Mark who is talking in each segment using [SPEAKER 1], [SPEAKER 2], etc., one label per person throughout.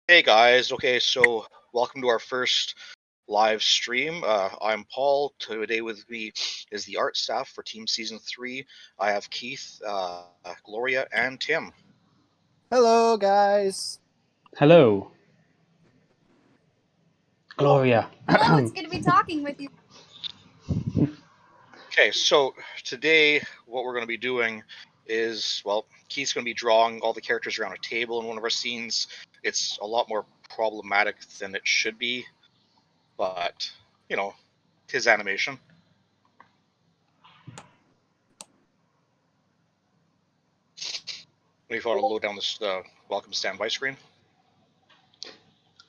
[SPEAKER 1] Hey guys, okay, so welcome to our first live stream. I'm Paul. Today with me is the art staff for Team Season 3. I have Keith, Gloria, and Tim.
[SPEAKER 2] Hello, guys.
[SPEAKER 3] Hello. Gloria.
[SPEAKER 4] Hello, it's good to be talking with you.
[SPEAKER 1] Okay, so today what we're going to be doing is, well, Keith's going to be drawing all the characters around a table in one of our scenes. It's a lot more problematic than it should be, but, you know, his animation. If you want to load down this welcome standby screen.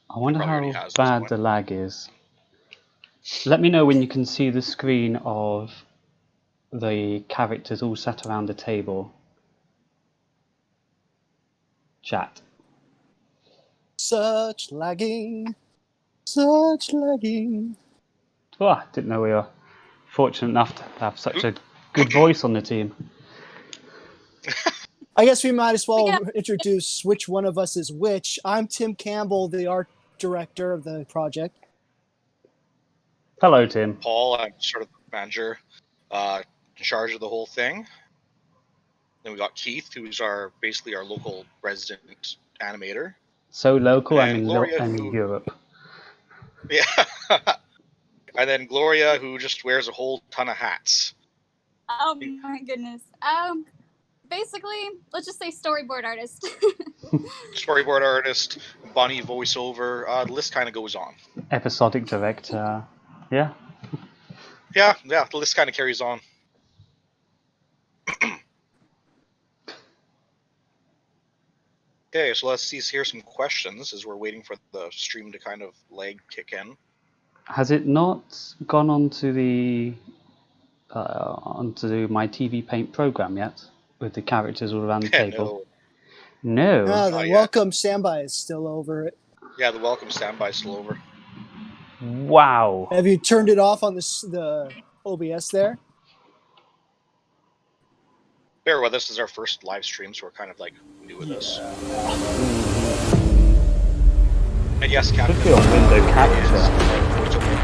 [SPEAKER 3] I wonder
[SPEAKER 1] Probably already
[SPEAKER 3] how
[SPEAKER 1] has at this
[SPEAKER 3] bad
[SPEAKER 1] point.
[SPEAKER 3] the lag is. Let me know when you can see the screen of the characters all sat around the table. Chat.
[SPEAKER 2] Such lagging. Such lagging.
[SPEAKER 3] Oh, didn't know we were fortunate enough to have such a good voice on the team.
[SPEAKER 2] I guess we might as well introduce which one of us is which. I'm Tim Campbell, the art director of the project.
[SPEAKER 3] Hello, Tim.
[SPEAKER 1] Paul, I'm sort of the manager, in charge of the whole thing. Then we got Keith, who's basically our local resident animator.
[SPEAKER 3] So local,
[SPEAKER 1] And
[SPEAKER 3] I'm
[SPEAKER 1] Gloria,
[SPEAKER 3] in
[SPEAKER 1] who,
[SPEAKER 3] Europe.
[SPEAKER 1] Yeah. And then Gloria, who just wears a whole ton of hats.
[SPEAKER 4] Oh my goodness. Basically, let's just say storyboard artist.
[SPEAKER 1] Storyboard artist, bunny voiceover, the list kind of goes on.
[SPEAKER 3] Episodic director. Yeah.
[SPEAKER 1] Yeah, the list kind of carries on. Okay, so let's hear some questions as we're waiting for the stream to kind of lag kick in.
[SPEAKER 3] Has it not gone onto the onto my TV Paint program yet with the characters all around the table? No.
[SPEAKER 2] The welcome standby is still over it.
[SPEAKER 1] Yeah, the welcome standby is still over.
[SPEAKER 3] Wow.
[SPEAKER 2] Have you turned it off on the OBS there?
[SPEAKER 1] Bear with us, this is our first live stream, so we're kind of like new at this. And yes, Captain.
[SPEAKER 3] Could be on window capture.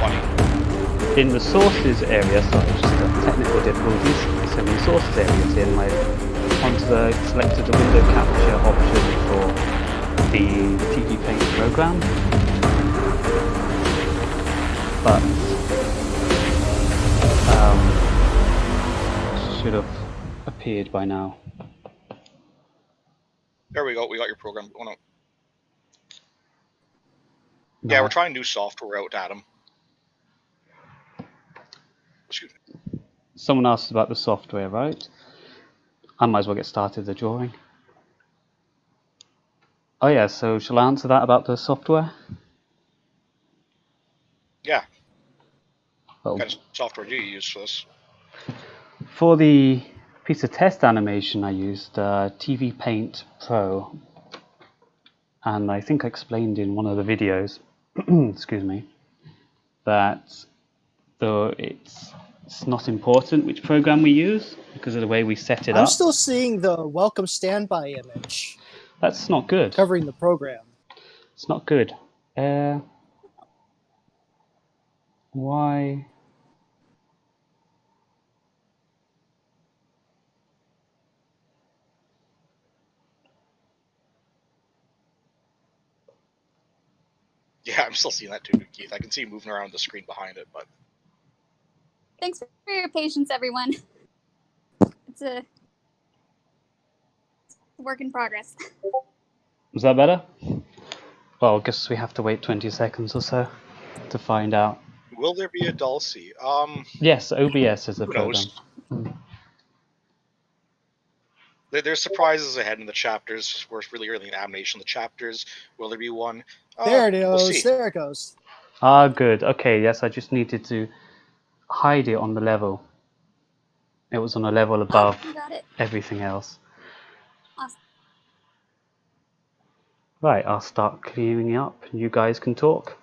[SPEAKER 1] Funny.
[SPEAKER 3] In the sources area, sorry, just technical difficulties. So in the sources area, it's in selected the window capture option for the TV Paint program. But should have appeared by now.
[SPEAKER 1] There we go, we got your program. Oh no.
[SPEAKER 3] No.
[SPEAKER 1] Yeah, we're trying new software out, Adam. Excuse me.
[SPEAKER 3] Someone asked about the software, right? I might as well get started the drawing. Oh yeah, so shall I answer that about the software?
[SPEAKER 1] Yeah.
[SPEAKER 3] Well,
[SPEAKER 1] What kind of software do you use for this?
[SPEAKER 3] For the piece of test animation, I used TV Paint Pro, and I think I explained in one of the videos, excuse me, that though it's not important which program we use because of the way we set it up.
[SPEAKER 2] I'm still seeing the welcome standby image.
[SPEAKER 3] That's not good.
[SPEAKER 2] Covering the program.
[SPEAKER 3] It's not good. Why?
[SPEAKER 1] Yeah, I'm still seeing that too, Keith. I can see you moving around the screen behind it, but...
[SPEAKER 4] Thanks for your patience, everyone. It's a work in progress.
[SPEAKER 3] Is that better? Well, I guess we have to wait 20 seconds or so to find out.
[SPEAKER 1] Will there be a Dulcie?
[SPEAKER 3] Yes, OBS is a program.
[SPEAKER 1] There's surprises ahead in the chapters. We're really early in animation. The chapters, will there be one?
[SPEAKER 2] There it goes.
[SPEAKER 1] We'll see.
[SPEAKER 2] There it goes.
[SPEAKER 3] Ah, good. Okay, yes, I just needed to hide it on the level. It was on a level above everything else.
[SPEAKER 4] Awesome.
[SPEAKER 3] Right, I'll start clearing up and you guys can talk.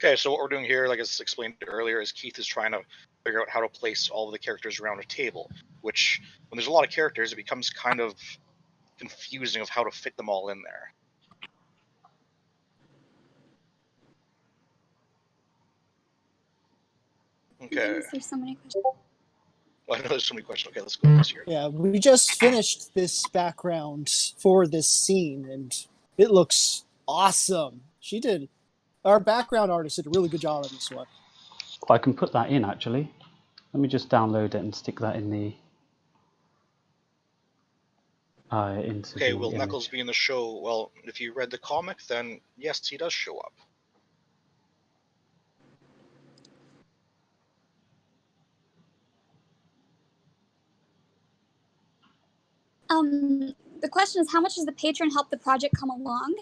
[SPEAKER 1] Okay, so what we're doing here, like I explained earlier, is Keith is trying to figure out how to place all of the characters around a table, which, when there's a lot of characters, it becomes kind of confusing of how to fit them all in there. Okay.
[SPEAKER 4] Goodness, there's so many questions.
[SPEAKER 1] Well, I know there's so many questions. Okay, let's go with this here.
[SPEAKER 2] Yeah, we just finished this background for this scene, and it looks awesome. Our background artist did a really good job on this one.
[SPEAKER 3] Well, I can put that in actually. Let me just download it and stick that in the into
[SPEAKER 1] Okay,
[SPEAKER 3] the
[SPEAKER 1] will
[SPEAKER 3] image.
[SPEAKER 1] Knuckles be in the show? Well, if you read the comic, then yes, he does show up.
[SPEAKER 4] The question is, how much does the patron help the project come along?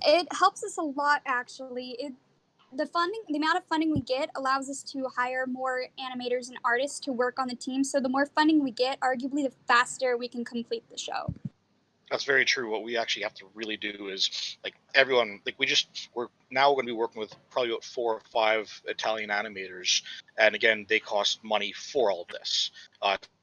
[SPEAKER 4] It helps us a lot, actually. The amount of funding we get allows us to hire more animators and artists to work on the team. So the more funding we get, arguably, the faster we can complete the show.
[SPEAKER 1] That's very true. What we actually have to really do is, like, everyone, like, we're now going to be working with probably about 4 or 5 Italian animators, and again, they cost money for all of this.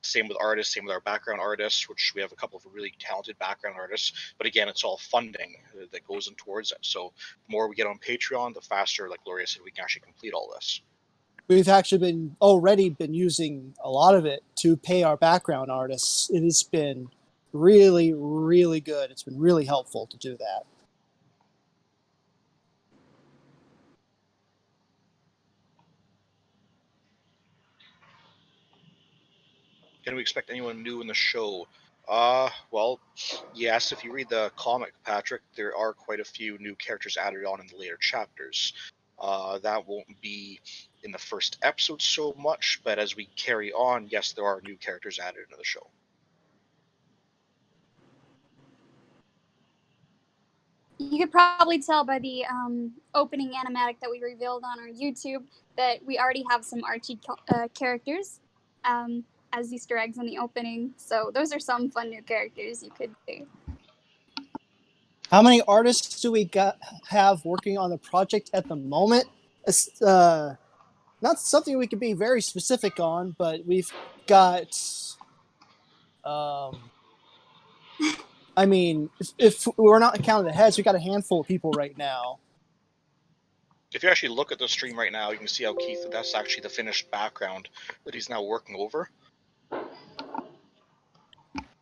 [SPEAKER 1] Same with artists, same with our background artists, which we have a couple of really talented background artists, but again, it's all funding that goes in towards it. So the more we get on Patreon, the faster, like Gloria said, we can actually complete all this.
[SPEAKER 2] We've actually already been using a lot of it to pay our background artists. It has been really, really good. It's been really helpful to do that.
[SPEAKER 1] Can we expect anyone new in the show? Well, yes, if you read the comic, Patrick, there are quite a few new characters added on in the later chapters. That won't be in the first episode so much, but as we carry on, yes, there are new characters added into the show.
[SPEAKER 4] You could probably tell by the opening animatic that we revealed on our YouTube that we already have some Archie characters as Easter eggs in the opening. So those are some fun new characters you could see.
[SPEAKER 2] How many artists do we have working on the project at the moment? It's, not something we can be very specific on, but we've got. I mean, if we're not counting the heads, we got a handful of people right now.
[SPEAKER 1] If you actually look at the stream right now, you can see how Keith, that's actually the finished background that he's now working over.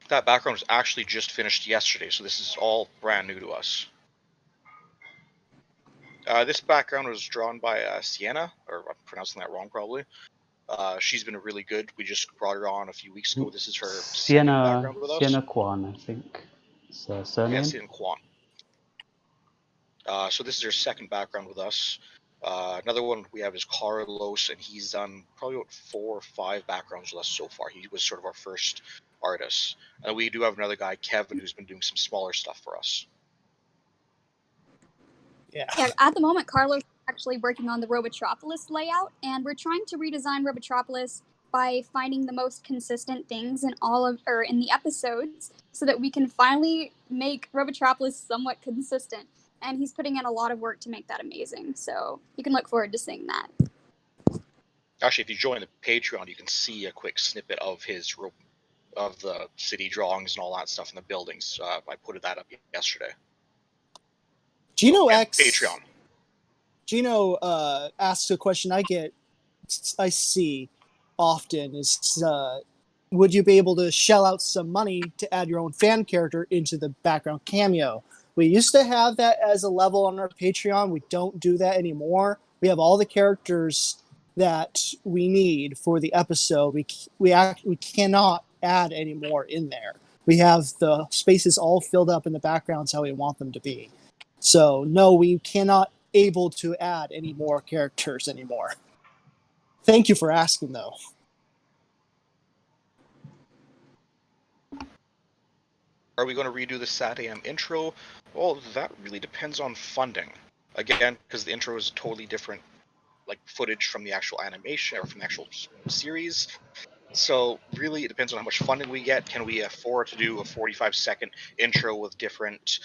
[SPEAKER 1] That background was actually just finished yesterday, so this is all brand new to us. This background was drawn by Sienna, or I'm pronouncing that wrong probably. She's been really good. We just brought her on a few weeks ago. This is her second background with us.
[SPEAKER 3] Sienna Kwan, I think. It's her surname.
[SPEAKER 1] Yeah, Sienna Kwan. So this is her second background with us. Another one we have is Carlos, and he's done probably about 4 or 5 backgrounds with us so far. He was sort of our first artist. And we do have another guy, Kevin, who's been doing some smaller stuff for us.
[SPEAKER 2] Yeah.
[SPEAKER 4] At the moment, Carlos is actually working on the Robotropolis layout, and we're trying to redesign Robotropolis by finding the most consistent things in in the episodes, so that we can finally make Robotropolis somewhat consistent. And he's putting in a lot of work to make that amazing. So you can look forward to seeing that.
[SPEAKER 1] Actually, if you join the Patreon, you can see a quick snippet of of the city drawings and all that stuff in the buildings. I put that up yesterday.
[SPEAKER 2] Gino
[SPEAKER 1] Patreon.
[SPEAKER 2] Gino asks a question I see often is, would you be able to shell out some money to add your own fan character into the background cameo? We used to have that as a level on our Patreon. We don't do that anymore. We have all the characters that we need for the episode. We cannot add any more in there. We have the spaces all filled up in the backgrounds how we want them to be. So no, we cannot able to add any more characters anymore. Thank you for asking, though.
[SPEAKER 1] Are we going to redo the SAT-AM intro? Well, that really depends on funding. Again, because the intro is totally different, like footage from the actual animation or from the actual series. So really, it depends on how much funding we get. Can we afford to do a 45-second intro with different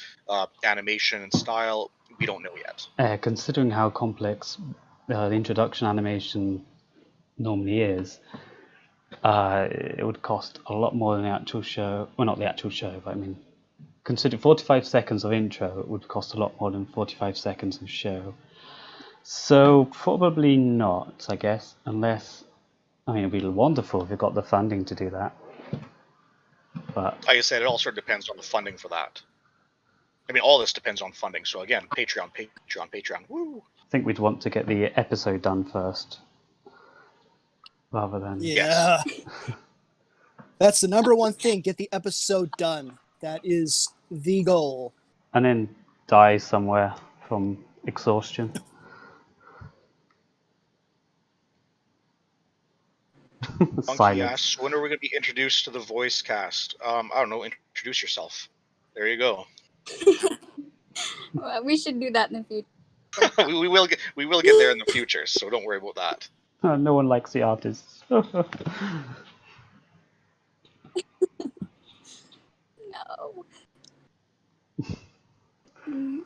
[SPEAKER 1] animation and style? We don't know yet.
[SPEAKER 3] Considering how complex the introduction animation normally is, it would cost a lot more than the actual show. Well, not the actual show, but I mean, consider 45 seconds of intro, it would cost a lot more than 45 seconds of show. So probably not, I guess, unless I mean, it'd be wonderful if we got the funding to do that. But
[SPEAKER 1] Like I said, it all sort of depends on the funding for that. I mean, all this depends on funding. So again, Patreon, Patreon, Patreon. Woo!
[SPEAKER 3] I think we'd want to get the episode done first, rather than
[SPEAKER 2] Yeah. That's the number one thing. Get the episode done. That is the goal.
[SPEAKER 3] and then die somewhere from exhaustion.
[SPEAKER 1] Monkey
[SPEAKER 3] Silence.
[SPEAKER 1] asks, when are we going to be introduced to the voice cast? I don't know. Introduce yourself. There you go.
[SPEAKER 4] Well, we should do that in the future.
[SPEAKER 1] we will get there in the future, so don't worry about that.
[SPEAKER 3] No one likes the artists.
[SPEAKER 4] No.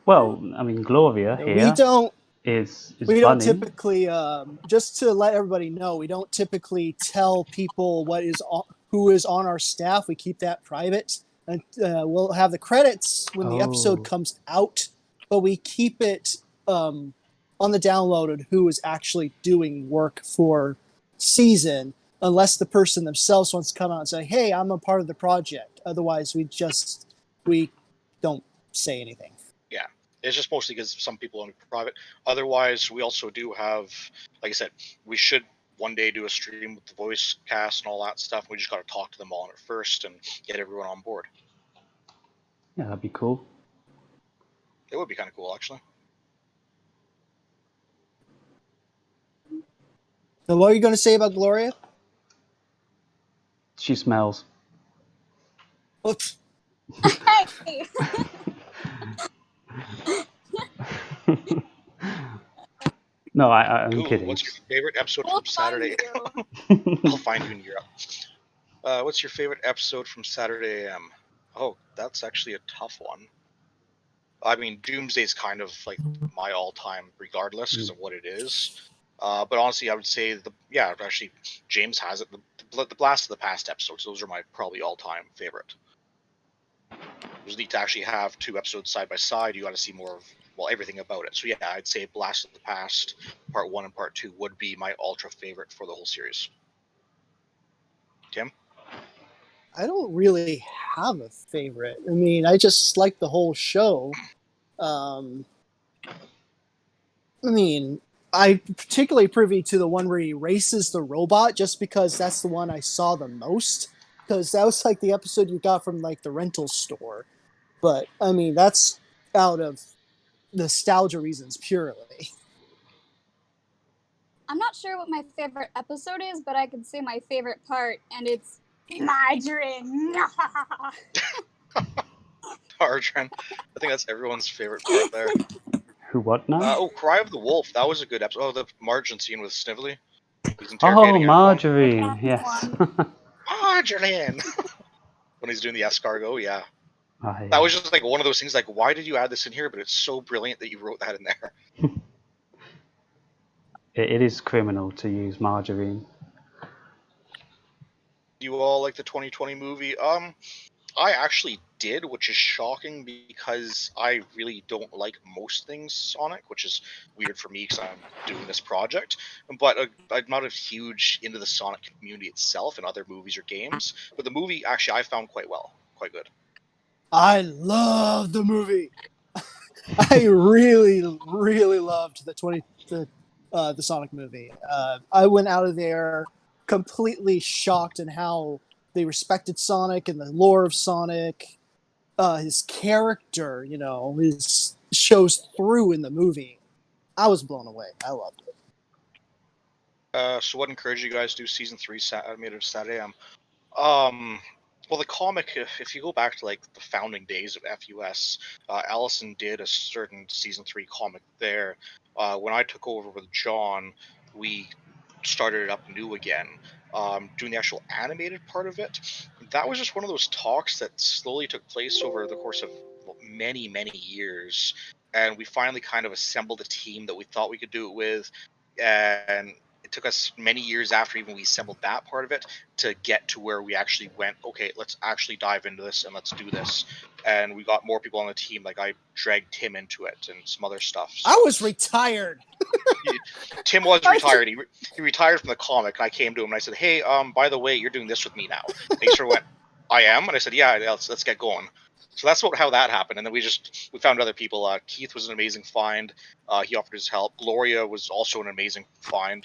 [SPEAKER 3] Well, I mean, Gloria here
[SPEAKER 2] We don't
[SPEAKER 3] is
[SPEAKER 2] we don't
[SPEAKER 3] running.
[SPEAKER 2] typically just to let everybody know, we don't typically tell people who is on our staff. We keep that private, and we'll have the credits when the episode comes out, but we keep it on the downloaded who is actually doing work for season, unless the person themselves wants to come out and say, hey, I'm a part of the project. Otherwise we don't say anything.
[SPEAKER 1] Yeah, it's just mostly because some people are private. Otherwise, we also do have, like I said, we should one day do a stream with the voice cast and all that stuff. We just got to talk to them all on it first and get everyone on board.
[SPEAKER 3] Yeah, that'd be cool.
[SPEAKER 1] It would be kind of cool, actually.
[SPEAKER 2] So what are you going to say about Gloria?
[SPEAKER 3] She smells.
[SPEAKER 2] Oops.
[SPEAKER 4] Hey!
[SPEAKER 3] No, I'm
[SPEAKER 1] Ooh,
[SPEAKER 3] kidding.
[SPEAKER 1] what's your favorite episode
[SPEAKER 4] We'll
[SPEAKER 1] from Saturday?
[SPEAKER 4] find you.
[SPEAKER 1] I'll find you in Europe. What's your favorite episode from Saturday AM? Oh, that's actually a tough one. I mean, Doomsday's kind of like my all-time, regardless, because of what it is. But honestly, I would say actually, James has it. The Blast of the Past episodes; those are my probably all-time favorite. It was neat to actually have two episodes side by side. You got to see more of everything about it. So yeah, I'd say Blast of the Past Part 1 and Part 2 would be my ultra favorite for the whole series. Tim?
[SPEAKER 2] I don't really have a favorite. I mean, I just like the whole show. I mean, I'm particularly privy to the one where he races the robot just because that's the one I saw the most. Because that was like the episode you got from like the rental store. But I mean, that's out of nostalgia reasons purely.
[SPEAKER 4] I'm not sure what my favorite episode is, but I can say my favorite part, and it's margarine.
[SPEAKER 1] Margarine. I think that's everyone's favorite part there.
[SPEAKER 3] Who, what now?
[SPEAKER 1] Cry of the Wolf. That was a good episode. Oh, the margin scene with Snively. He's interrogating everyone.
[SPEAKER 3] Margarine. Yes.
[SPEAKER 1] Margarine! When he's doing the escargot, yeah.
[SPEAKER 3] Oh, yeah.
[SPEAKER 1] That was just like one of those things, like, why did you add this in here? But it's so brilliant that you wrote that in there.
[SPEAKER 3] It is criminal to use margarine.
[SPEAKER 1] You all like the 2020 movie? I actually did, which is shocking because I really don't like most things Sonic, which is weird for me because I'm doing this project. But I'm not a huge into the Sonic community itself and other movies or games. But the movie, actually, I found quite good.
[SPEAKER 2] I love the movie. I really, really loved the Sonic movie. I went out of there completely shocked in how they respected Sonic and the lore of Sonic. His character, his shows through in the movie. I was blown away. I loved it.
[SPEAKER 1] So what encouraged you guys to do season 3 animated Saturday? Well, the comic, if you go back to like the founding days of FUS, Allison did a certain season 3 comic there. When I took over with John, we started it up new again. Doing the actual animated part of it, that was just one of those talks that slowly took place over the course of many, many years. And we finally kind of assembled a team that we thought we could do it with. And it took us many years after even we assembled that part of it to get to where we actually went, okay, let's actually dive into this and let's do this. And we got more people on the team. Like, I dragged Tim into it and some other stuff. So.
[SPEAKER 2] I was retired.
[SPEAKER 1] Tim was retired. He retired from the comic. I came to him and I said, hey, by the way, you're doing this with me now. And he sort of went, I am? And I said, yeah, let's get going. So that's how that happened. And then we found other people. Keith was an amazing find. He offered his help. Gloria was also an amazing find.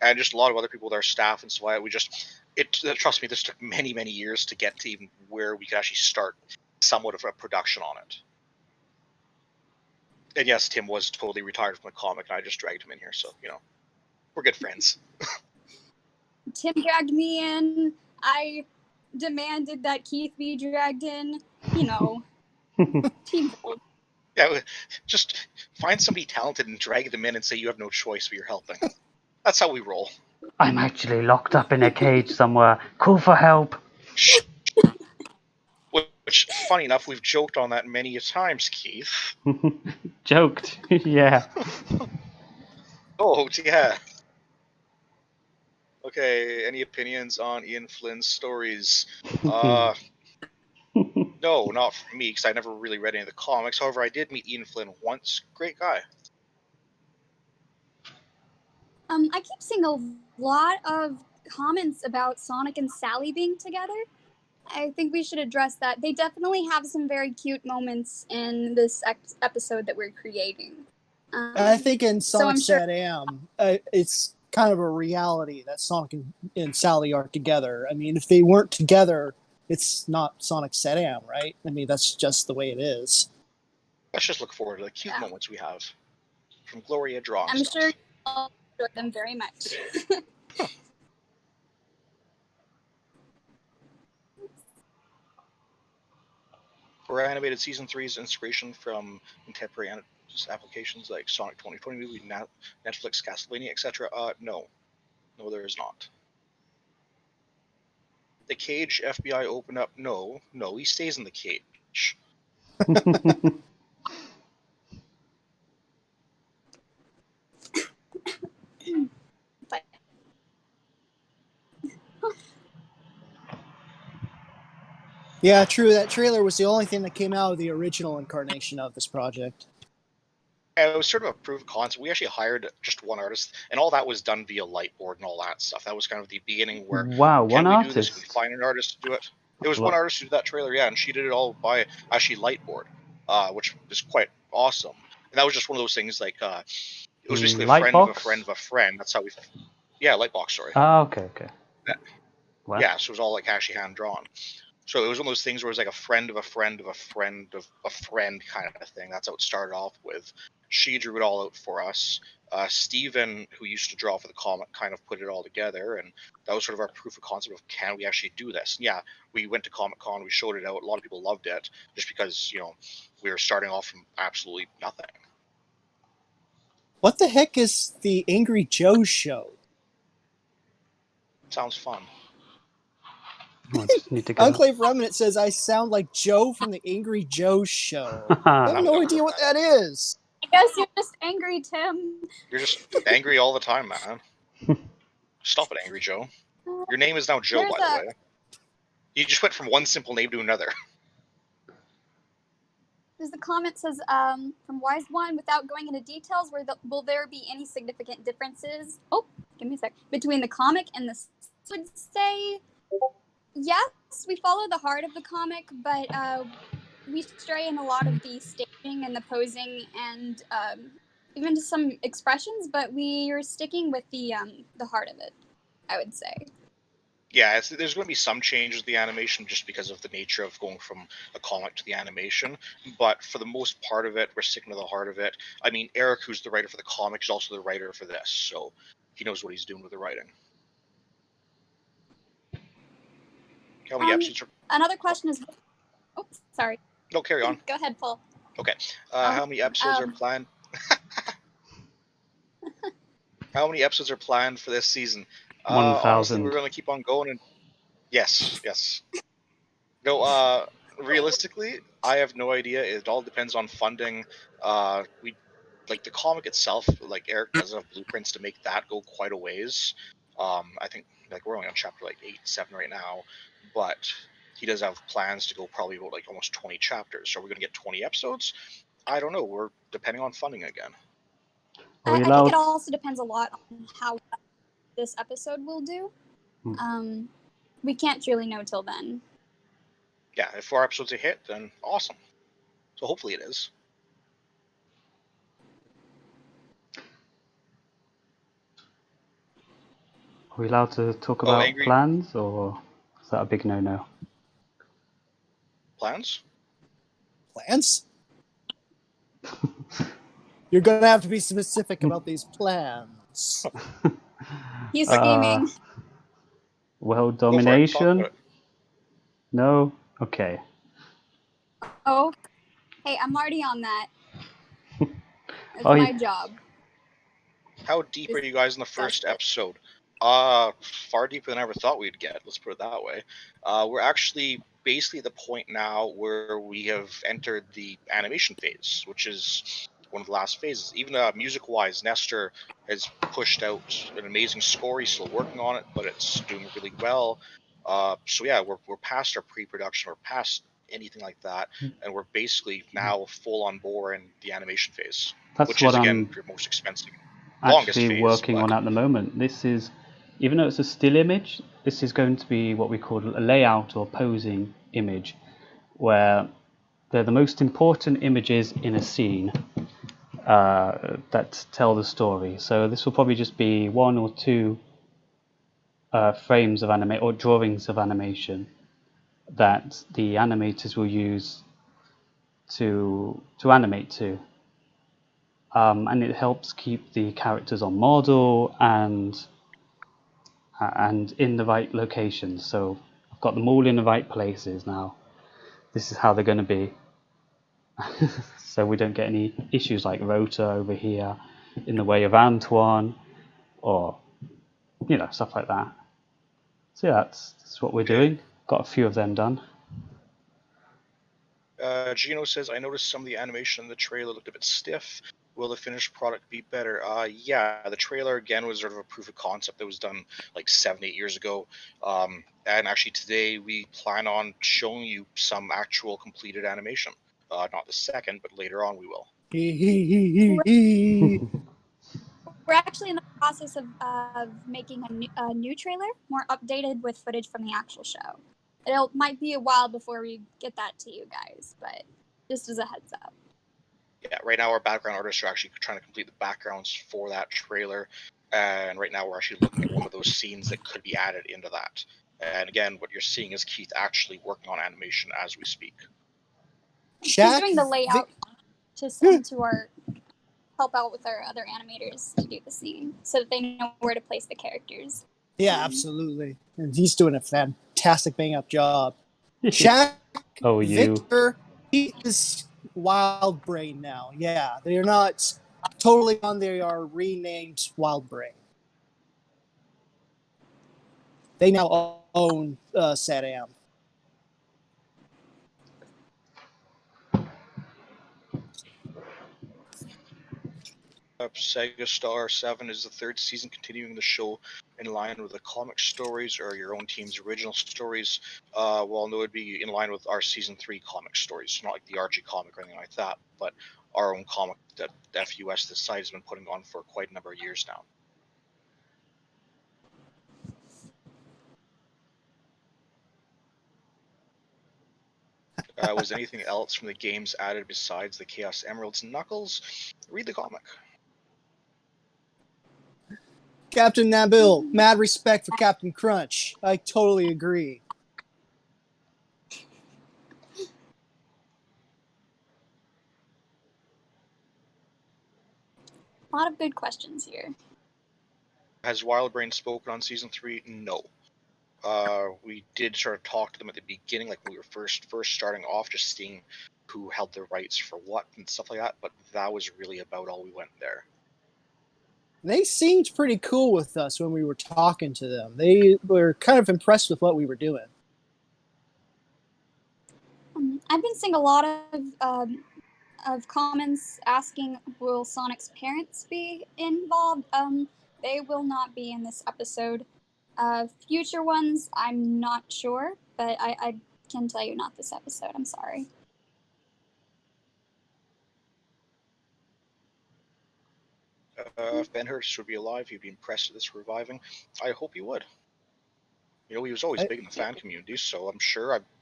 [SPEAKER 1] And just a lot of other people with our staff and so on. Trust me, this took many, many years to get to even where we could actually start somewhat of a production on it. And yes, Tim was totally retired from the comic, and I just dragged him in here. So, we're good friends.
[SPEAKER 4] Tim dragged me in. I demanded that Keith be dragged in. Team gold.
[SPEAKER 1] Yeah, just find somebody talented and drag them in and say you have no choice, but you're helping. That's how we roll.
[SPEAKER 3] I'm actually locked up in a cage somewhere. Call for help.
[SPEAKER 1] Which, funny enough, we've joked on that many a times, Keith.
[SPEAKER 3] Joked, yeah.
[SPEAKER 1] Oh, yeah. Okay, any opinions on Ian Flynn's stories? No, not for me, because I never really read any of the comics. However, I did meet Ian Flynn once. Great guy.
[SPEAKER 4] I keep seeing a lot of comments about Sonic and Sally being together. I think we should address that. They definitely have some very cute moments in this episode that we're creating.
[SPEAKER 2] I think in Sonic
[SPEAKER 4] I'm sure-
[SPEAKER 2] Sat-Am, it's kind of a reality that Sonic and Sally are together. I mean, if they weren't together, it's not Sonic Sat-Am, right? I mean, that's just the way it is.
[SPEAKER 1] Let's just look forward to the cute moments we have from Gloria drawing
[SPEAKER 4] I'm
[SPEAKER 1] stuff.
[SPEAKER 4] sure you'll enjoy them very much.
[SPEAKER 1] For animated season 3's inspiration from contemporary applications like Sonic 2020 movie, Netflix, Castlevania, etc. No, there is not. The cage FBI open up? No, he stays in the cage.
[SPEAKER 2] Yeah, true. That trailer was the only thing that came out of the original incarnation of this project.
[SPEAKER 1] And it was sort of a proof of concept. We actually hired just one artist, and all that was done via Lightboard and all that stuff. That was kind of the beginning where,
[SPEAKER 3] wow,
[SPEAKER 1] can
[SPEAKER 3] one
[SPEAKER 1] we
[SPEAKER 3] artist?
[SPEAKER 1] do this? Can we find an artist to do it? It was one artist who did that trailer, yeah, and she did it all by actually Lightboard, which is quite awesome. And that was just one of those things like, it was basically a friend of a friend of a friend. That's how we, yeah, Lightbox story.
[SPEAKER 3] Oh, okay.
[SPEAKER 1] Yeah, so it was all like actually hand drawn. So it was one of those things where it was like a friend of a friend of a friend of a friend kind of thing. That's how it started off with. She drew it all out for us. Steven, who used to draw for the comic, kind of put it all together, and that was sort of our proof of concept of, can we actually do this? And yeah, we went to Comic-Con, we showed it out. A lot of people loved it, just because, we were starting off from absolutely nothing.
[SPEAKER 2] What the heck is the Angry Joe show?
[SPEAKER 1] Sounds fun.
[SPEAKER 2] Enclave Remnant says, I sound like Joe from the Angry Joe show. I have no idea what that is.
[SPEAKER 4] I guess you're just angry, Tim.
[SPEAKER 1] You're just angry all the time, man. Stop it, Angry Joe. Your name is now Joe, by the way. You just went from one simple name to another.
[SPEAKER 4] There's the comment says, from Wise One, without going into details, will there be any significant differences? Oh, give me a sec. Between the comic and the, would say, yes, we follow the heart of the comic, but we stray in a lot of the staging and the posing and even to some expressions, but we are sticking with the heart of it, I would say.
[SPEAKER 1] Yeah, there's going to be some changes to the animation just because of the nature of going from a comic to the animation, but for the most part of it, we're sticking to the heart of it. I mean, Eric, who's the writer for the comic, is also the writer for this, so he knows what he's doing with the writing. How many episodes are...
[SPEAKER 4] Another question is... Oh, sorry.
[SPEAKER 1] No, carry on.
[SPEAKER 4] Go ahead, Paul.
[SPEAKER 1] Okay. How many episodes are planned? How many episodes are planned for this season?
[SPEAKER 3] 1,000.
[SPEAKER 1] We're going to keep on going. And yes. No, realistically, I have no idea. It all depends on funding. We like the comic itself, like Eric does have blueprints to make that go quite a ways. I think like we're only on chapter like 8, 7 right now, but he does have plans to go probably about like almost 20 chapters. So we're gonna get 20 episodes. I don't know. We're depending on funding again.
[SPEAKER 3] Are we
[SPEAKER 4] I think
[SPEAKER 3] allowed?
[SPEAKER 4] it also depends a lot on how this episode will do. We can't truly know till then.
[SPEAKER 1] Yeah, if 4 episodes a hit, then awesome. So hopefully it is.
[SPEAKER 3] Are we allowed to talk
[SPEAKER 1] Oh,
[SPEAKER 3] about
[SPEAKER 1] angry
[SPEAKER 3] plans, or is that a big no-no?
[SPEAKER 1] plans?
[SPEAKER 2] Plans? You're gonna have to be specific about these plans.
[SPEAKER 4] He's scheming.
[SPEAKER 3] World
[SPEAKER 1] Go for it. Talk
[SPEAKER 3] domination?
[SPEAKER 1] about it.
[SPEAKER 3] No? Okay.
[SPEAKER 4] Oh, hey, I'm already on that. It's
[SPEAKER 3] Oh,
[SPEAKER 4] my job.
[SPEAKER 1] How deep are you guys in the first
[SPEAKER 4] That's it.
[SPEAKER 1] episode? Far deeper than I ever thought we'd get. Let's put it that way. We're actually basically at the point now where we have entered the animation phase, which is one of the last phases. Even music-wise, Nestor has pushed out an amazing score. He's still working on it, but it's doing really well. So yeah, we're past our pre-production. We're past anything like that, and we're basically now full on board in the animation phase,
[SPEAKER 3] That's
[SPEAKER 1] which
[SPEAKER 3] what
[SPEAKER 1] is again
[SPEAKER 3] I'm
[SPEAKER 1] your most expensive. Longest
[SPEAKER 3] actually
[SPEAKER 1] phase,
[SPEAKER 3] working
[SPEAKER 1] but
[SPEAKER 3] on at the moment. This is, even though it's a still image, this is going to be what we call a layout or posing image, where they're the most important images in a scene that tell the story. So this will probably just be 1 or 2 frames of animate or drawings of animation that the animators will use to animate to. And it helps keep the characters on model and in the right locations. So I've got them all in the right places now. This is how they're going to be. So we don't get any issues like Rota over here in the way of Antoine, or stuff like that. So yeah, that's what we're doing. Got a few of them done.
[SPEAKER 1] Gino says, I noticed some of the animation in the trailer looked a bit stiff. Will the finished product be better? Yeah, the trailer again was sort of a proof of concept that was done like 7, 8 years ago. And actually today we plan on showing you some actual completed animation. Not the second, but later on we will.
[SPEAKER 4] We're actually in the process of making a new trailer, more updated with footage from the actual show. It might be a while before we get that to you guys, but just as a heads up.
[SPEAKER 1] Yeah, right now our background artists are actually trying to complete the backgrounds for that trailer. And right now we're actually looking at one of those scenes that could be added into that. And again, what you're seeing is Keith actually working on animation as we speak.
[SPEAKER 4] He's doing the layout to send to our help out with our other animators to do the scene so that they know where to place the characters.
[SPEAKER 2] Yeah, absolutely. And he's doing a fantastic bang up job. Shaq,
[SPEAKER 3] Oh, you.
[SPEAKER 2] Victor, he is Wild Brain now. Yeah, they are not totally on. They are renamed Wild Brain. They now own Sea3on.
[SPEAKER 1] Sega Star 7 is the 3rd season, continuing the show in line with the comic stories or your own team's original stories. Well, no, it would be in line with our season 3 comic stories, not like the Archie comic or anything like that, but our own comic that FUS, this site, has been putting on for quite a number of years now. Was anything else from the games added besides the Chaos Emeralds and Knuckles? Read the comic.
[SPEAKER 2] Captain Nabil, mad respect for Captain Crunch. I totally agree.
[SPEAKER 4] A lot of good questions here.
[SPEAKER 1] Has Wildbrain spoken on season 3? No. We did sort of talk to them at the beginning, like when we were first starting off, just seeing who held the rights for what and stuff like that. But that was really about all we went there.
[SPEAKER 2] They seemed pretty cool with us when we were talking to them. They were kind of impressed with what we were doing.
[SPEAKER 4] I've been seeing a lot of of comments asking, will Sonic's parents be involved? They will not be in this episode. Future ones, I'm not sure, but I can tell you not this episode. I'm sorry.
[SPEAKER 1] If Ben Hurst would be alive, he'd be impressed with this reviving. I hope he would. You know, he was always big in the fan community, so I'm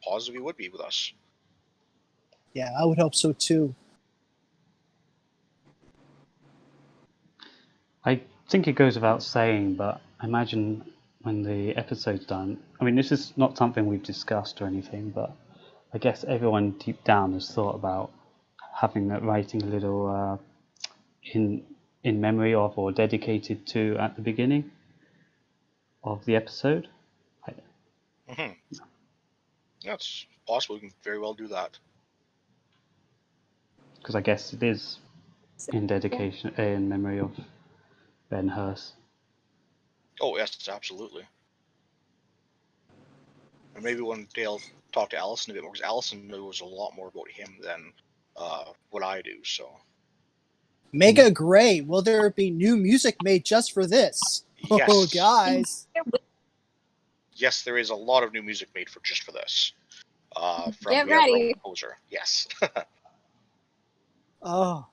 [SPEAKER 1] positive he would be with us.
[SPEAKER 2] Yeah, I would hope so too.
[SPEAKER 3] I think it goes without saying, but I imagine when the episode's done, I mean, this is not something we've discussed or anything, but I guess everyone deep down has thought about having that writing a little in memory of or dedicated to at the beginning of the episode.
[SPEAKER 1] Mm-hmm. Yeah, it's possible we can very well do that.
[SPEAKER 3] Because I guess it is in dedication, in memory of Ben Hurst.
[SPEAKER 1] Oh, yes, absolutely. And maybe one day I'll talk to Allison a bit more, because Allison knows a lot more about him than what I do, so.
[SPEAKER 2] Mega Gray, will there be new music made just for this?
[SPEAKER 1] Yes.
[SPEAKER 2] Oh, guys.
[SPEAKER 1] Yes, there is a lot of new music made just for this. From
[SPEAKER 4] Get
[SPEAKER 1] We Have Our Own
[SPEAKER 4] ready.
[SPEAKER 1] Composer. Yes.
[SPEAKER 2] Oh,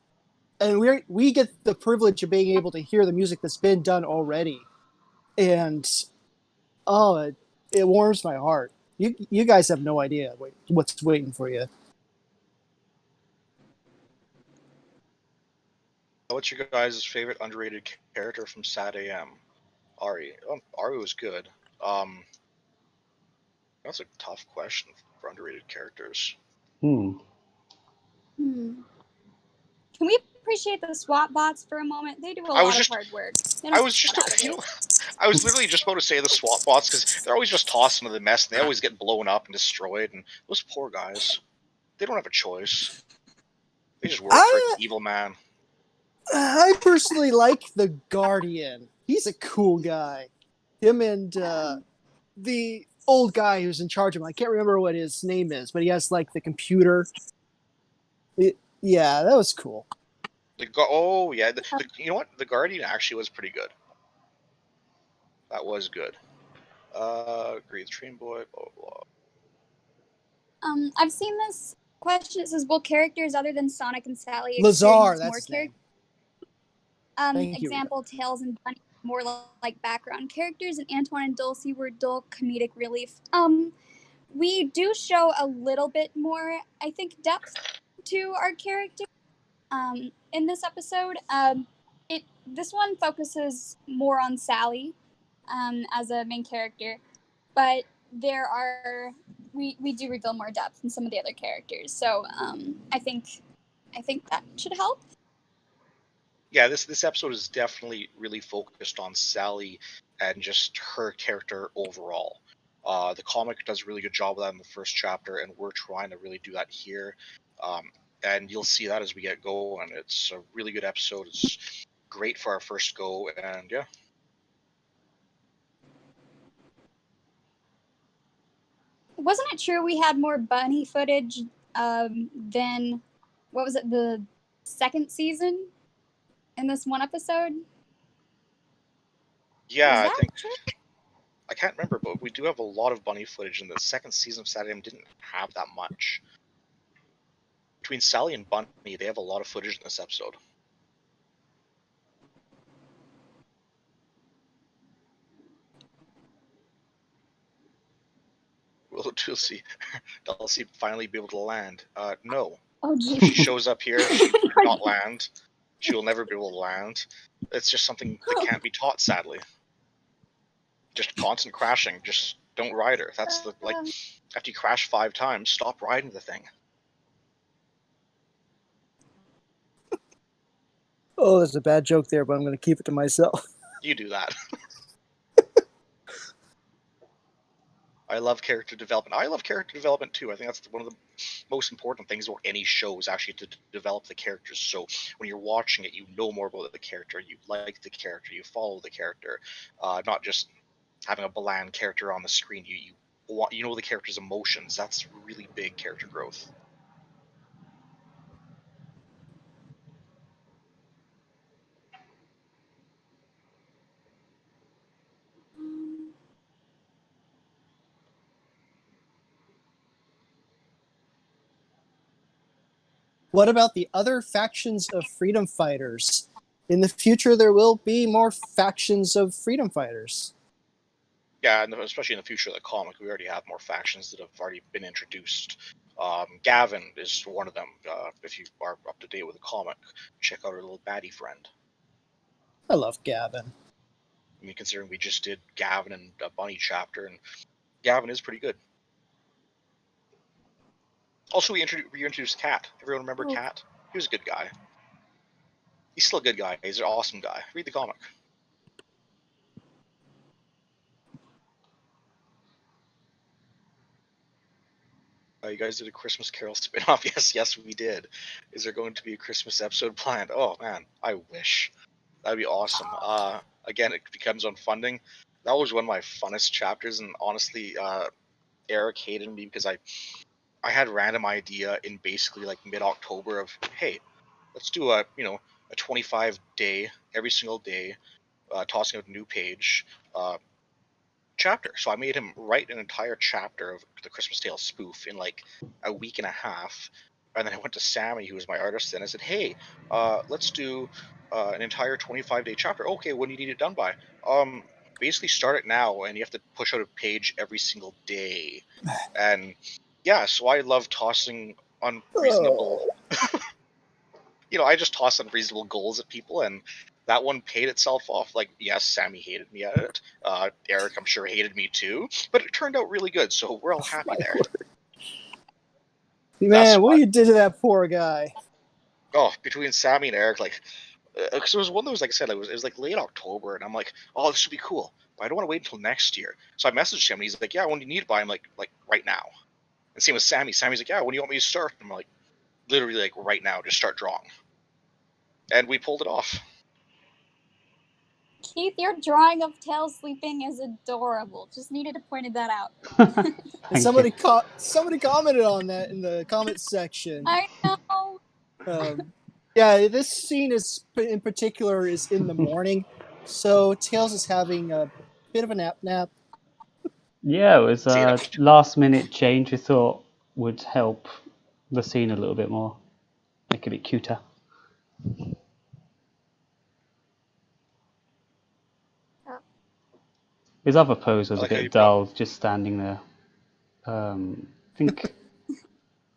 [SPEAKER 2] and we get the privilege of being able to hear the music that's been done already, and it warms my heart. You guys have no idea what's waiting for you.
[SPEAKER 1] What's your guys' favorite underrated character from SAT-AM? Ari. Ari was good. That's a tough question for underrated characters.
[SPEAKER 4] Can we appreciate the SWAT bots for a moment? They do a lot of hard work. I
[SPEAKER 1] was literally just about to say the SWAT bots, because they're always just tossed into the mess, and they always get blown up and destroyed, and those poor guys, they don't have a choice. They just work for an evil man.
[SPEAKER 2] I personally like the Guardian. He's a cool guy. Him and the old guy who's in charge of him. I can't remember what his name is, but he has like the computer. Yeah, that was cool.
[SPEAKER 1] You know what? The Guardian actually was pretty good. That was good. Agree, the Train Boy, blah, blah, blah.
[SPEAKER 4] I've seen this question. It says, will characters other than Sonic and Sally
[SPEAKER 2] Lazar, that's his name.
[SPEAKER 4] Example, Tails and Bunny, more like background characters, and Antoine and Dulcie were dull comedic relief. We do show a little bit more, I think, depth to our character in this episode. This one focuses more on Sally as a main character, but we do reveal more depth in some of the other characters. So I think that should help.
[SPEAKER 1] Yeah, this episode is definitely really focused on Sally and just her character overall. The comic does a really good job of that in the first chapter, and we're trying to really do that here. And you'll see that as we get going. It's a really good episode. It's great for our first go, and yeah.
[SPEAKER 4] Wasn't it true we had more bunny footage than, what was it, the second season in this one episode?
[SPEAKER 1] Yeah, I think true? I can't remember, but we do have a lot of bunny footage, and the second season of SAT-AM didn't have that much. Between Sally and Bunny, they have a lot of footage in this episode. Will Dulcie finally be able to land? No.
[SPEAKER 4] Oh, geez.
[SPEAKER 1] She shows up here, she will not land. She will never be able to land. It's just something that can't be taught, sadly. Just constant crashing. Just don't ride her. That's after you crash 5 times, stop riding the thing.
[SPEAKER 2] Oh, there's a bad joke there, but I'm going to keep it to myself.
[SPEAKER 1] You do that. I love character development. I love character development too. I think that's one of the most important things about any show is actually to develop the characters. So when you're watching it, you know more about the character, you like the character, you follow the character, not just having a bland character on the screen. You know the character's emotions. That's really big character growth.
[SPEAKER 2] What about the other factions of freedom fighters? In the future, there will be more factions of freedom fighters.
[SPEAKER 1] Yeah, and especially in the future of the comic, we already have more factions that have already been introduced. Gavin is one of them. If you are up to date with the comic, check out our little baddie friend.
[SPEAKER 2] I love Gavin.
[SPEAKER 1] I mean, considering we just did Gavin and a Bunny chapter, and Gavin is pretty good. Also, we introduced Cat. Everyone remember Cat? He was a good guy. He's still a good guy. He's an awesome guy. Read the comic. You guys did a Christmas Carol spin-off. Yes, we did. Is there going to be a Christmas episode planned? Oh, man, I wish. That'd be awesome. Again, it becomes on funding. That was one of my funnest chapters, and honestly, Eric hated me because I had a random idea in basically like mid-October of, hey, let's do a 25-day, every single day, tossing out a new page chapter. So I made him write an entire chapter of the Christmas Tale spoof in like a week and a half. And then I went to Sammy, who was my artist, and I said, hey, let's do an entire 25-day chapter. Okay, when do you need it done by? Basically start it now, and you have to push out a page every single day. And yeah, so I love tossing unreasonable... I just toss unreasonable goals at people, and that one paid itself off. Like, yes, Sammy hated me at it. Eric, I'm sure, hated me too. But it turned out really good, so we're all happy there.
[SPEAKER 2] Man, what you did to that poor guy.
[SPEAKER 1] Oh, between Sammy and Eric, like... Because it was one that was, like I said, it was like late October, and I'm like, oh, this would be cool. But I don't want to wait until next year. So I messaged him, and he's like, yeah, when do you need it by? I'm like right now. And same with Sammy. Sammy's like, yeah, when do you want me to start? I'm like, literally, like, right now, just start drawing. And we pulled it off.
[SPEAKER 4] Keith, your drawing of Tails sleeping is adorable. Just needed to point that out.
[SPEAKER 2] Somebody commented on that in the comment section.
[SPEAKER 4] I know.
[SPEAKER 2] Yeah, this scene in particular is in the morning, so Tails is having a bit of a nap.
[SPEAKER 3] Yeah, it was a last-minute change we thought would help the scene a little bit more, make it a bit cuter. His other pose was a bit dull, just standing there. I think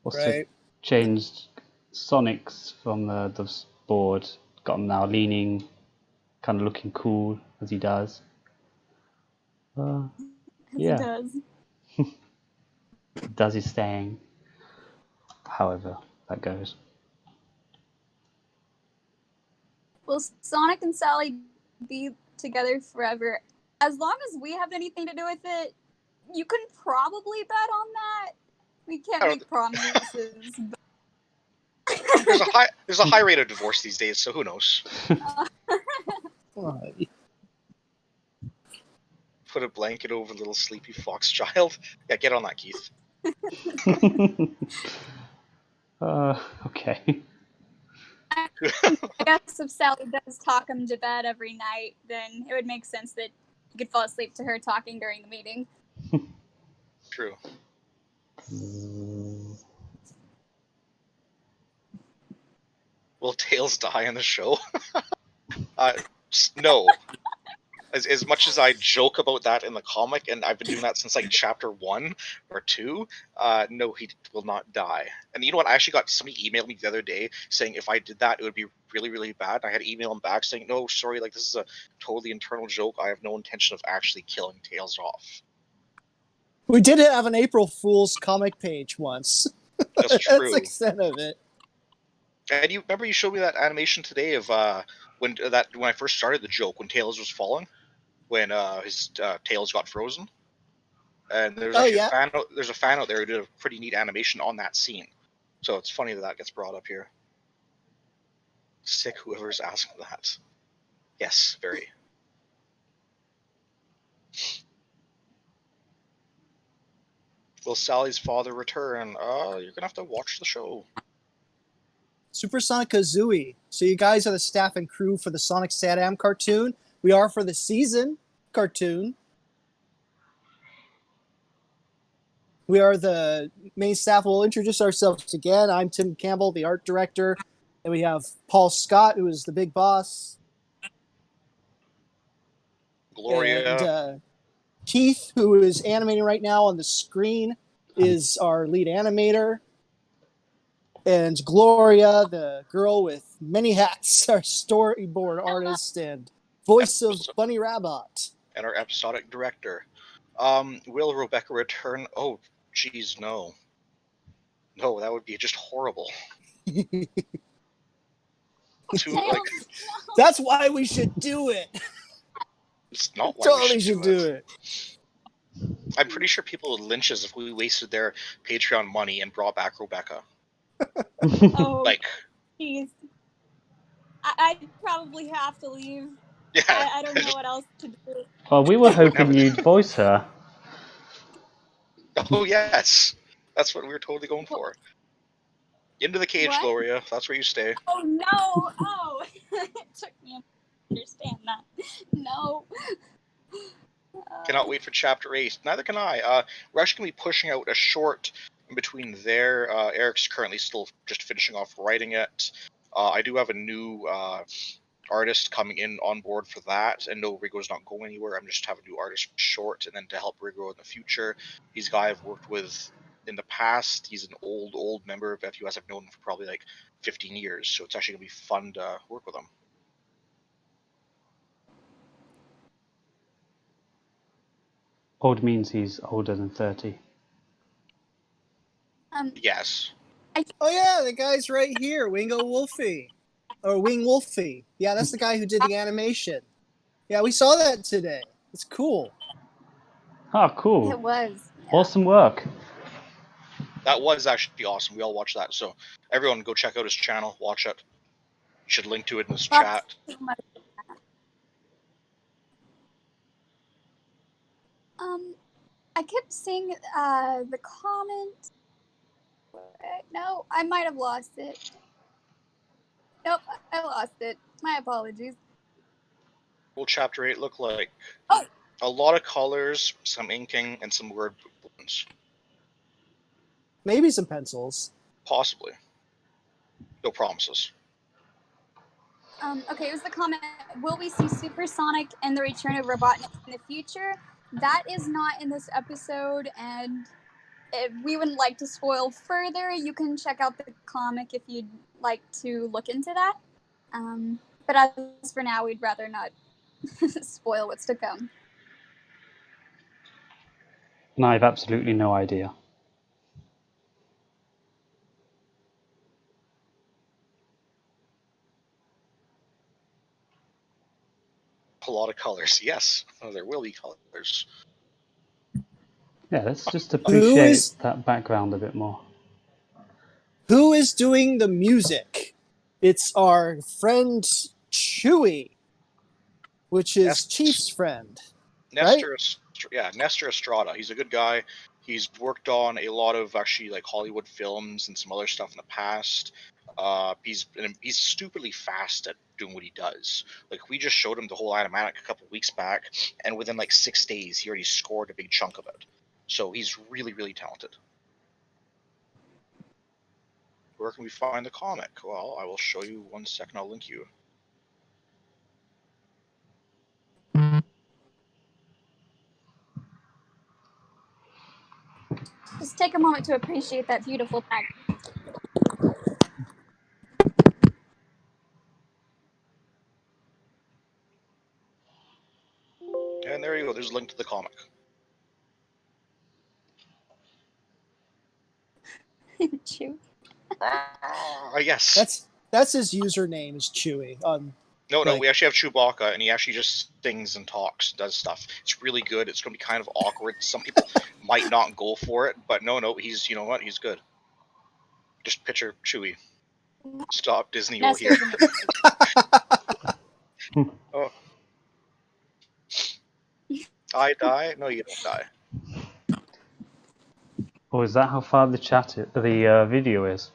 [SPEAKER 3] also changed Sonic's from the board, got him now leaning, kind of looking cool as he does. Yeah.
[SPEAKER 4] He does.
[SPEAKER 3] Does his thing. However that goes.
[SPEAKER 4] Will Sonic and Sally be together forever? As long as we have anything to do with it, you can probably bet on that. We can't make promises.
[SPEAKER 1] There's a high rate of divorce these days, so who knows? Put a blanket over little sleepy fox child. Yeah, get on that, Keith.
[SPEAKER 3] Okay.
[SPEAKER 4] I guess if Sally does talk him to bed every night, then it would make sense that you could fall asleep to her talking during the meeting.
[SPEAKER 1] True. Will Tails die in the show? No. As much as I joke about that in the comic, and I've been doing that since like chapter 1 or 2, no, he will not die. And you know what? I actually got somebody emailed me the other day saying if I did that, it would be really, really bad. I had to email him back saying, no, sorry, like this is a totally internal joke. I have no intention of actually killing Tails off.
[SPEAKER 2] We did have an April Fool's comic page once.
[SPEAKER 1] That's true.
[SPEAKER 2] That's the extent of it.
[SPEAKER 1] And you remember you showed me that animation today of when I first started the joke, when Tails was falling, when his tails got frozen. And there's there's a fan out there who did a pretty neat animation on that scene. So it's funny that gets brought up here. Sick whoever's asking that. Yes, very. Will Sally's father return? You're gonna have to watch the show.
[SPEAKER 2] Supersonic Kazooie. So you guys are the staff and crew for the Sonic Sad-Am cartoon. We are for the season cartoon. We are the main staff. We'll introduce ourselves again. I'm Tim Campbell, the art director. And we have Paul Scott, who is the big boss.
[SPEAKER 1] Gloria.
[SPEAKER 2] And Keith, who is animating right now on the screen, is our lead animator. And Gloria, the girl with many hats, our storyboard artist and voice of Bunny Rabbit.
[SPEAKER 1] And our episodic director. Will Rebecca return? Oh, geez, no. No, that would be just horrible.
[SPEAKER 2] That's why we should do it.
[SPEAKER 1] It's not why
[SPEAKER 2] Totally
[SPEAKER 1] we
[SPEAKER 2] should do it.
[SPEAKER 1] I'm pretty sure people would lynch us if we wasted their Patreon money and brought back Rebecca.
[SPEAKER 4] Oh,
[SPEAKER 1] Like,
[SPEAKER 4] jeez. I'd probably have to leave.
[SPEAKER 1] yeah.
[SPEAKER 4] I don't know what else to do.
[SPEAKER 3] Well, we were hoping you'd voice her.
[SPEAKER 1] Oh, yes. That's what we were totally going for. Into the cage,
[SPEAKER 4] What?
[SPEAKER 1] Gloria. That's where you stay.
[SPEAKER 4] Oh, no. Oh, it took me a to understand that. No.
[SPEAKER 1] Cannot wait for Chapter 8. Neither can I. We're actually going to be pushing out a short in between there. Eric's currently still just finishing off writing it. I do have a new artist coming in on board for that, and no, Rigo's not going anywhere. I'm just having a new artist short, and then to help Rigo in the future. He's a guy I've worked with in the past. He's an old member of FUS. I've known him for probably like 15 years, so it's actually going to be fun to work with him.
[SPEAKER 3] Old means he's older than 30.
[SPEAKER 1] Yes.
[SPEAKER 2] Oh yeah, the guy's right here, Wingo Wolfie. Or Wing Wolfie. Yeah, that's the guy who did the animation. Yeah, we saw that today. It's cool.
[SPEAKER 3] Oh, cool.
[SPEAKER 4] It was. Yeah.
[SPEAKER 3] Awesome work.
[SPEAKER 1] That was actually awesome. We all watched that. So everyone go check out his channel. Watch it. You should link to it in this chat.
[SPEAKER 4] I kept seeing the comment. No, I might have lost it. Nope, I lost it. My apologies.
[SPEAKER 1] What will Chapter 8 look like?
[SPEAKER 4] Oh.
[SPEAKER 1] A lot of colors, some inking, and some word balloons.
[SPEAKER 2] Maybe some pencils.
[SPEAKER 1] Possibly. No promises.
[SPEAKER 4] Okay, here's the comment. Will we see Supersonic and the Return of Robotnik in the future? That is not in this episode, and if we wouldn't like to spoil further, you can check out the comic if you'd like to look into that. But as for now, we'd rather not spoil what's to come.
[SPEAKER 3] And I have absolutely no idea.
[SPEAKER 1] A lot of colors, yes. Oh, there will be colors.
[SPEAKER 3] Yeah, let's just appreciate that background a bit more.
[SPEAKER 2] Who is doing the music? It's our friend Chewy, which is Chief's friend.
[SPEAKER 1] Nestor Estrada. He's a good guy. He's worked on a lot of actually like Hollywood films and some other stuff in the past. He's stupidly fast at doing what he does. Like we just showed him the whole animatic a couple weeks back, and within like 6 days, he already scored a big chunk of it. So he's really, really talented. Where can we find the comic? Well, I will show you 1 second. I'll link you.
[SPEAKER 4] Just take a moment to appreciate that beautiful back.
[SPEAKER 1] And there you go. There's a link to the comic.
[SPEAKER 4] Chew.
[SPEAKER 1] Yes.
[SPEAKER 2] That's his username is Chewy.
[SPEAKER 1] No, we actually have Chewbacca, and he actually just sings and talks, does stuff. It's really good. It's going to be kind of awkward. Some people might not go for it, but no, he's, you know what? He's good. Just picture Chewie. Stop, Disney, we're here. Oh. I die? No, you don't die.
[SPEAKER 3] Oh, is that how far the video is?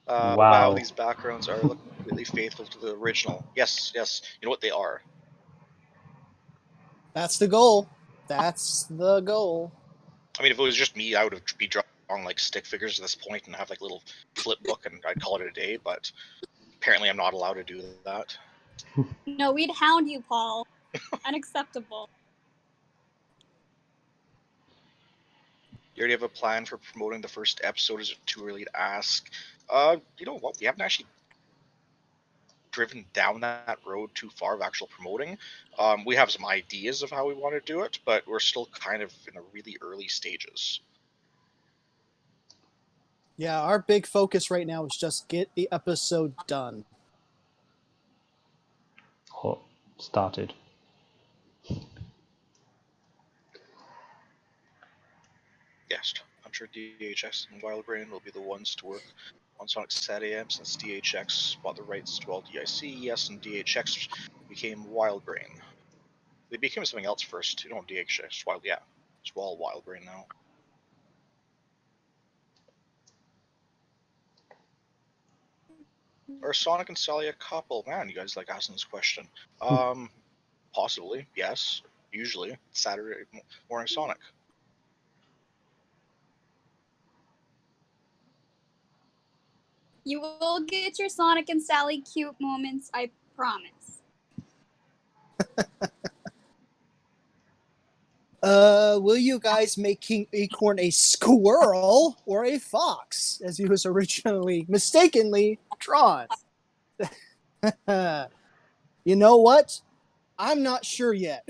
[SPEAKER 1] Wow, these backgrounds are looking really faithful to the original. Yes. You know what they are.
[SPEAKER 2] That's the goal. That's the goal.
[SPEAKER 1] I mean, if it was just me, I would be drawing like stick figures at this point and have like a little flip book, and I'd call it a day. But apparently, I'm not allowed to do that.
[SPEAKER 4] No, we'd hound you, Paul. Unacceptable.
[SPEAKER 1] You already have a plan for promoting the first episode? Is it too early to ask? You know what? We haven't actually driven down that road too far of actual promoting. We have some ideas of how we want to do it, but we're still kind of in the really early stages.
[SPEAKER 2] Yeah, our big focus right now is just get the episode done.
[SPEAKER 3] Or started.
[SPEAKER 1] Yes, I'm sure DHX and Wildbrain will be the ones to work on Sonic Sat-AM since DHX bought the rights to all DIC, yes, and DHX became Wildbrain. They became something else first, you know, DHX, yeah, it's all Wildbrain now. Are Sonic and Sally a couple? Man, you guys like asking this question. Possibly, yes. Usually, Saturday morning Sonic.
[SPEAKER 4] You will get your Sonic and Sally cute moments, I promise.
[SPEAKER 2] Will you guys make King Acorn a squirrel or a fox, as he was originally mistakenly drawn? You know what? I'm not sure yet.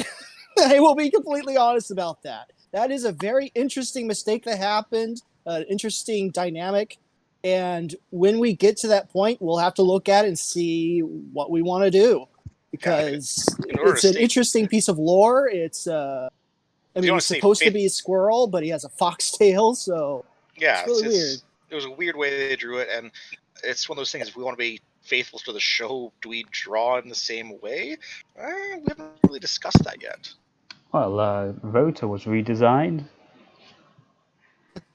[SPEAKER 2] I will be completely honest about that. That is a very interesting mistake that happened, interesting dynamic. And when we get to that point, we'll have to look at it and see what we want to do. Because it's an interesting piece of lore. It's, I mean, he's supposed to be a squirrel, but he has a foxtail, so
[SPEAKER 1] yeah,
[SPEAKER 2] it's really weird.
[SPEAKER 1] It was a weird way they drew it, and it's one of those things, if we want to be faithful to the show, do we draw in the same way? We haven't really discussed that yet.
[SPEAKER 3] Well, Rota was redesigned.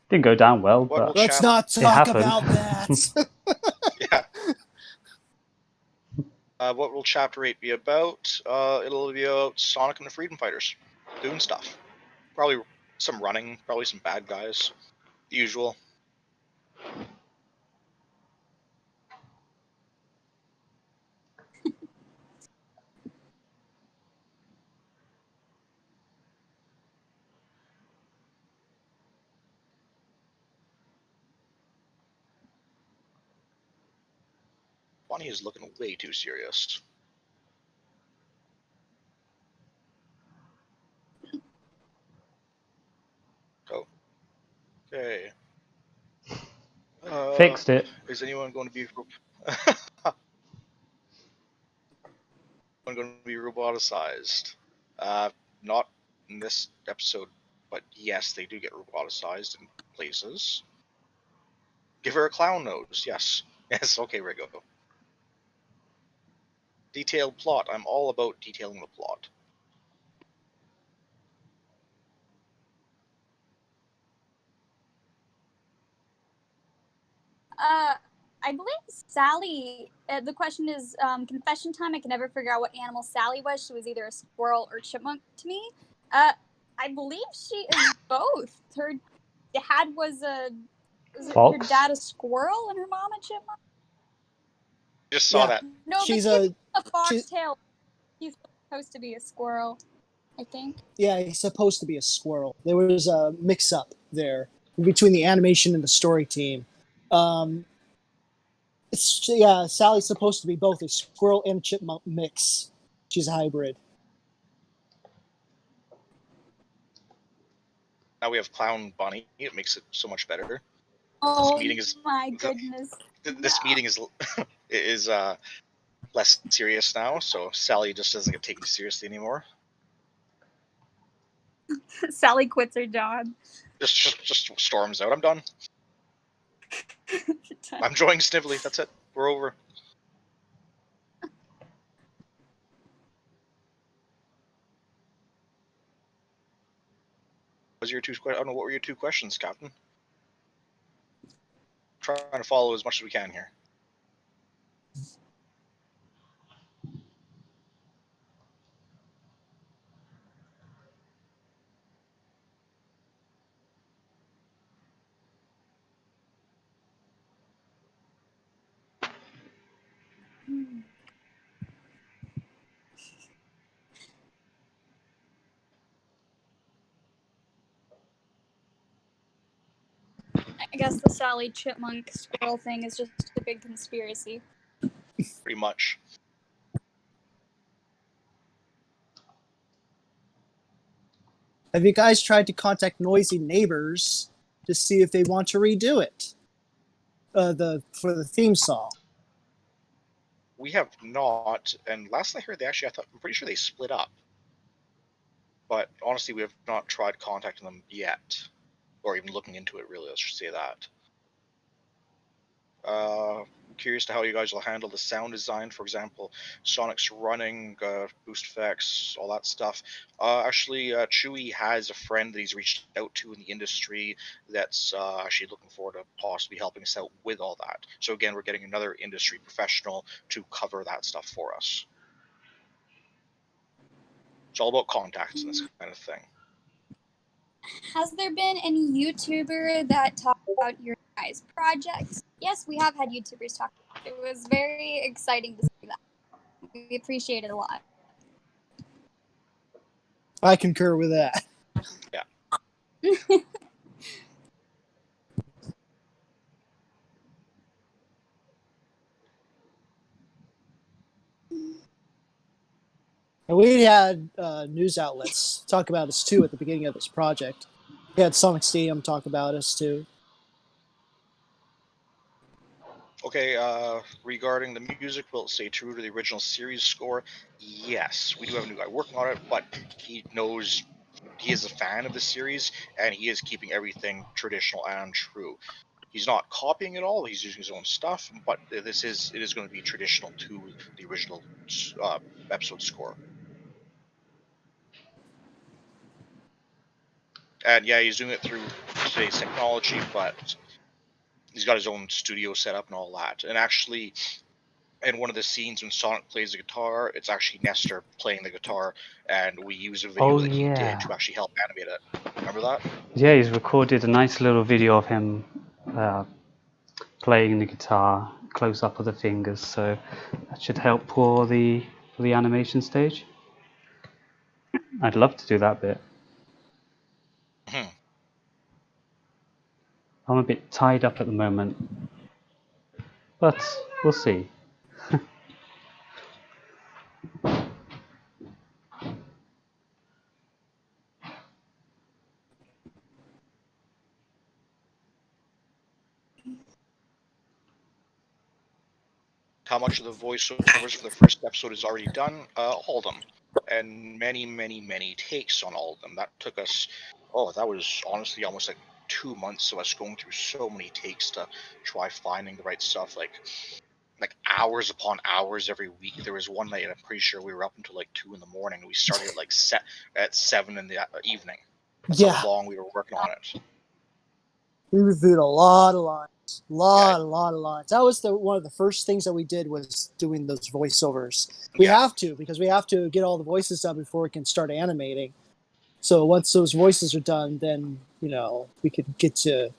[SPEAKER 3] Didn't go down well, but
[SPEAKER 2] let's not talk about that.
[SPEAKER 1] Yeah. What will Chapter 8 be about? It'll be about Sonic and the Freedom Fighters doing stuff. Probably some running, probably some bad guys. The usual. Bonnie is looking way too serious. Oh. Okay.
[SPEAKER 3] Fixed it.
[SPEAKER 1] Is anyone going to be going to be roboticized? Not in this episode, but yes, they do get roboticized in places. Give her a clown nose. Yes. Yes. Okay, Rigo. Detailed plot. I'm all about detailing the plot.
[SPEAKER 4] I believe Sally, the question is, confession time, I can never figure out what animal Sally was. She was either a squirrel or chipmunk to me. I believe she is both. Her dad was
[SPEAKER 3] Fox?
[SPEAKER 4] her dad a squirrel and her mom a chipmunk?
[SPEAKER 1] Just saw that.
[SPEAKER 4] No,
[SPEAKER 2] she's
[SPEAKER 4] a foxtail. He's supposed to be a squirrel, I think.
[SPEAKER 2] Yeah, he's supposed to be a squirrel. There was a mix-up there between the animation and the story team. Sally's supposed to be both a squirrel and chipmunk mix. She's a hybrid.
[SPEAKER 1] Now we have Clown Bunny. It makes it so much better.
[SPEAKER 4] Oh my goodness!
[SPEAKER 1] This meeting is less serious now, so Sally just doesn't get taken seriously anymore.
[SPEAKER 4] Sally quits her job.
[SPEAKER 1] Just storms out. I'm done. I'm joining Snively. That's it. We're over. I don't know, what were your two questions, Captain? Trying to follow as much as we can here.
[SPEAKER 4] I guess the Sally Chipmunk squirrel thing is just a big conspiracy.
[SPEAKER 1] Pretty much.
[SPEAKER 2] Have you guys tried to contact Noisy Neighbors to see if they want to redo it? For the theme song.
[SPEAKER 1] We have not, and last I heard, I'm pretty sure they split up. But honestly, we have not tried contacting them yet, or even looking into it. Really, let's just say that. Curious to how you guys will handle the sound design, for example, Sonic's running, boost effects, all that stuff. Actually, Chewy has a friend that he's reached out to in the industry that's actually looking forward to possibly helping us out with all that. So again, we're getting another industry professional to cover that stuff for us. It's all about contacts and this kind of thing.
[SPEAKER 4] Has there been any YouTuber that talked about your guys' projects? Yes, we have had YouTubers talk. It was very exciting to see that. We appreciate it a lot.
[SPEAKER 2] I concur with that.
[SPEAKER 1] Yeah.
[SPEAKER 2] And we had news outlets talk about us too at the beginning of this project. We had Sonic Stadium talk about us too.
[SPEAKER 1] Okay, regarding the music, will it stay true to the original series score? Yes, we do have a new guy working on it, but he knows he is a fan of the series, and he is keeping everything traditional and true. He's not copying it all; he's using his own stuff, but it is going to be traditional to the original episode score. And yeah, he's doing it through today's technology, but he's got his own studio set up and all that. And actually, in one of the scenes when Sonic plays the guitar, it's actually Nestor playing the guitar, and we use a video that he did to actually help animate it. Remember that?
[SPEAKER 3] Yeah, he's recorded a nice little video of him playing the guitar, close up of the fingers, so that should help for the animation stage. I'd love to do that bit. I'm a bit tied up at the moment, but we'll see.
[SPEAKER 1] How much of the voiceovers for the first episode is already done? All of them. And many, many, many takes on all of them. That took us, that was honestly almost like 2 months of us going through so many takes to try finding the right stuff. Like hours upon hours every week. There was one night I'm pretty sure we were up until like 2 in the morning. We started at like at 7 in the evening. That's how long we were working on it.
[SPEAKER 2] We reviewed a lot of lines. A lot of lines. That was one of the first things that we did was doing those voiceovers. We have to, because we have to get all the voices done before we can start animating. So once those voices are done, then, we could get to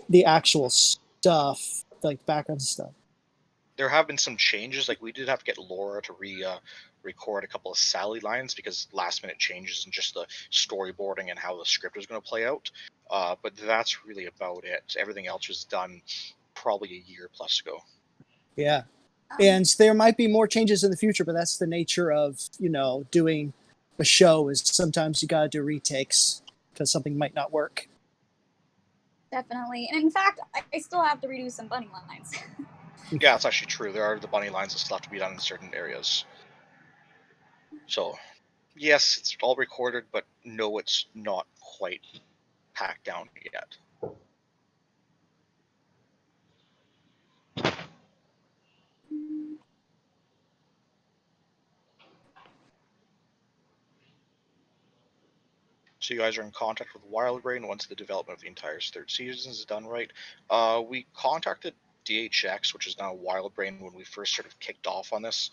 [SPEAKER 2] the actual stuff, like background stuff.
[SPEAKER 1] There have been some changes. Like we did have to get Laura to record a couple of Sally lines because last minute changes in just the storyboarding and how the script was going to play out. But that's really about it. Everything else was done probably a year plus ago.
[SPEAKER 2] Yeah. And there might be more changes in the future, but that's the nature of, doing a show is sometimes you got to do retakes because something might not work.
[SPEAKER 4] Definitely. And in fact, I still have to redo some bunny lines.
[SPEAKER 1] Yeah, it's actually true. There are the bunny lines that still have to be done in certain areas. So, yes, it's all recorded, but no, it's not quite packed down yet. So you guys are in contact with WildBrain once the development of the entire third season is done, right? We contacted DHX, which is now WildBrain, when we first sort of kicked off on this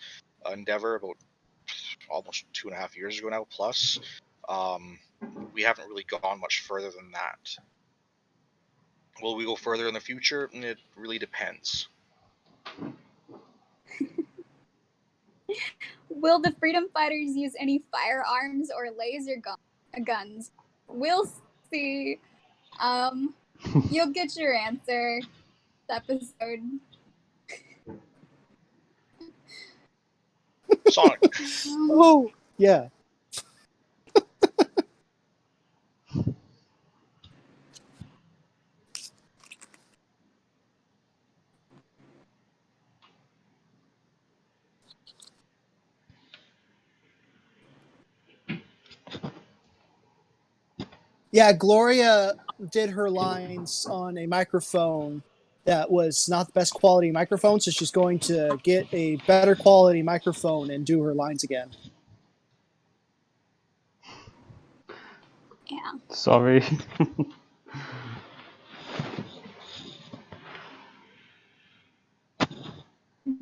[SPEAKER 1] endeavor about almost 2.5 years ago now, plus. We haven't really gone much further than that. Will we go further in the future? It really depends.
[SPEAKER 4] Will the freedom fighters use any firearms or laser guns? We'll see. You'll get your answer this episode.
[SPEAKER 1] Sonic.
[SPEAKER 2] Oh, yeah. Yeah, Gloria did her lines on a microphone that was not the best quality microphone, so she's going to get a better quality microphone and do her lines again.
[SPEAKER 4] Yeah.
[SPEAKER 3] Sorry.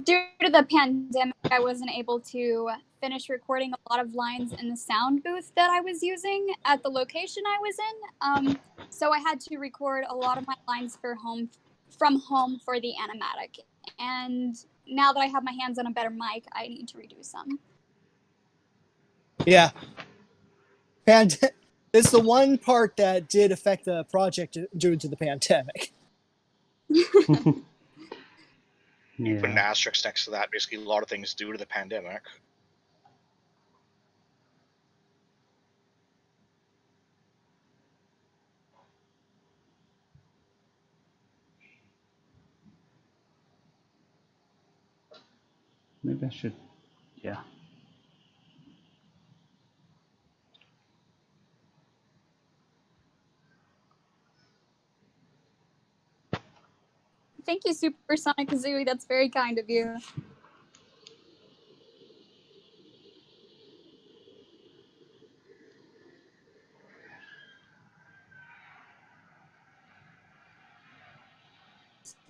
[SPEAKER 4] Due to the pandemic, I wasn't able to finish recording a lot of lines in the sound booth that I was using at the location I was in. So I had to record a lot of my lines from home for the animatic. And now that I have my hands on a better mic, I need to redo some.
[SPEAKER 2] Yeah. And it's the one part that did affect the project due to the pandemic.
[SPEAKER 1] You put an
[SPEAKER 3] Yeah.
[SPEAKER 1] asterisk next to that. Basically, a lot of things due to the pandemic.
[SPEAKER 3] Maybe I should. Yeah.
[SPEAKER 4] Thank you, Supersonic Kazooie. That's very kind of you.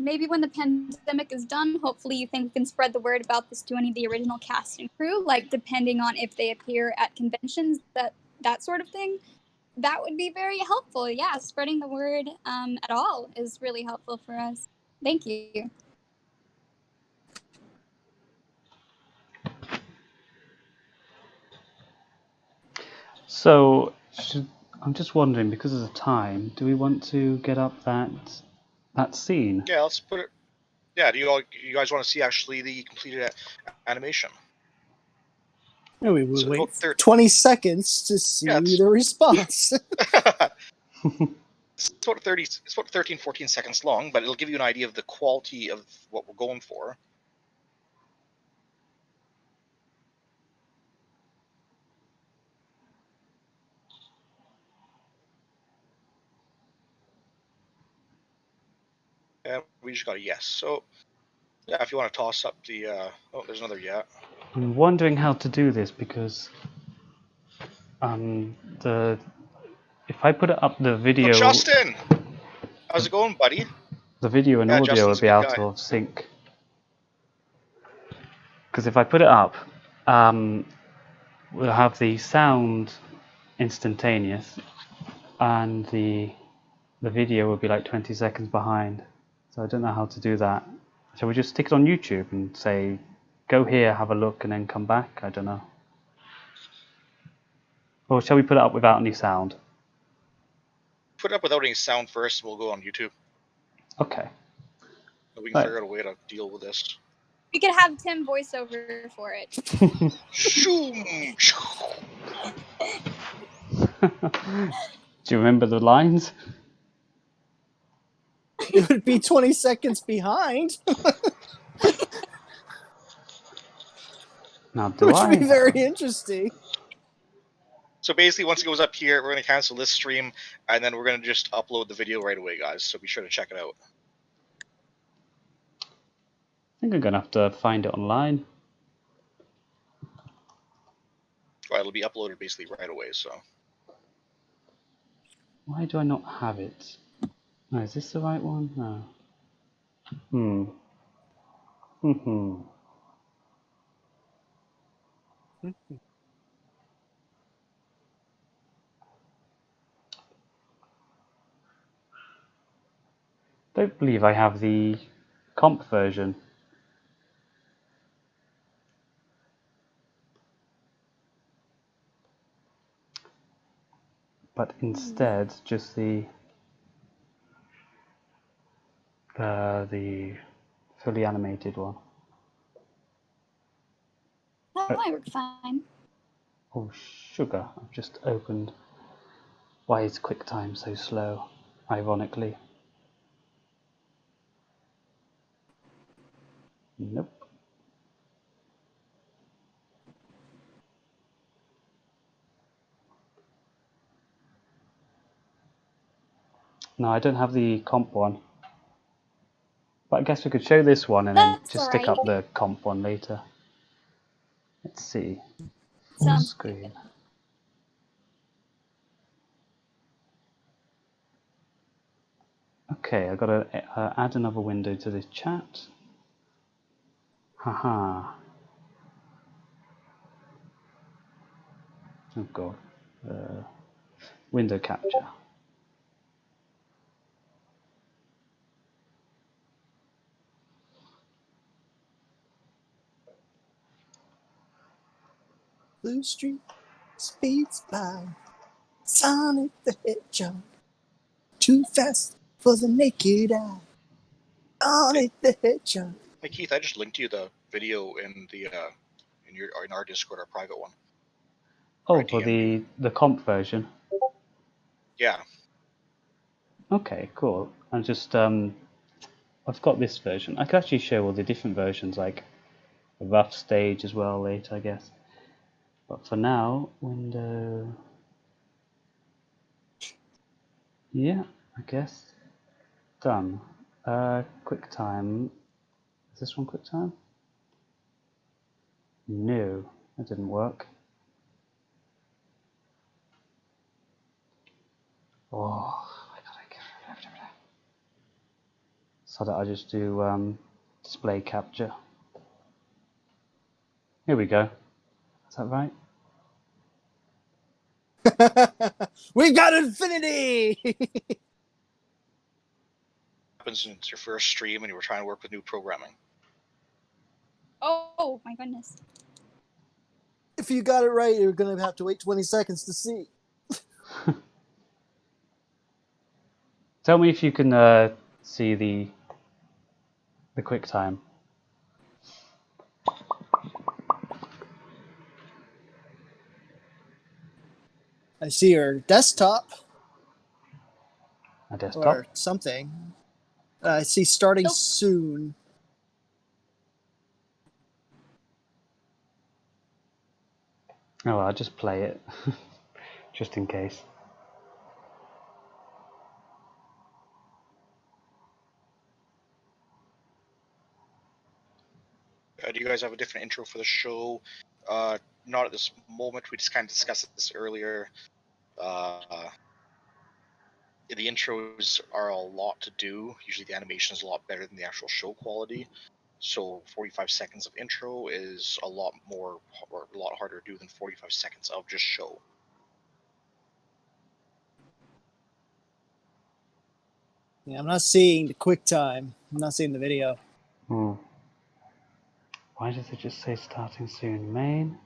[SPEAKER 4] Maybe when the pandemic is done, hopefully you think we can spread the word about this to any of the original cast and crew, like depending on if they appear at conventions, that sort of thing. That would be very helpful. Yeah, spreading the word at all is really helpful for us. Thank you.
[SPEAKER 3] So, I'm just wondering, because of the time, do we want to get up that scene?
[SPEAKER 1] Yeah, let's put it. Yeah, do you guys want to see actually the completed animation?
[SPEAKER 2] And we would
[SPEAKER 1] So,
[SPEAKER 2] wait
[SPEAKER 1] oh,
[SPEAKER 2] 20 seconds to see
[SPEAKER 1] Yeah, it's-
[SPEAKER 2] the response.
[SPEAKER 1] It's about 13, 14 seconds long, but it'll give you an idea of the quality of what we're going for. And we just got a yes. So, yeah, if you want to toss up the... oh, there's another yeah.
[SPEAKER 3] I'm wondering how to do this because if I put it up the
[SPEAKER 1] Oh,
[SPEAKER 3] video,
[SPEAKER 1] Justin! How's it going, buddy?
[SPEAKER 3] the video and
[SPEAKER 1] Yeah,
[SPEAKER 3] audio
[SPEAKER 1] Justin's
[SPEAKER 3] would
[SPEAKER 1] a
[SPEAKER 3] be
[SPEAKER 1] good
[SPEAKER 3] out
[SPEAKER 1] guy.
[SPEAKER 3] of sync. Because if I put it up, we'll have the sound instantaneous, and the video will be like 20 seconds behind. So I don't know how to do that. Shall we just stick it on YouTube and say, go here, have a look, and then come back? I don't know. Or shall we put it up without any sound?
[SPEAKER 1] Put it up without any sound first, and we'll go on YouTube.
[SPEAKER 3] Okay.
[SPEAKER 1] We can
[SPEAKER 3] Right.
[SPEAKER 1] figure out a way to deal with this.
[SPEAKER 4] We could have Tim voiceover for it.
[SPEAKER 1] Shoom!
[SPEAKER 3] Do you remember the lines?
[SPEAKER 2] It would be 20 seconds behind.
[SPEAKER 3] Now, do
[SPEAKER 2] Which
[SPEAKER 3] I?
[SPEAKER 2] would be very interesting.
[SPEAKER 1] So basically, once it goes up here, we're going to cancel this stream, and then we're going to just upload the video right away, guys. So be sure to check it out.
[SPEAKER 3] I think I'm going to have to find it online.
[SPEAKER 1] Well, it'll be uploaded basically right away, so...
[SPEAKER 3] Why do I not have it? No, is this the right one? No. Don't believe I have the comp version. But instead, just the... The fully animated one.
[SPEAKER 4] That might work fine.
[SPEAKER 3] Oh, sugar! I've just opened. Why is QuickTime so slow? Ironically. Nope. No, I don't have the comp one. But I guess we could show this one and then
[SPEAKER 4] That's
[SPEAKER 3] just stick
[SPEAKER 4] alright.
[SPEAKER 3] up the comp one later. Let's see. Full
[SPEAKER 4] Sounds
[SPEAKER 3] screen. Okay, I've got to add another window to this chat. Haha. Oh god. Window capture.
[SPEAKER 2] Blue Street speeds by. Sonic the Hedgehog. Too fast for the naked eye. Sonic the Hedgehog.
[SPEAKER 1] Hey Keith, I just linked you the video in the in our Discord, our private one.
[SPEAKER 3] Oh,
[SPEAKER 1] I
[SPEAKER 3] for
[SPEAKER 1] DM'd you.
[SPEAKER 3] the comp version.
[SPEAKER 1] Yeah.
[SPEAKER 3] Okay, cool. I'm just I've got this version. I could actually show all the different versions, like a rough stage as well later, I guess. But for now, window. Yeah, I guess. Done. QuickTime. Is this one QuickTime? No, that didn't work. Oh, so that I just do display capture. Here we go. Is that right?
[SPEAKER 2] We've got infinity!
[SPEAKER 1] Happens when it's your first stream and you were trying to work with new programming.
[SPEAKER 4] Oh my goodness.
[SPEAKER 2] If you got it right, you're going to have to wait 20 seconds to see.
[SPEAKER 3] Tell me if you can see the QuickTime.
[SPEAKER 2] I see your desktop
[SPEAKER 3] My desktop.
[SPEAKER 2] or something. I see starting
[SPEAKER 4] Nope.
[SPEAKER 2] soon.
[SPEAKER 3] Oh, I'll just play it, just in case.
[SPEAKER 1] Do you guys have a different intro for the show? Not at this moment. We just kind of discussed this earlier. The intros are a lot to do. Usually the animation is a lot better than the actual show quality. So 45 seconds of intro is a lot more, or a lot harder to do than 45 seconds of just show.
[SPEAKER 2] Yeah, I'm not seeing the QuickTime. I'm not seeing the video.
[SPEAKER 3] Why does it just say starting soon? Main?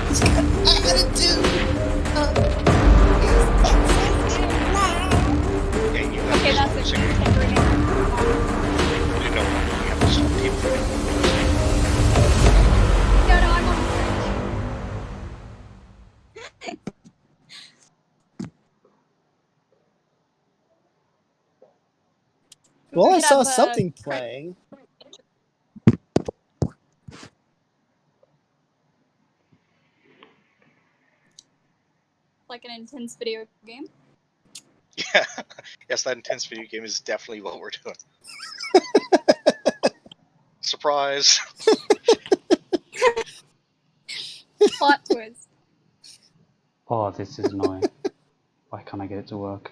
[SPEAKER 2] He's got attitude.
[SPEAKER 1] Yeah, you have
[SPEAKER 4] Okay,
[SPEAKER 1] to
[SPEAKER 4] that's
[SPEAKER 1] stop
[SPEAKER 4] a
[SPEAKER 1] singing.
[SPEAKER 4] temporary.
[SPEAKER 1] You know, you have to stop tape recording.
[SPEAKER 4] No, I'm on
[SPEAKER 2] Well, I
[SPEAKER 4] could
[SPEAKER 2] saw
[SPEAKER 4] have,
[SPEAKER 2] something playing.
[SPEAKER 4] like an intense video game.
[SPEAKER 1] Yeah, yes, that intense video game is definitely what we're doing. Surprise!
[SPEAKER 4] Plot twist.
[SPEAKER 3] Oh, this is annoying. Why can't I get it to work?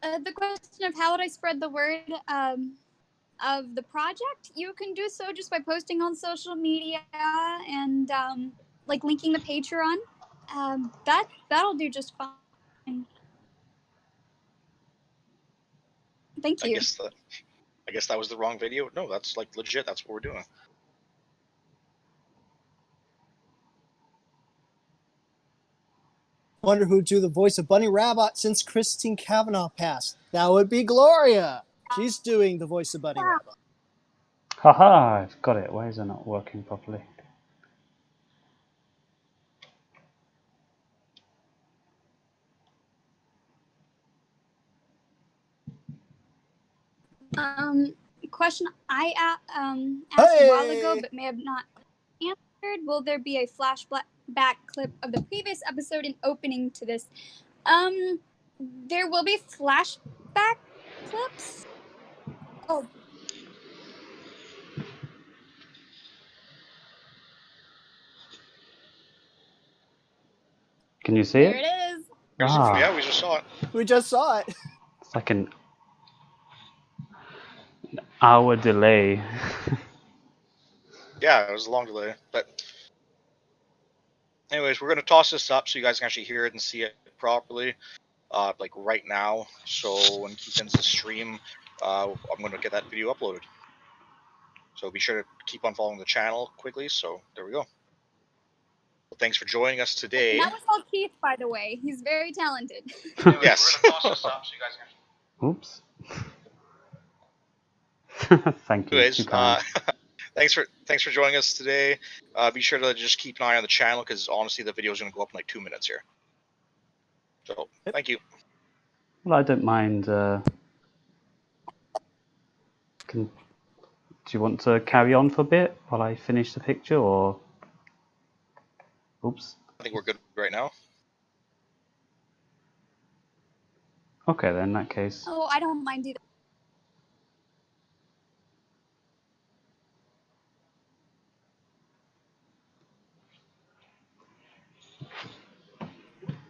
[SPEAKER 4] The question of how would I spread the word of the project? You can do so just by posting on social media and like linking the Patreon. That'll do just fine. Thank you.
[SPEAKER 1] I guess that was the wrong video. No, that's like legit. That's what we're doing.
[SPEAKER 2] Wonder who'd do the voice of Bunny Rabbit since Christine Cavanaugh passed. That would be Gloria. She's doing the voice of Bunny Rabbit.
[SPEAKER 3] Haha, I've got it. Why is it not working properly?
[SPEAKER 4] Question I asked a while ago,
[SPEAKER 2] Hey!
[SPEAKER 4] but may have not answered. Will there be a flashback clip of the previous episode in opening to this? There will be flashback clips. Oh,
[SPEAKER 3] Can you see
[SPEAKER 4] there
[SPEAKER 3] it?
[SPEAKER 4] it is.
[SPEAKER 3] Ah,
[SPEAKER 1] Yeah, we just saw it.
[SPEAKER 2] We just saw it.
[SPEAKER 3] it's like an hour delay.
[SPEAKER 1] Yeah, it was a long delay. But anyways, we're gonna toss this up so you guys can actually hear it and see it properly. Like right now. So when Keith ends the stream, I'm gonna get that video uploaded. So be sure to keep on following the channel quickly. So there we go. Well, thanks for joining us today.
[SPEAKER 4] And that was all Keith, by the way. He's very talented.
[SPEAKER 1] Yes.
[SPEAKER 3] Oops. Thank you.
[SPEAKER 1] Anyways,
[SPEAKER 3] Too kind.
[SPEAKER 1] thanks for joining us today. Be sure to just keep an eye on the channel because honestly, the video is going to go up in like 2 minutes here. So thank you.
[SPEAKER 3] Well, I don't mind. Do you want to carry on for a bit while I finish the picture, or? Oops.
[SPEAKER 1] I think we're good right now.
[SPEAKER 3] Okay, then in that case.
[SPEAKER 4] Oh, I don't mind either.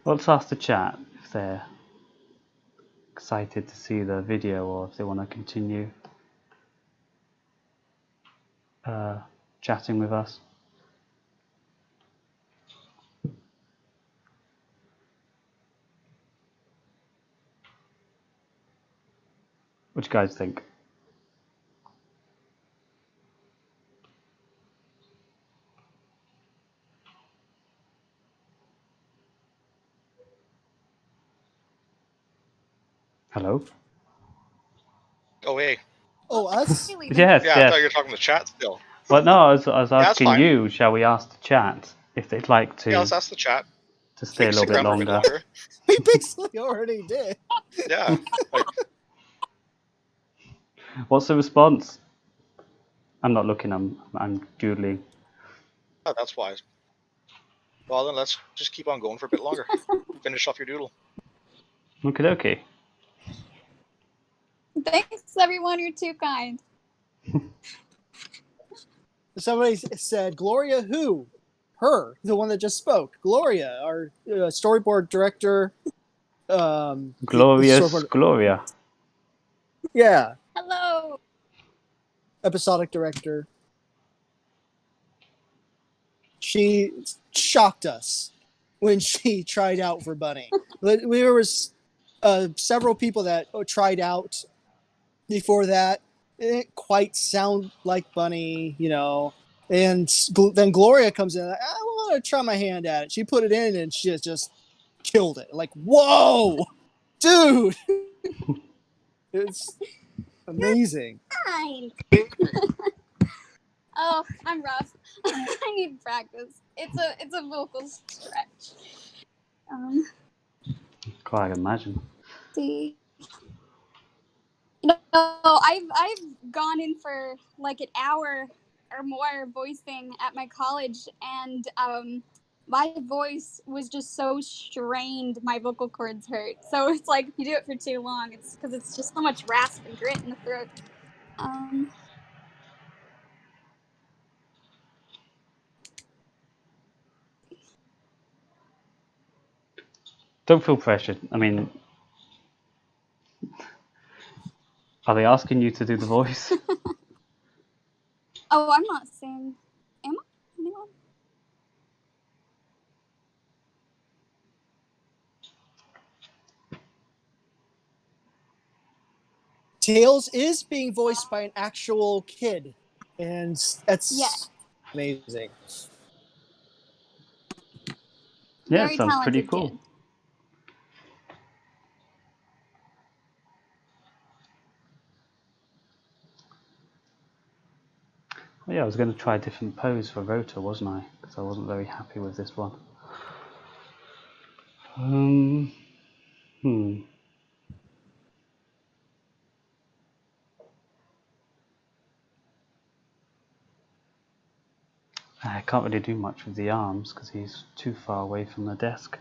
[SPEAKER 3] Well, let's ask the chat if they're excited to see the video or if they want to continue chatting with us. What do you guys think? Hello?
[SPEAKER 1] Oh hey.
[SPEAKER 2] Oh, us?
[SPEAKER 4] Really,
[SPEAKER 3] Yes,
[SPEAKER 1] Yeah, I
[SPEAKER 3] yes.
[SPEAKER 1] thought you were talking to the chat still.
[SPEAKER 3] Well, no, I was
[SPEAKER 1] that's
[SPEAKER 3] asking
[SPEAKER 1] fine.
[SPEAKER 3] you, shall we ask the chat if they'd like to,
[SPEAKER 1] Yeah, let's ask the chat.
[SPEAKER 3] to stay a little
[SPEAKER 1] Stick
[SPEAKER 3] bit
[SPEAKER 1] around for a bit
[SPEAKER 3] longer?
[SPEAKER 1] longer.
[SPEAKER 2] We basically already did.
[SPEAKER 1] Yeah. Like,
[SPEAKER 3] What's the response? I'm not looking, I'm doodling.
[SPEAKER 1] oh, that's wise. Well, then let's just keep on going for a bit longer. Finish off your doodle.
[SPEAKER 3] Okay, okay.
[SPEAKER 4] thanks everyone. You're too kind.
[SPEAKER 2] Somebody said, Gloria who? Her, the one that just spoke. Gloria, our storyboard director.
[SPEAKER 3] Glorious
[SPEAKER 2] storyboard,
[SPEAKER 3] Gloria.
[SPEAKER 2] yeah,
[SPEAKER 4] Hello.
[SPEAKER 2] episodic director. She shocked us when she tried out for Bunny. There was several people that tried out before that. It didn't quite sound like Bunny, you know. And then Gloria comes in. I want to try my hand at it. She put it in and she just killed it. Like, whoa, dude! It's amazing.
[SPEAKER 4] Fine. Oh, I'm rough. I need practice. It's a vocal stretch.
[SPEAKER 3] Quite, I can imagine.
[SPEAKER 4] See. You know, I've gone in for like an hour or more voicing at my college, and my voice was just so strained. My vocal cords hurt. So it's like if you do it for too long, it's because it's just so much rasp and grit in the throat.
[SPEAKER 3] Don't feel pressured. I mean, Are they asking you to do the voice?
[SPEAKER 4] Oh, I'm not saying. Am I? Anyone?
[SPEAKER 2] Tails is being voiced by an actual kid, and that's
[SPEAKER 4] Yeah.
[SPEAKER 2] amazing.
[SPEAKER 3] Yeah, it
[SPEAKER 4] Very
[SPEAKER 3] sounds pretty
[SPEAKER 4] talented
[SPEAKER 3] cool.
[SPEAKER 4] kid.
[SPEAKER 3] Well, yeah, I was going to try a different pose for Rota, wasn't I? Because I wasn't very happy with this one. Hmm. I can't really do much with the arms because he's too far away from the desk.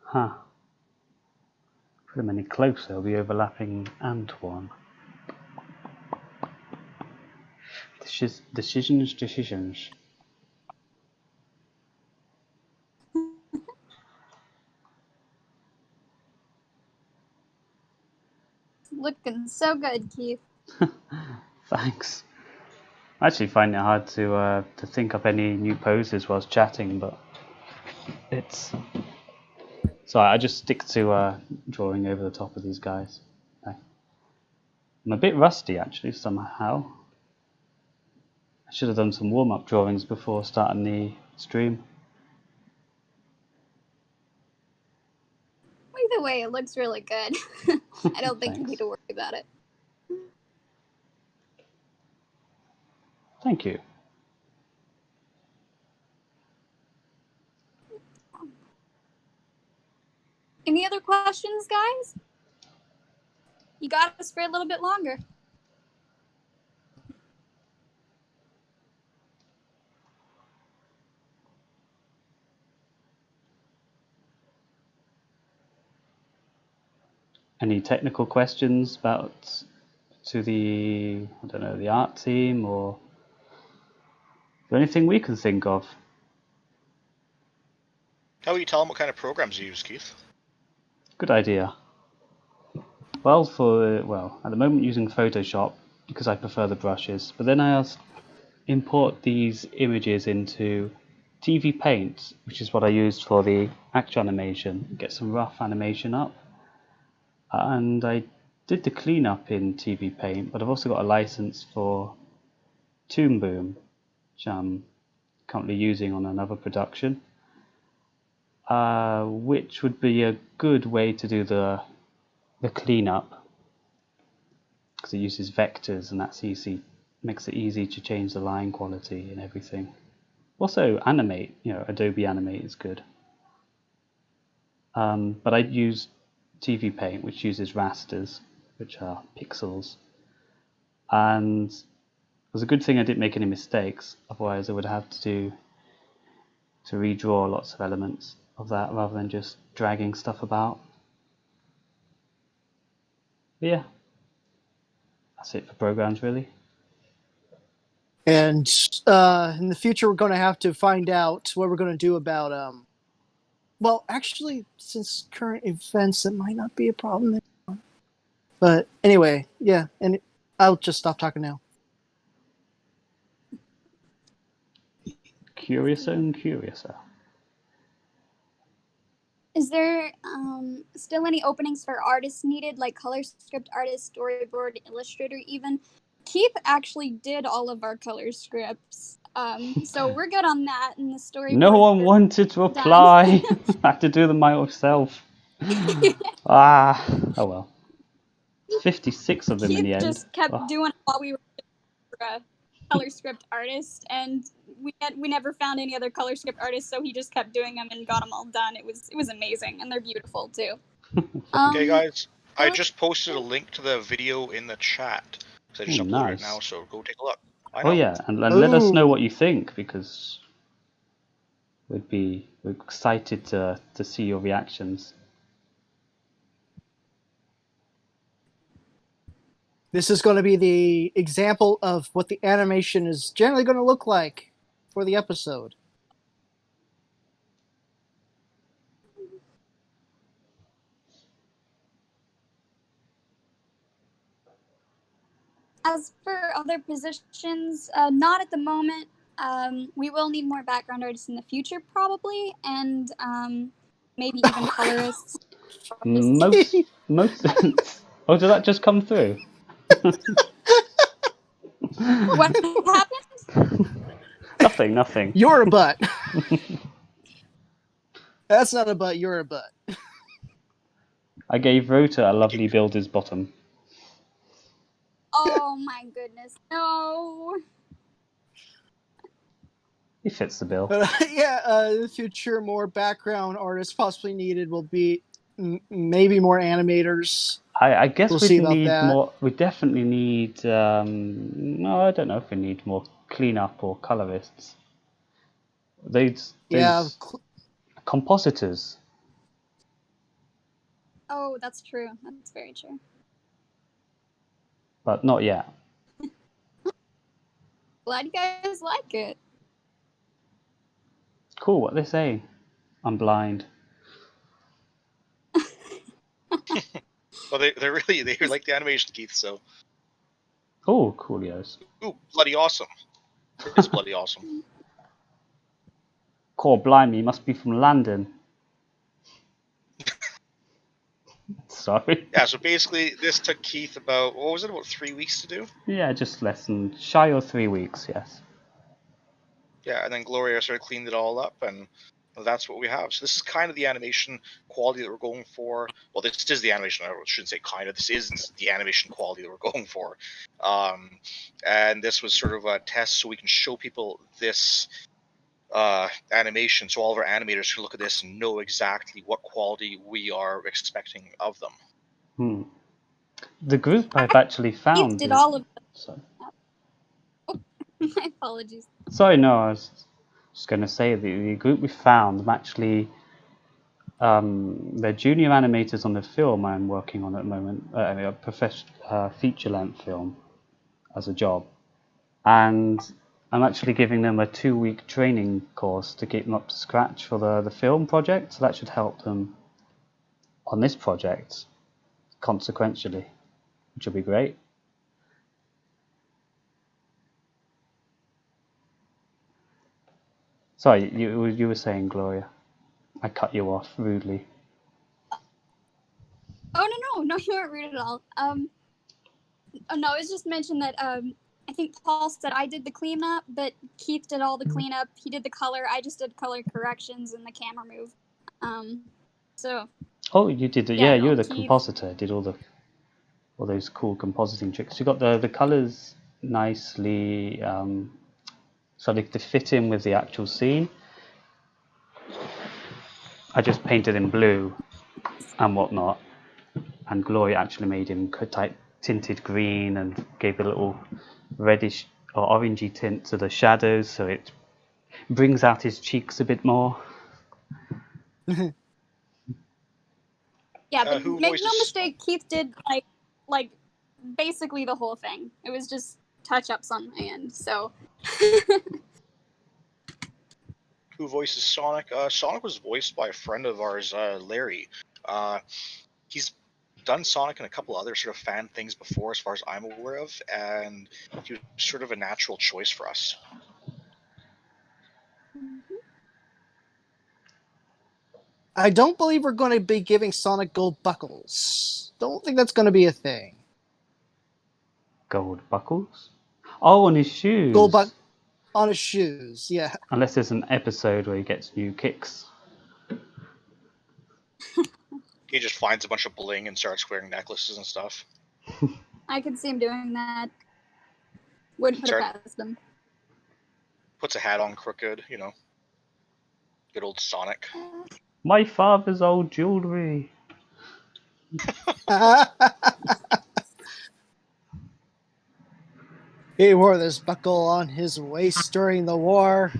[SPEAKER 3] Huh. Put him any closer, he'll be overlapping Antoine. Decisions.
[SPEAKER 4] Looking so good, Keith.
[SPEAKER 3] Thanks. I actually find it hard to think up any new poses whilst chatting, but it's... So I just stick to drawing over the top of these guys. I'm a bit rusty actually, somehow. I should have done some warm-up drawings before starting the stream.
[SPEAKER 4] Either way, it looks really good. I don't think you need to worry about it.
[SPEAKER 3] Thank you.
[SPEAKER 4] Any other questions, guys? You got us for a little bit longer.
[SPEAKER 3] Any technical questions about to the, I don't know, the art team, or anything we can think of?
[SPEAKER 1] How about you tell them what kind of programs you use, Keith?
[SPEAKER 3] Good idea. Well, at the moment using Photoshop because I prefer the brushes, but then I import these images into TV Paint, which is what I used for the actual animation, get some rough animation up. And I did the cleanup in TV Paint, but I've also got a license for Toon Boom, which I'm currently using on another production, which would be a good way to do the cleanup because it uses vectors and that's easy, makes it easy to change the line quality and everything. Also, Animate, Adobe Animate is good. But I use TV Paint, which uses rasters, which are pixels. And it was a good thing I didn't make any mistakes, otherwise I would have to redraw lots of elements of that rather than just dragging stuff about. But yeah, that's it for programs really.
[SPEAKER 2] And in the future, we're going to have to find out what we're going to do about. Well, actually, since current events, it might not be a problem anymore. But anyway, yeah, and I'll just stop talking now.
[SPEAKER 3] Curiouser and curiouser.
[SPEAKER 4] Is there still any openings for artists needed, like color script artist, storyboard, illustrator even? Keith actually did all of our color scripts. So we're good on that, and the storyboard.
[SPEAKER 3] No one wanted to apply. I had to do them myself. Oh well. 56 of them
[SPEAKER 4] Keith
[SPEAKER 3] in the end.
[SPEAKER 4] just kept doing it while we were a color script artist, and we never found any other color script artists, so he just kept doing them and got them all done. It was amazing, and they're beautiful too.
[SPEAKER 1] Okay, guys, I just posted a link to the video in the chat. So I just uploaded it now, so go take a look.
[SPEAKER 3] Oh yeah, and let us know what you think because we're excited to see your reactions.
[SPEAKER 2] This is going to be the example of what the animation is generally going to look like for the episode.
[SPEAKER 4] As for other positions, not at the moment. We will need more background artists in the future, probably, and maybe even colorists.
[SPEAKER 3] Most. Oh, did that just come through?
[SPEAKER 4] What happened?
[SPEAKER 3] Nothing.
[SPEAKER 2] You're a butt. That's not a butt. You're a butt.
[SPEAKER 3] I gave Rota a lovely builder's bottom.
[SPEAKER 4] Oh my goodness, no.
[SPEAKER 3] He fits the bill.
[SPEAKER 2] But in the future, more background artists possibly needed will be maybe more animators.
[SPEAKER 3] I guess
[SPEAKER 2] We'll
[SPEAKER 3] we'd
[SPEAKER 2] see about
[SPEAKER 3] need
[SPEAKER 2] that.
[SPEAKER 3] more. We definitely need. No, I don't know if we need more cleanup or colorists. Those compositors.
[SPEAKER 4] Oh, that's true. That's very true.
[SPEAKER 3] But not yet.
[SPEAKER 4] Glad you guys like it.
[SPEAKER 3] Cool. What they say? I'm blind.
[SPEAKER 1] Well, they like the animation, Keith. So,
[SPEAKER 3] Oh, coolios.
[SPEAKER 1] ooh, bloody awesome! It's bloody awesome.
[SPEAKER 3] Core blind me must be from London. Sorry.
[SPEAKER 1] Yeah. So basically, this took Keith about about 3 weeks to do.
[SPEAKER 3] Yeah, just less than shy of 3 weeks. Yes.
[SPEAKER 1] Yeah, and then Gloria started cleaning it all up, and that's what we have. So this is kind of the animation quality that we're going for. Well, this is the animation. I shouldn't say kind of. This is the animation quality that we're going for. And this was sort of a test so we can show people this animation, so all of our animators can look at this and know exactly what quality we are expecting of them.
[SPEAKER 3] The group I've actually found.
[SPEAKER 4] Did all of them.
[SPEAKER 3] Sorry.
[SPEAKER 4] My apologies.
[SPEAKER 3] Sorry, no, I was just going to say the group we found, I'm actually, they're junior animators on the film I'm working on at the moment, a feature-length film as a job. And I'm actually giving them a 2-week training course to get them up to scratch for the film project, so that should help them on this project consequentially, which will be great. Sorry, you were saying, Gloria. I cut you off rudely.
[SPEAKER 4] Oh no, you weren't rude at all. Oh no, it's just mentioned that I think Paul said I did the cleanup, but Keith did all the cleanup. He did the color. I just did color corrections and the camera move. So.
[SPEAKER 3] Oh, you did it. Yeah,
[SPEAKER 4] no,
[SPEAKER 3] you're the
[SPEAKER 4] Keith.
[SPEAKER 3] compositor. Did all those cool compositing tricks. You got the colors nicely, so they fit in with the actual scene. I just painted in blue and whatnot, and Gloria actually made him type tinted green and gave a little reddish or orangey tint to the shadows, so it brings out his cheeks a bit more.
[SPEAKER 4] Yeah, but make no mistake, Keith did like basically the whole thing. It was just touch-ups on my end. So.
[SPEAKER 1] Who voices Sonic? Sonic was voiced by a friend of ours, Larry. He's done Sonic and a couple other sort of fan things before, as far as I'm aware of, and he was sort of a natural choice for us.
[SPEAKER 2] I don't believe we're going to be giving Sonic gold buckles. Don't think that's going to be a thing.
[SPEAKER 3] Gold buckles? Oh, on his shoes.
[SPEAKER 2] On his shoes, yeah.
[SPEAKER 3] Unless there's an episode where he gets new kicks.
[SPEAKER 1] He just finds a bunch of bling and starts wearing necklaces and stuff.
[SPEAKER 4] I could see him doing that. Wouldn't put it past him.
[SPEAKER 1] Puts a hat on crooked, Good old Sonic.
[SPEAKER 3] My father's old jewelry.
[SPEAKER 2] He wore this buckle on his waist during the war.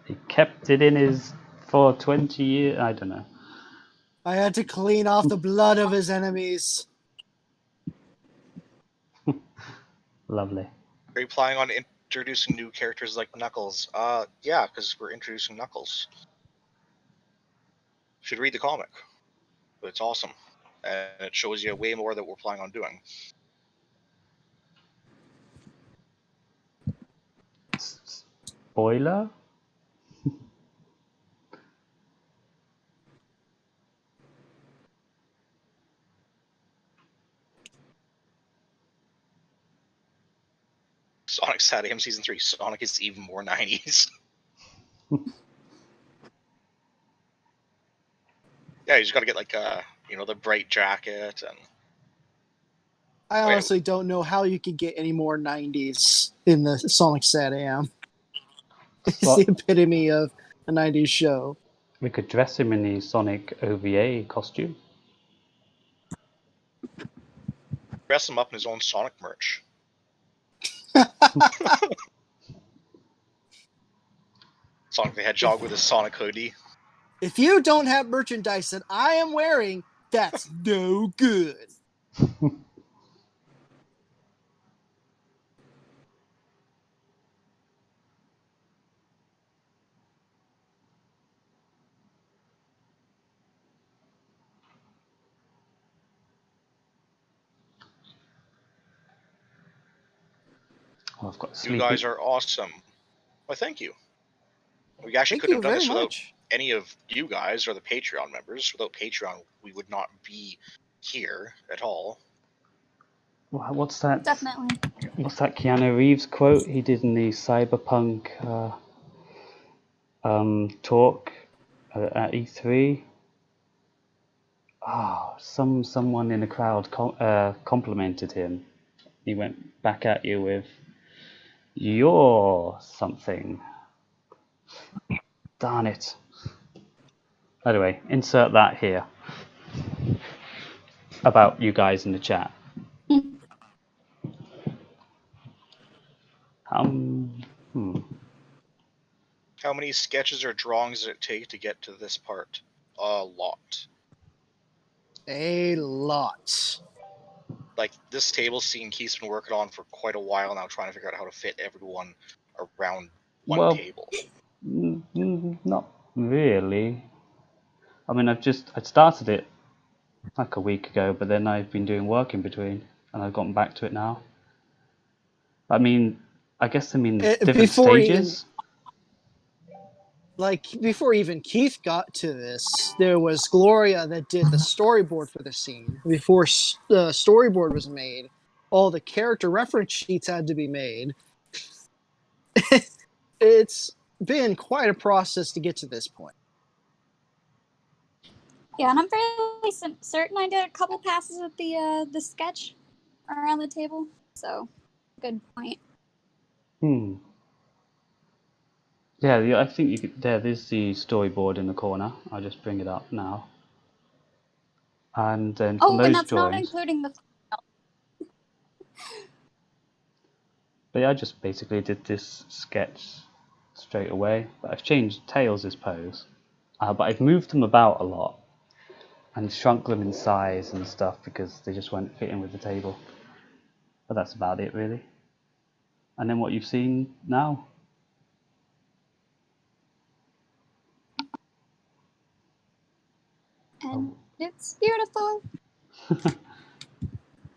[SPEAKER 3] He kept it in his for 20 years. I don't know.
[SPEAKER 2] I had to clean off the blood of his enemies.
[SPEAKER 3] Lovely.
[SPEAKER 1] Are you planning on introducing new characters like Knuckles? Yeah, because we're introducing Knuckles. Should read the comic. But it's awesome. And it shows you way more that we're planning on doing.
[SPEAKER 3] boiler?
[SPEAKER 1] Sonic SatAM Season 3. Sonic is even more 90s. Yeah, you just gotta get like the bright jacket and
[SPEAKER 2] I
[SPEAKER 1] yeah.
[SPEAKER 2] honestly don't know how you could get any more 90s in the Sonic SatAM. It's
[SPEAKER 3] Well,
[SPEAKER 2] the epitome of a 90s show.
[SPEAKER 3] we could dress him in the Sonic OVA costume.
[SPEAKER 1] dress him up in his own Sonic merch. Sonic the Hedgehog with his Sonic hoodie.
[SPEAKER 2] If you don't have merchandise that I am wearing, that's no good.
[SPEAKER 3] Oh, I've got
[SPEAKER 1] You
[SPEAKER 3] sleepy.
[SPEAKER 1] guys are awesome. Well, thank you. We actually
[SPEAKER 2] Thank
[SPEAKER 1] couldn't
[SPEAKER 2] you
[SPEAKER 1] have done
[SPEAKER 2] very
[SPEAKER 1] this without
[SPEAKER 2] much.
[SPEAKER 1] any of you guys or the Patreon members. Without Patreon, we would not be here at all.
[SPEAKER 3] What's that?
[SPEAKER 4] Definitely.
[SPEAKER 3] What's that Keanu Reeves quote he did in the Cyberpunk talk at E3? Someone in the crowd complimented him. He went back at you with, "You're something." Darn it. Anyway, insert that here about you guys in the chat.
[SPEAKER 1] How many sketches or drawings does it take to get to this part? A lot.
[SPEAKER 2] A lot.
[SPEAKER 1] Like, this table scene Keith's been working on for quite a while now, trying to figure out how to fit everyone around one table.
[SPEAKER 3] Not really. I mean, I started it like a week ago, but then I've been doing work in between, and I've gotten back to it now. I mean, I guess I'm in different stages.
[SPEAKER 2] Before even Keith got to this, there was Gloria that did the storyboard for the scene. Before the storyboard was made, all the character reference sheets had to be made. It's been quite a process to get to this point.
[SPEAKER 4] Yeah, and I'm fairly certain I did a couple passes with the sketch around the table. So, good point.
[SPEAKER 3] Yeah, I think you could. There's the storyboard in the corner. I'll just bring it up now. And then from those
[SPEAKER 4] and that's
[SPEAKER 3] drawings,
[SPEAKER 4] not including the.
[SPEAKER 3] but yeah, I just basically did this sketch straight away. But I've changed Tails' pose, but I've moved them about a lot and shrunk them in size and stuff because they just weren't fitting with the table. But that's about it, really. And then what you've seen now.
[SPEAKER 4] And it's beautiful.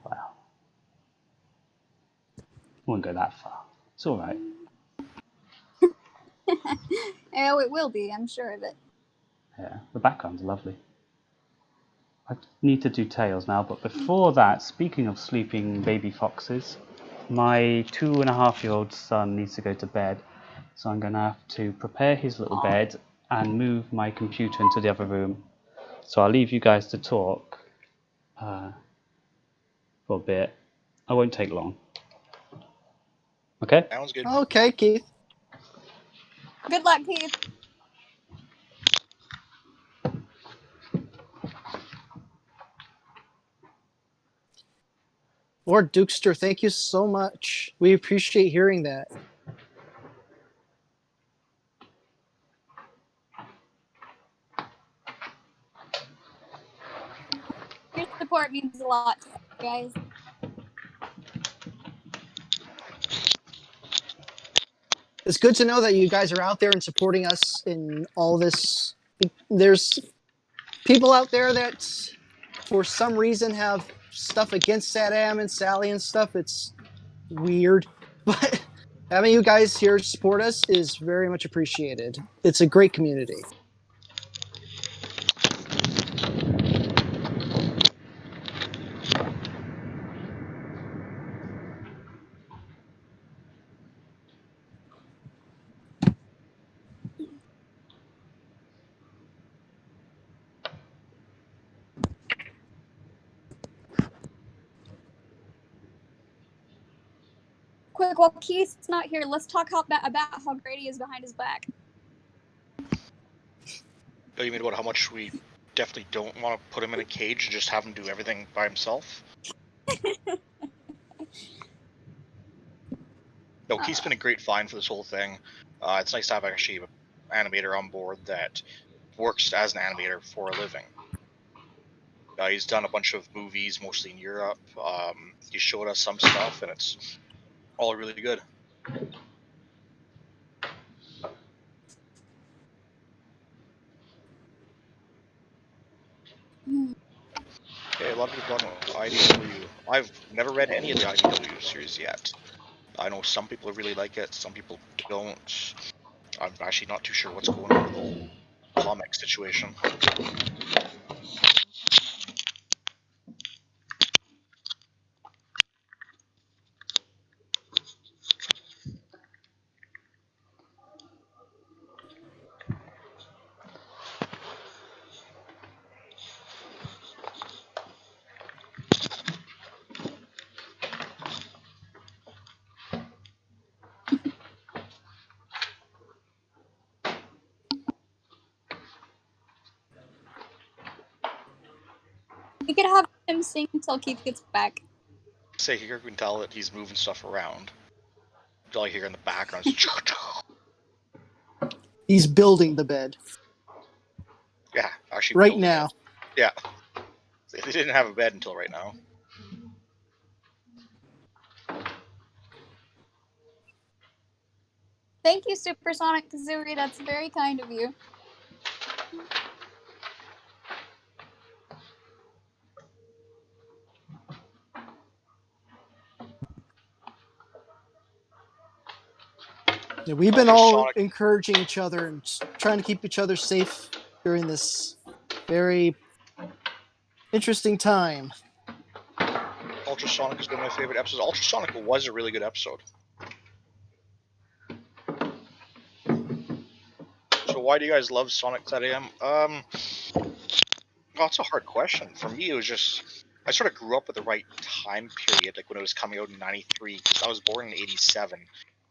[SPEAKER 3] Wow. I won't go that far. It's all right.
[SPEAKER 4] Oh, it will be. I'm sure of it.
[SPEAKER 3] Yeah, the background's lovely. I need to do Tails now, but before that, speaking of sleeping baby foxes, my 2.5-year-old son needs to go to bed, so I'm going to have to prepare his little bed and move my computer into the other room. So I'll leave you guys to talk for a bit. I won't take long. Okay?
[SPEAKER 1] Sounds good.
[SPEAKER 2] Okay, Keith.
[SPEAKER 4] Good luck, Keith.
[SPEAKER 2] Lord Dukester, thank you so much. We appreciate hearing that.
[SPEAKER 4] Your support means a lot to us, guys.
[SPEAKER 2] It's good to know that you guys are out there and supporting us in all this. There's people out there that, for some reason, have stuff against SatAM and Sally and stuff. It's weird, but Having you guys here support us is very much appreciated. It's a great community.
[SPEAKER 4] Quick, while Keith's not here, let's talk about how great he is behind his back.
[SPEAKER 1] Oh, you mean about how much we definitely don't want to put him in a cage and just have him do everything by himself? No, Keith's been a great find for this whole thing. It's nice to have actually an animator on board that works as an animator for a living. He's done a bunch of movies, mostly in Europe. He showed us some stuff, and it's all really good. Okay, a lot of people talking about IDW. I've never read any of the IDW series yet. I know some people really like it, some people don't. I'm actually not too sure what's going on with the whole comic situation.
[SPEAKER 4] We could have him sing until Keith gets back.
[SPEAKER 1] Say here we can tell that he's moving stuff around. All you hear in the background is
[SPEAKER 2] He's building the bed
[SPEAKER 1] yeah, actually
[SPEAKER 2] right
[SPEAKER 1] building
[SPEAKER 2] now.
[SPEAKER 1] it. Yeah. They didn't have a bed until right now.
[SPEAKER 4] Thank you, Supersonic Kazooie. That's very kind of you.
[SPEAKER 2] Yeah, we've been all
[SPEAKER 1] Ultrasonic.
[SPEAKER 2] encouraging each other and trying to keep each other safe during this very interesting time.
[SPEAKER 1] Ultrasonic has been my favorite episode. Ultrasonic was a really good episode. So why do you guys love Sonic 10 AM? That's a hard question. For me, it was just I sort of grew up at the right time period, like when it was coming out in '93. Because I was born in '87,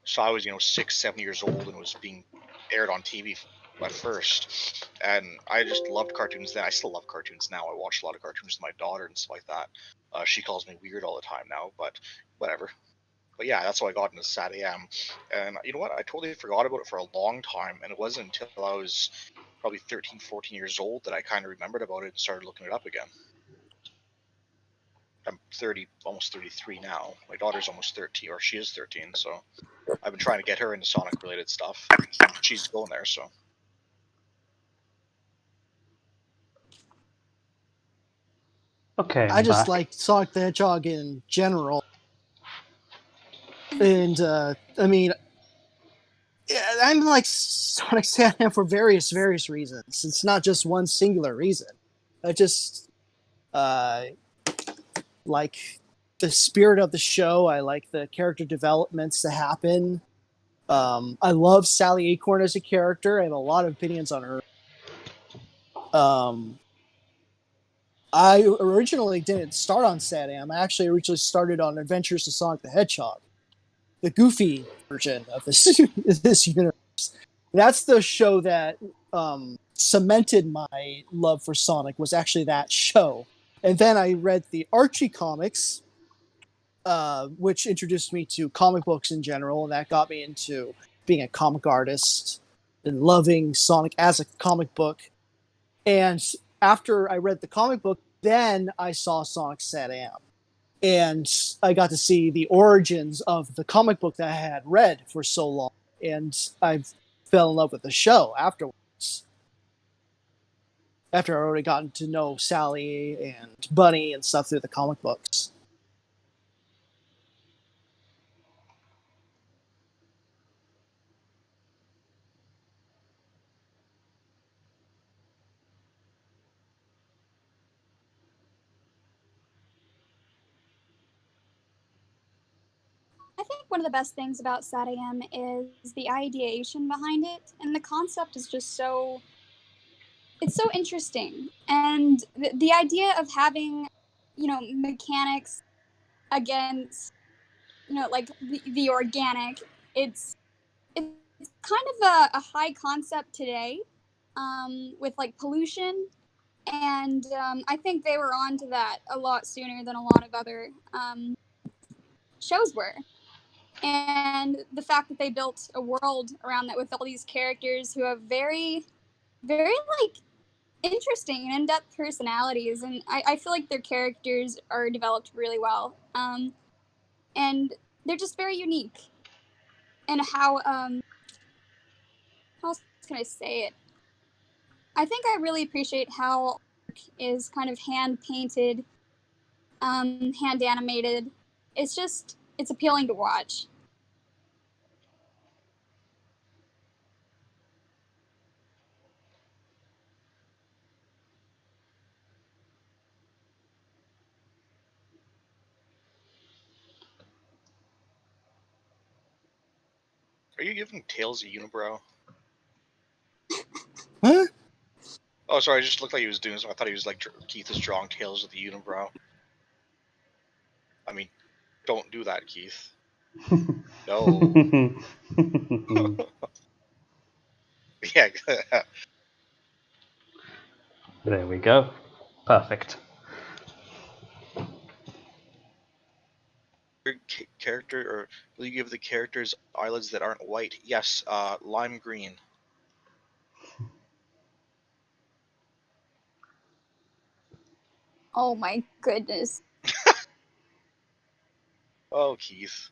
[SPEAKER 1] so I was 6, 7 years old, and it was being aired on TV at first. And I just loved cartoons then. I still love cartoons now. I watch a lot of cartoons with my daughter and stuff like that. She calls me weird all the time now, but whatever. But yeah, that's how I got into Sad AM. And you know what? I totally forgot about it for a long time, and it wasn't until I was probably 13, 14 years old that I kind of remembered about it and started looking it up again. I'm 30, almost 33 now. My daughter's almost 13, or she is 13, so I've been trying to get her into Sonic related stuff. She's going there, so.
[SPEAKER 3] Okay,
[SPEAKER 2] I
[SPEAKER 3] I'm
[SPEAKER 2] just
[SPEAKER 3] back.
[SPEAKER 2] like Sonic the Hedgehog in general. And, I mean, yeah, I'm like Sonic Sandman for various reasons. It's not just one singular reason. I just like the spirit of the show. I like the character developments that happen. I love Sally Acorn as a character. I have a lot of opinions on her. I originally didn't start on SatAM. I actually originally started on Adventures of Sonic the Hedgehog, the goofy version of this universe. That's the show that cemented my love for Sonic. Was actually that show, and then I read the Archie comics, which introduced me to comic books in general, and that got me into being a comic artist and loving Sonic as a comic book. And after I read the comic book, then I saw Sonic SatAM. And I got to see the origins of the comic book that I had read for so long. And I fell in love with the show afterwards. After I already gotten to know Sally and Bunny and stuff through the comic books.
[SPEAKER 4] one of the best things about Sea3on is the ideation behind it, and the concept is just so it's so interesting. And the idea of having, mechanics against, like the organic, it's kind of a high concept today, with like pollution. And I think they were on to that a lot sooner than a lot of other shows were. And the fact that they built a world around that with all these characters who have very, very like interesting and in-depth personalities, and I feel like their characters are developed really well, and they're just very unique. And how else can I say it? I think I really appreciate how is kind of hand painted, hand animated. It's appealing to watch.
[SPEAKER 1] Are you giving Tails a unibrow?
[SPEAKER 2] Huh?
[SPEAKER 1] Oh, sorry, I just looked like he was doing so. I thought he was like Keith is drawing Tails with a unibrow. I mean, don't do that, Keith. No. Yeah.
[SPEAKER 3] There we go. Perfect.
[SPEAKER 1] Character, or will you give the characters eyelids that aren't white? Yes, lime green.
[SPEAKER 4] Oh my goodness.
[SPEAKER 1] Oh, Keith.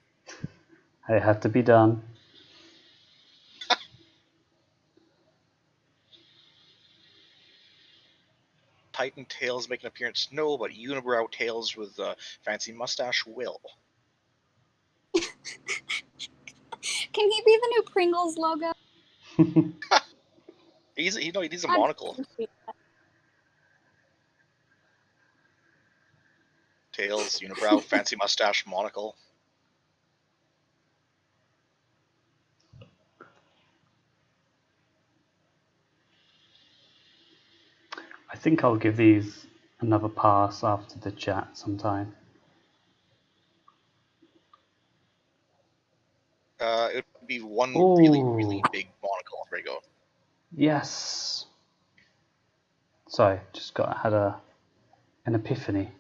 [SPEAKER 3] It had to be done.
[SPEAKER 1] Titan Tails make an appearance? No, but unibrow Tails with a fancy mustache will.
[SPEAKER 4] Can he be the new Pringles logo?
[SPEAKER 1] He needs a monocle. Tails, unibrow, fancy mustache, monocle.
[SPEAKER 3] I think I'll give these another pass after the chat sometime.
[SPEAKER 1] It would be one really, really big monocle. There you go.
[SPEAKER 3] Yes. Sorry, just had an epiphany.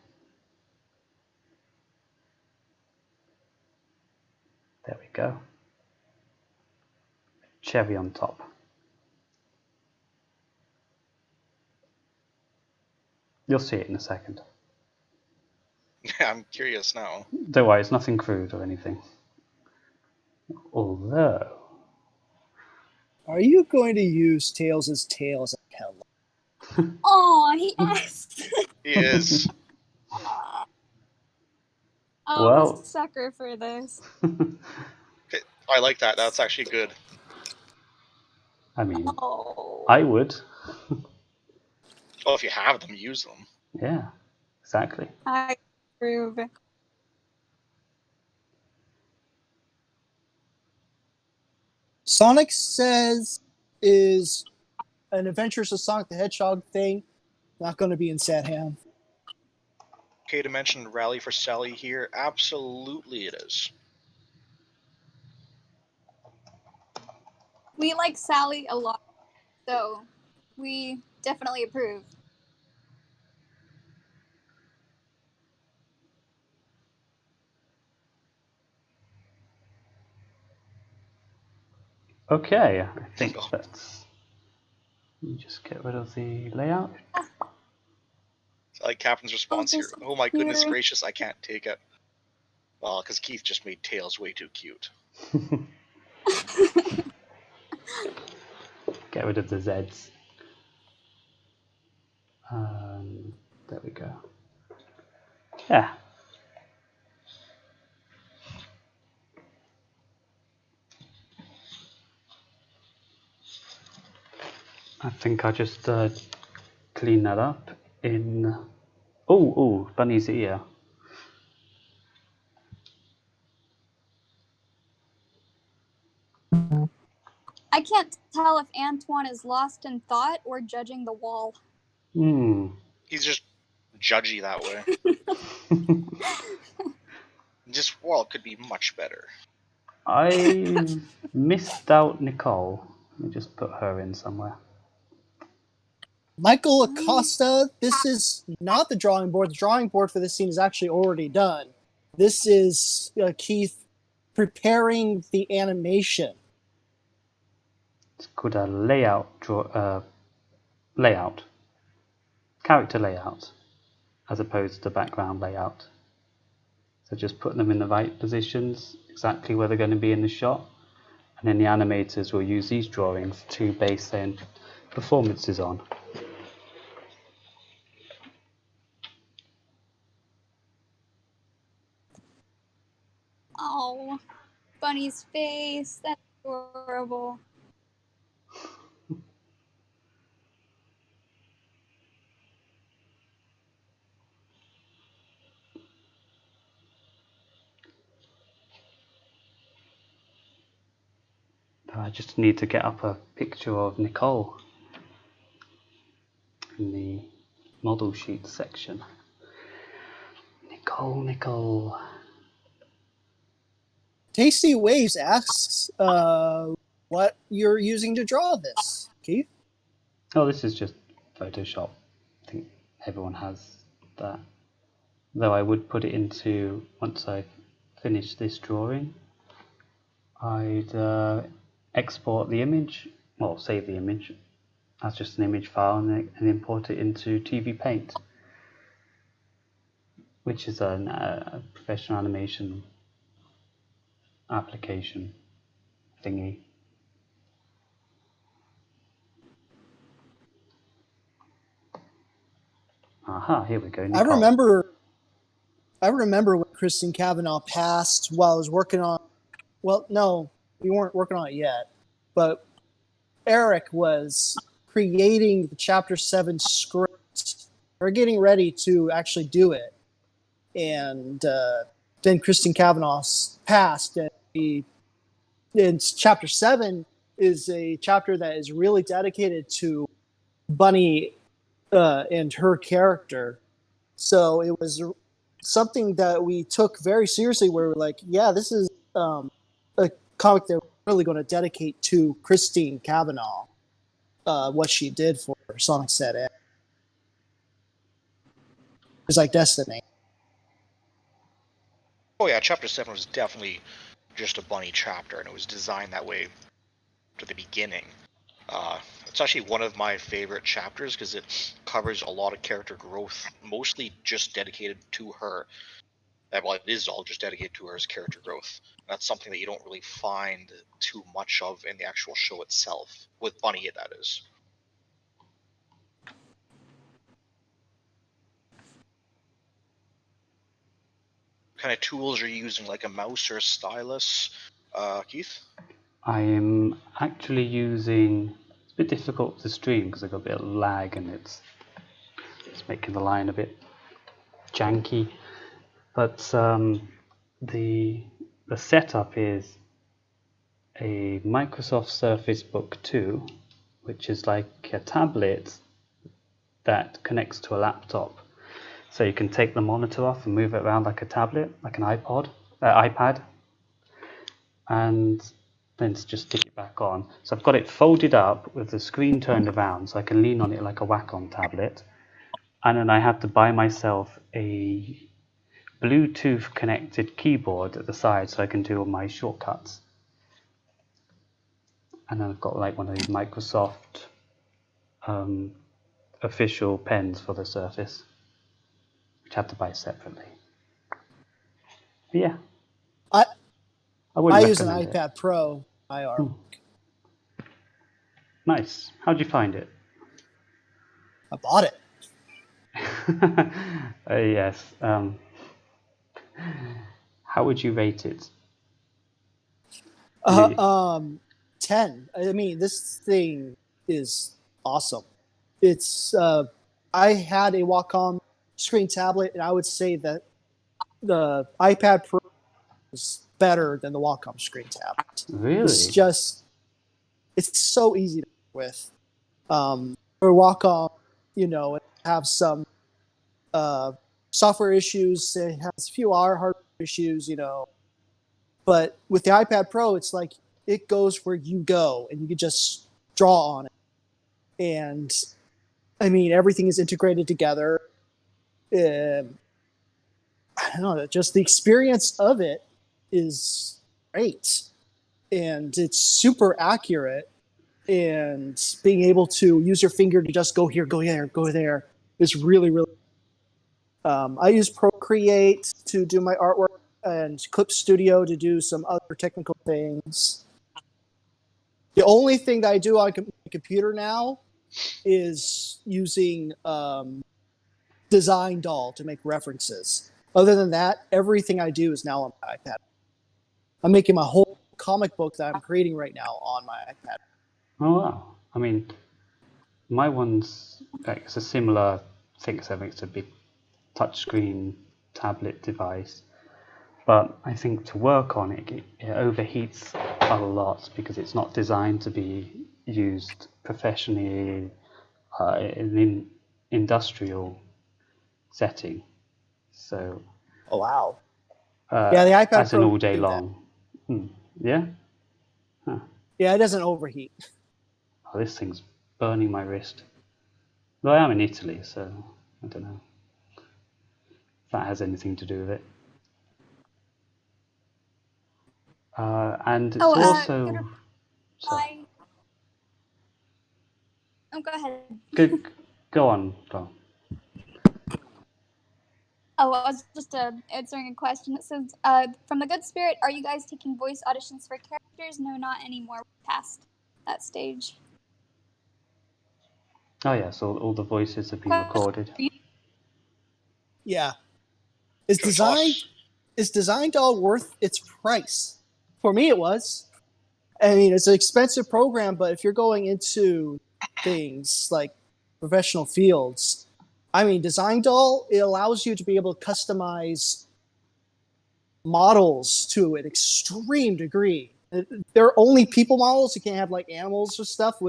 [SPEAKER 3] There we go. Cherry on top. You'll see it in a second.
[SPEAKER 1] I'm curious now.
[SPEAKER 3] Don't worry, it's nothing crude or anything. Although...
[SPEAKER 2] Are you going to use Tails' tail as a pillow?
[SPEAKER 4] Oh, he asked.
[SPEAKER 1] He is.
[SPEAKER 3] Well.
[SPEAKER 4] Sucker for this.
[SPEAKER 1] I like that. That's actually good.
[SPEAKER 3] I mean,
[SPEAKER 4] Oh.
[SPEAKER 3] I would.
[SPEAKER 1] Oh, if you have them, use them.
[SPEAKER 3] Yeah, exactly.
[SPEAKER 4] I approve.
[SPEAKER 2] Sonic says is an Adventures of Sonic the Hedgehog thing not going to be in Sea3on.
[SPEAKER 1] Okay, to mention Rally for Sally here. Absolutely, it is.
[SPEAKER 4] We like Sally a lot, so we definitely approve.
[SPEAKER 3] Okay, I think that's... Let me just get rid of the layout.
[SPEAKER 1] I like Captain's response here.
[SPEAKER 4] this
[SPEAKER 1] Oh my goodness
[SPEAKER 4] computer.
[SPEAKER 1] gracious, I can't take it. Well, because Keith just made Tails way too cute.
[SPEAKER 3] Get rid of the Zs. There we go. Yeah. I think I'll just clean that up in... Oh, Bunny's ear.
[SPEAKER 4] I can't tell if Antoine is lost in thought or judging the wall.
[SPEAKER 1] He's just judgy that way. This wall could be much better.
[SPEAKER 3] I missed out Nicole. Let me just put her in somewhere.
[SPEAKER 2] Michael Acosta, this is not the drawing board. The drawing board for this scene is actually already done. This is Keith preparing the animation.
[SPEAKER 3] It's called a layout, character layout, as opposed to background layout. So just put them in the right positions, exactly where they're going to be in the shot, and then the animators will use these drawings to base their performances on.
[SPEAKER 4] Oh, Bunny's face. That's adorable.
[SPEAKER 3] I just need to get up a picture of Nicole in the model sheet section. Nicole.
[SPEAKER 2] Tasty Waves asks what you're using to draw this, Keith.
[SPEAKER 3] Oh, this is just Photoshop. I think everyone has that. Though I would put it into, once I finish this drawing, I'd export the image, well, save the image as just an image file and import it into TV Paint, which is a professional animation application thingy. Aha, here we go. Nicole.
[SPEAKER 2] I remember when Kristen Cavanaugh passed while I was working on. Well, no, we weren't working on it yet, but Eric was creating the Chapter 7 script. We're getting ready to actually do it, and then Kristen Cavanaugh passed, and Chapter 7 is a chapter that is really dedicated to Bunny and her character. So it was something that we took very seriously, where we're like, yeah, this is a comic that we're really going to dedicate to Christine Cavanaugh, what she did for Sonic Set X. It's like Destiny.
[SPEAKER 1] Oh yeah, Chapter 7 was definitely just a Bunny chapter, and it was designed that way to the beginning. It's actually one of my favorite chapters because it covers a lot of character growth, mostly just dedicated to her. Well, it is all just dedicated to her as character growth. That's something that you don't really find too much of in the actual show itself, with Bunny, that is. What kind of tools are you using, like a mouse or a stylus, Keith?
[SPEAKER 3] I am actually using, it's a bit difficult to stream because I've got a bit of lag and it's making the line a bit janky. But the setup is a Microsoft Surface Book 2, which is like a tablet that connects to a laptop. So you can take the monitor off and move it around like a tablet, like an iPad, and then just stick it back on. So I've got it folded up with the screen turned around so I can lean on it like a Wacom tablet. And then I had to buy myself a Bluetooth connected keyboard at the side so I can do all my shortcuts. And then I've got like one of these Microsoft official pens for the Surface, which I have to buy separately. But yeah.
[SPEAKER 2] I use an iPad Pro IR.
[SPEAKER 3] Nice. How'd you find it?
[SPEAKER 2] I bought it.
[SPEAKER 3] Yes. How would you rate it?
[SPEAKER 2] 10. I mean, this thing is awesome. It's I had a Wacom screen tablet, and I would say that the iPad Pro is better than the Wacom screen tablet.
[SPEAKER 3] Really?
[SPEAKER 2] It's just, It's so easy to work with. Or Wacom, it have some software issues. It has a few hardware issues, But with the iPad Pro, it's like it goes where you go, and you can just draw on it. And I mean, everything is integrated together. I don't know, just the experience of it is great, and it's super accurate. And being able to use your finger to just go here, go there is really, really. I use Procreate to do my artwork and Clip Studio to do some other technical things. The only thing that I do on my computer now is using Design Doll to make references. Other than that, everything I do is now on my iPad. I'm making my whole comic book that I'm creating right now on my iPad.
[SPEAKER 3] Oh wow! I mean, my one's like it's a similar thing. So it's a big touchscreen tablet device, but I think to work on it, it overheats a lot because it's not designed to be used professionally in an industrial setting. So,
[SPEAKER 2] Oh wow! Yeah, the iPad
[SPEAKER 3] as an
[SPEAKER 2] Pro
[SPEAKER 3] all day
[SPEAKER 2] do that.
[SPEAKER 3] long. Yeah. Huh.
[SPEAKER 2] Yeah, it doesn't overheat.
[SPEAKER 3] Oh, this thing's burning my wrist. Well, I am in Italy, so I don't know if that has anything to do with it. And it's also. Sorry.
[SPEAKER 4] Oh, go ahead.
[SPEAKER 3] Go on, go on.
[SPEAKER 4] Oh, I was just answering a question that says, from the Good Spirit, are you guys taking voice auditions for characters? No, not anymore. We're past that stage.
[SPEAKER 3] Oh yeah, so all the voices have been recorded.
[SPEAKER 2] Yeah. Is Design Doll worth its price? For me, it was. I mean, it's an expensive program, but if you're going into things like professional fields, I mean, Design Doll, it allows you to be able to customize models to an extreme degree. They're only people models. You can't have like animals or stuff.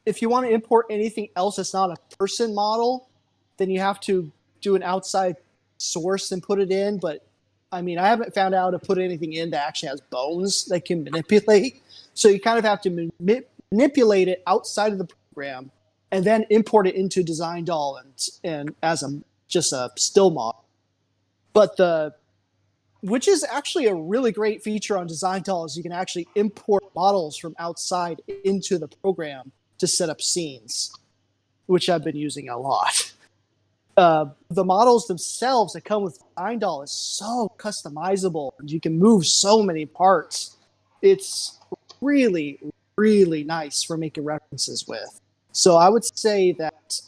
[SPEAKER 2] If you want to import anything else that's not a person model, then you have to do an outside source and put it in. But I mean, I haven't found out how to put anything in that actually has bones that can manipulate. So you kind of have to manipulate it outside of the program and then import it into Design Doll and as just a still model. But which is actually a really great feature on Design Doll is you can actually import models from outside into the program to set up scenes, which I've been using a lot. The models themselves that come with Design Doll is so customizable, and you can move so many parts. It's really, really nice for making references with. So I would say that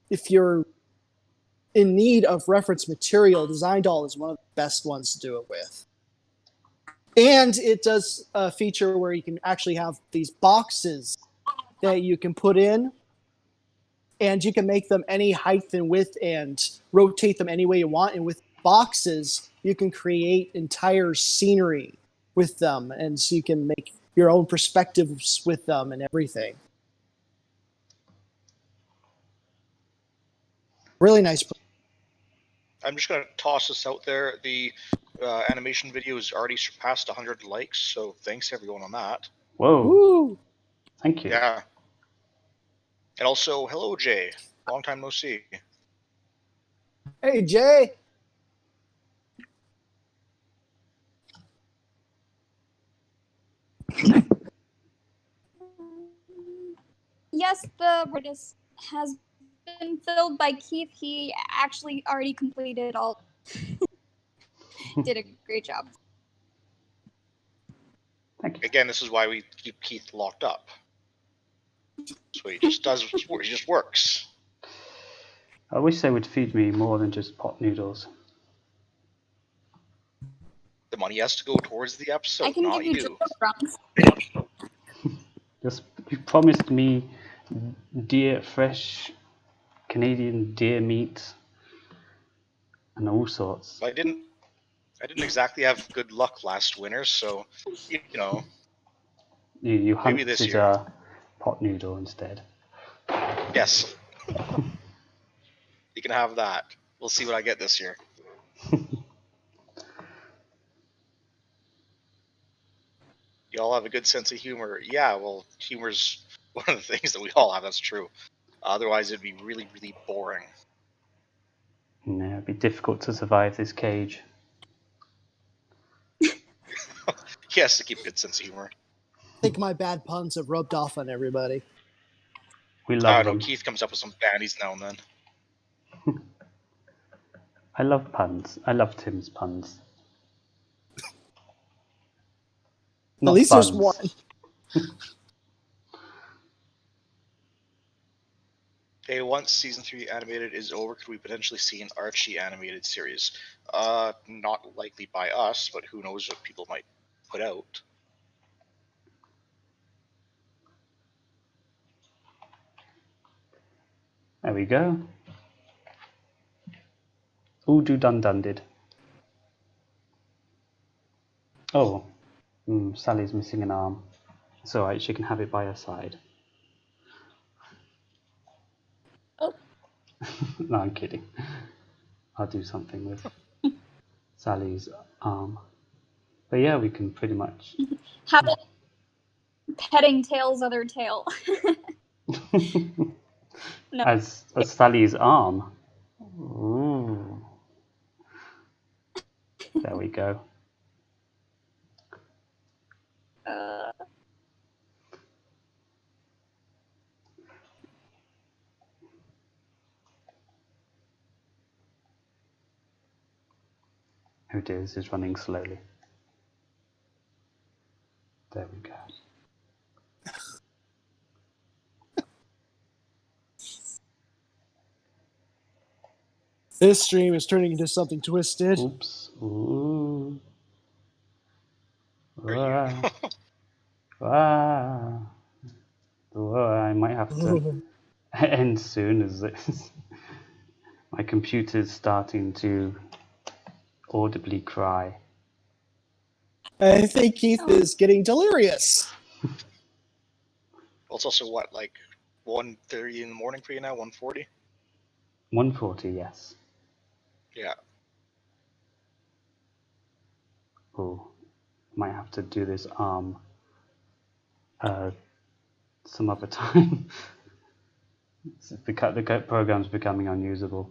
[SPEAKER 2] if you're in need of reference material, Design Doll is one of the best ones to do it with. And it does a feature where you can actually have these boxes that you can put in, and you can make them any height and width and rotate them any way you want. And with boxes, you can create entire scenery with them, and so you can make your own perspectives with them and everything. Really nice.
[SPEAKER 1] I'm just going to toss this out there. The animation video has already surpassed 100 likes, so thanks everyone on that.
[SPEAKER 3] Whoa.
[SPEAKER 2] Woo.
[SPEAKER 3] Thank you.
[SPEAKER 1] Yeah. And also, hello, Jay. Long time no see.
[SPEAKER 2] Hey, Jay.
[SPEAKER 4] Yes, the British has been filled by Keith. He actually already completed all. Did a great job.
[SPEAKER 3] Thank you.
[SPEAKER 1] Again, this is why we keep Keith locked up. So he just does. He just works.
[SPEAKER 3] I wish they would feed me more than just pot noodles.
[SPEAKER 1] The money has to go towards the episode,
[SPEAKER 4] I can
[SPEAKER 1] not
[SPEAKER 4] give you
[SPEAKER 1] you.
[SPEAKER 4] crumbs.
[SPEAKER 3] You promised me fresh Canadian deer meat and all sorts.
[SPEAKER 1] I didn't exactly have good luck last winter, so you know.
[SPEAKER 3] You
[SPEAKER 1] Maybe this
[SPEAKER 3] hunted
[SPEAKER 1] year.
[SPEAKER 3] a pot noodle instead.
[SPEAKER 1] Yes. You can have that. We'll see what I get this year. You all have a good sense of humor. Yeah, well, humor's one of the things that we all have. That's true. Otherwise, it'd be really, really boring.
[SPEAKER 3] Yeah, it'd be difficult to survive this cage.
[SPEAKER 1] He has to keep a good sense of humor.
[SPEAKER 2] I think my bad puns have rubbed off on everybody.
[SPEAKER 3] We
[SPEAKER 1] I
[SPEAKER 3] love
[SPEAKER 1] don't know.
[SPEAKER 3] them.
[SPEAKER 1] Keith comes up with some bandies now and then.
[SPEAKER 3] I love puns. I love Tim's puns. Not
[SPEAKER 2] At least
[SPEAKER 3] buns.
[SPEAKER 2] there's one.
[SPEAKER 1] Hey, once season 3 animated is over, could we potentially see an Archie animated series? Not likely by us, but who knows what people might put out.
[SPEAKER 3] There we go. Udu dun dunded. Oh, Sally's missing an arm. It's alright, she can have it by her side.
[SPEAKER 4] Oh.
[SPEAKER 3] No, I'm kidding. I'll do something with Sally's arm. But yeah, we can pretty much...
[SPEAKER 4] How about petting Tail's other tail? No.
[SPEAKER 3] As Sally's arm. Ooh. There we go. Oh dear, this is running slowly. There we go.
[SPEAKER 2] This stream is turning into something twisted.
[SPEAKER 3] Oops. Ooh.
[SPEAKER 1] Are you?
[SPEAKER 3] Ah. I might have to end soon as this. My computer's starting to audibly cry.
[SPEAKER 2] I think Keith is getting delirious.
[SPEAKER 1] Well, it's also what, like 1:30 in the morning for you now? 1:40?
[SPEAKER 3] 140, yes.
[SPEAKER 1] Yeah.
[SPEAKER 3] Oh, might have to do this arm some other time. The program's becoming unusable.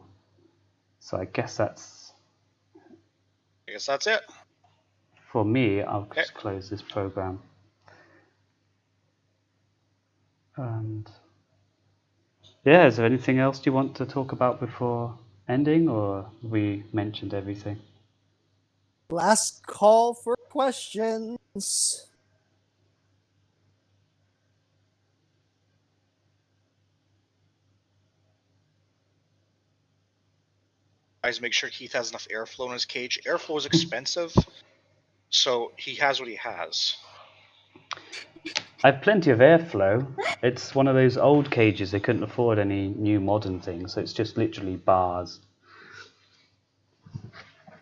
[SPEAKER 3] So I guess that's...
[SPEAKER 1] I guess that's it.
[SPEAKER 3] For me, I'll just close this program. And yeah, is there anything else you want to talk about before ending, or we mentioned everything?
[SPEAKER 2] Last call for questions.
[SPEAKER 1] Guys, make sure Keith has enough airflow in his cage. Airflow is expensive, so he has what he has.
[SPEAKER 3] I have plenty of airflow. It's one of those old cages. They couldn't afford any new modern things, so it's just literally bars.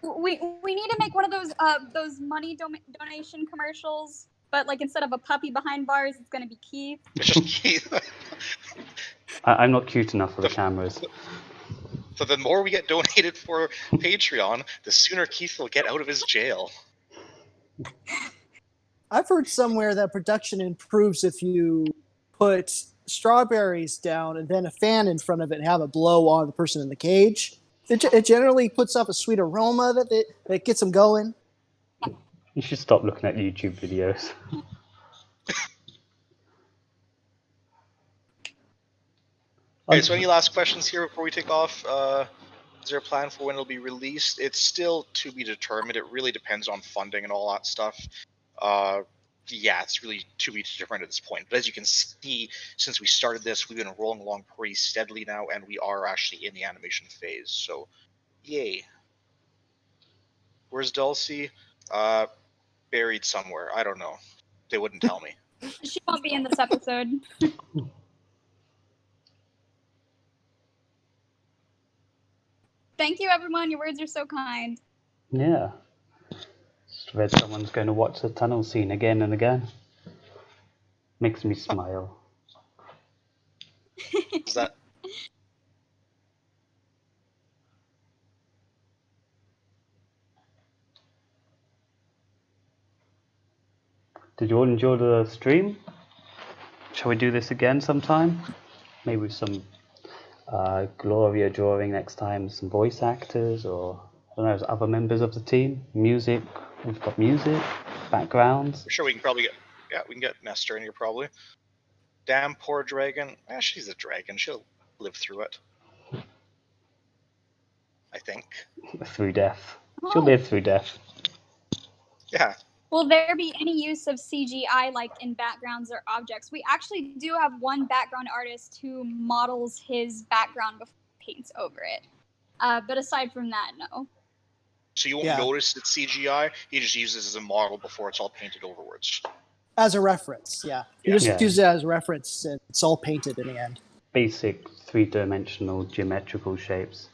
[SPEAKER 4] We need to make one of those money donation commercials, but like instead of a puppy behind bars, it's gonna be Keith.
[SPEAKER 1] It's just Keith.
[SPEAKER 3] I'm not cute enough for the cameras.
[SPEAKER 1] So the more we get donated for Patreon, the sooner Keith will get out of his jail.
[SPEAKER 2] I've heard somewhere that production improves if you put strawberries down and then a fan in front of it and have it blow on the person in the cage. It generally puts off a sweet aroma that gets them going.
[SPEAKER 3] You should stop looking at YouTube videos.
[SPEAKER 1] Okay, so any last questions here before we take off? Is there a plan for when it'll be released? It's still to be determined. It really depends on funding and all that stuff. Yeah, it's really to be determined at this point. But as you can see, since we started this, we've been rolling along pretty steadily now, and we are actually in the animation phase. So, yay. Where's Dulcie? Buried somewhere. I don't know. They wouldn't tell me.
[SPEAKER 4] She won't be in this episode. Thank you, everyone. Your words are so kind.
[SPEAKER 3] Yeah. Just read someone's going to watch the tunnel scene again and again. Makes me smile.
[SPEAKER 1] Is that
[SPEAKER 3] Did you all enjoy the stream? Shall we do this again sometime? Maybe with some Gloria drawing next time, some voice actors, or I don't know, other members of the team. Music. We've got music, backgrounds.
[SPEAKER 1] I'm sure we can probably get? Yeah, we can get Nestor in here probably. Damn poor dragon. She's a dragon. She'll live through it. I think.
[SPEAKER 3] Through death. She'll live through death.
[SPEAKER 1] Yeah.
[SPEAKER 4] Will there be any use of CGI like in backgrounds or objects? We actually do have one background artist who models his background before he paints over it. But aside from that, no.
[SPEAKER 1] So you won't notice it's CGI. He just uses it as a model before it's all painted overwards.
[SPEAKER 2] As a reference, yeah. You just use it as a reference, and it's all painted in the end.
[SPEAKER 3] Basic three-dimensional geometrical shapes.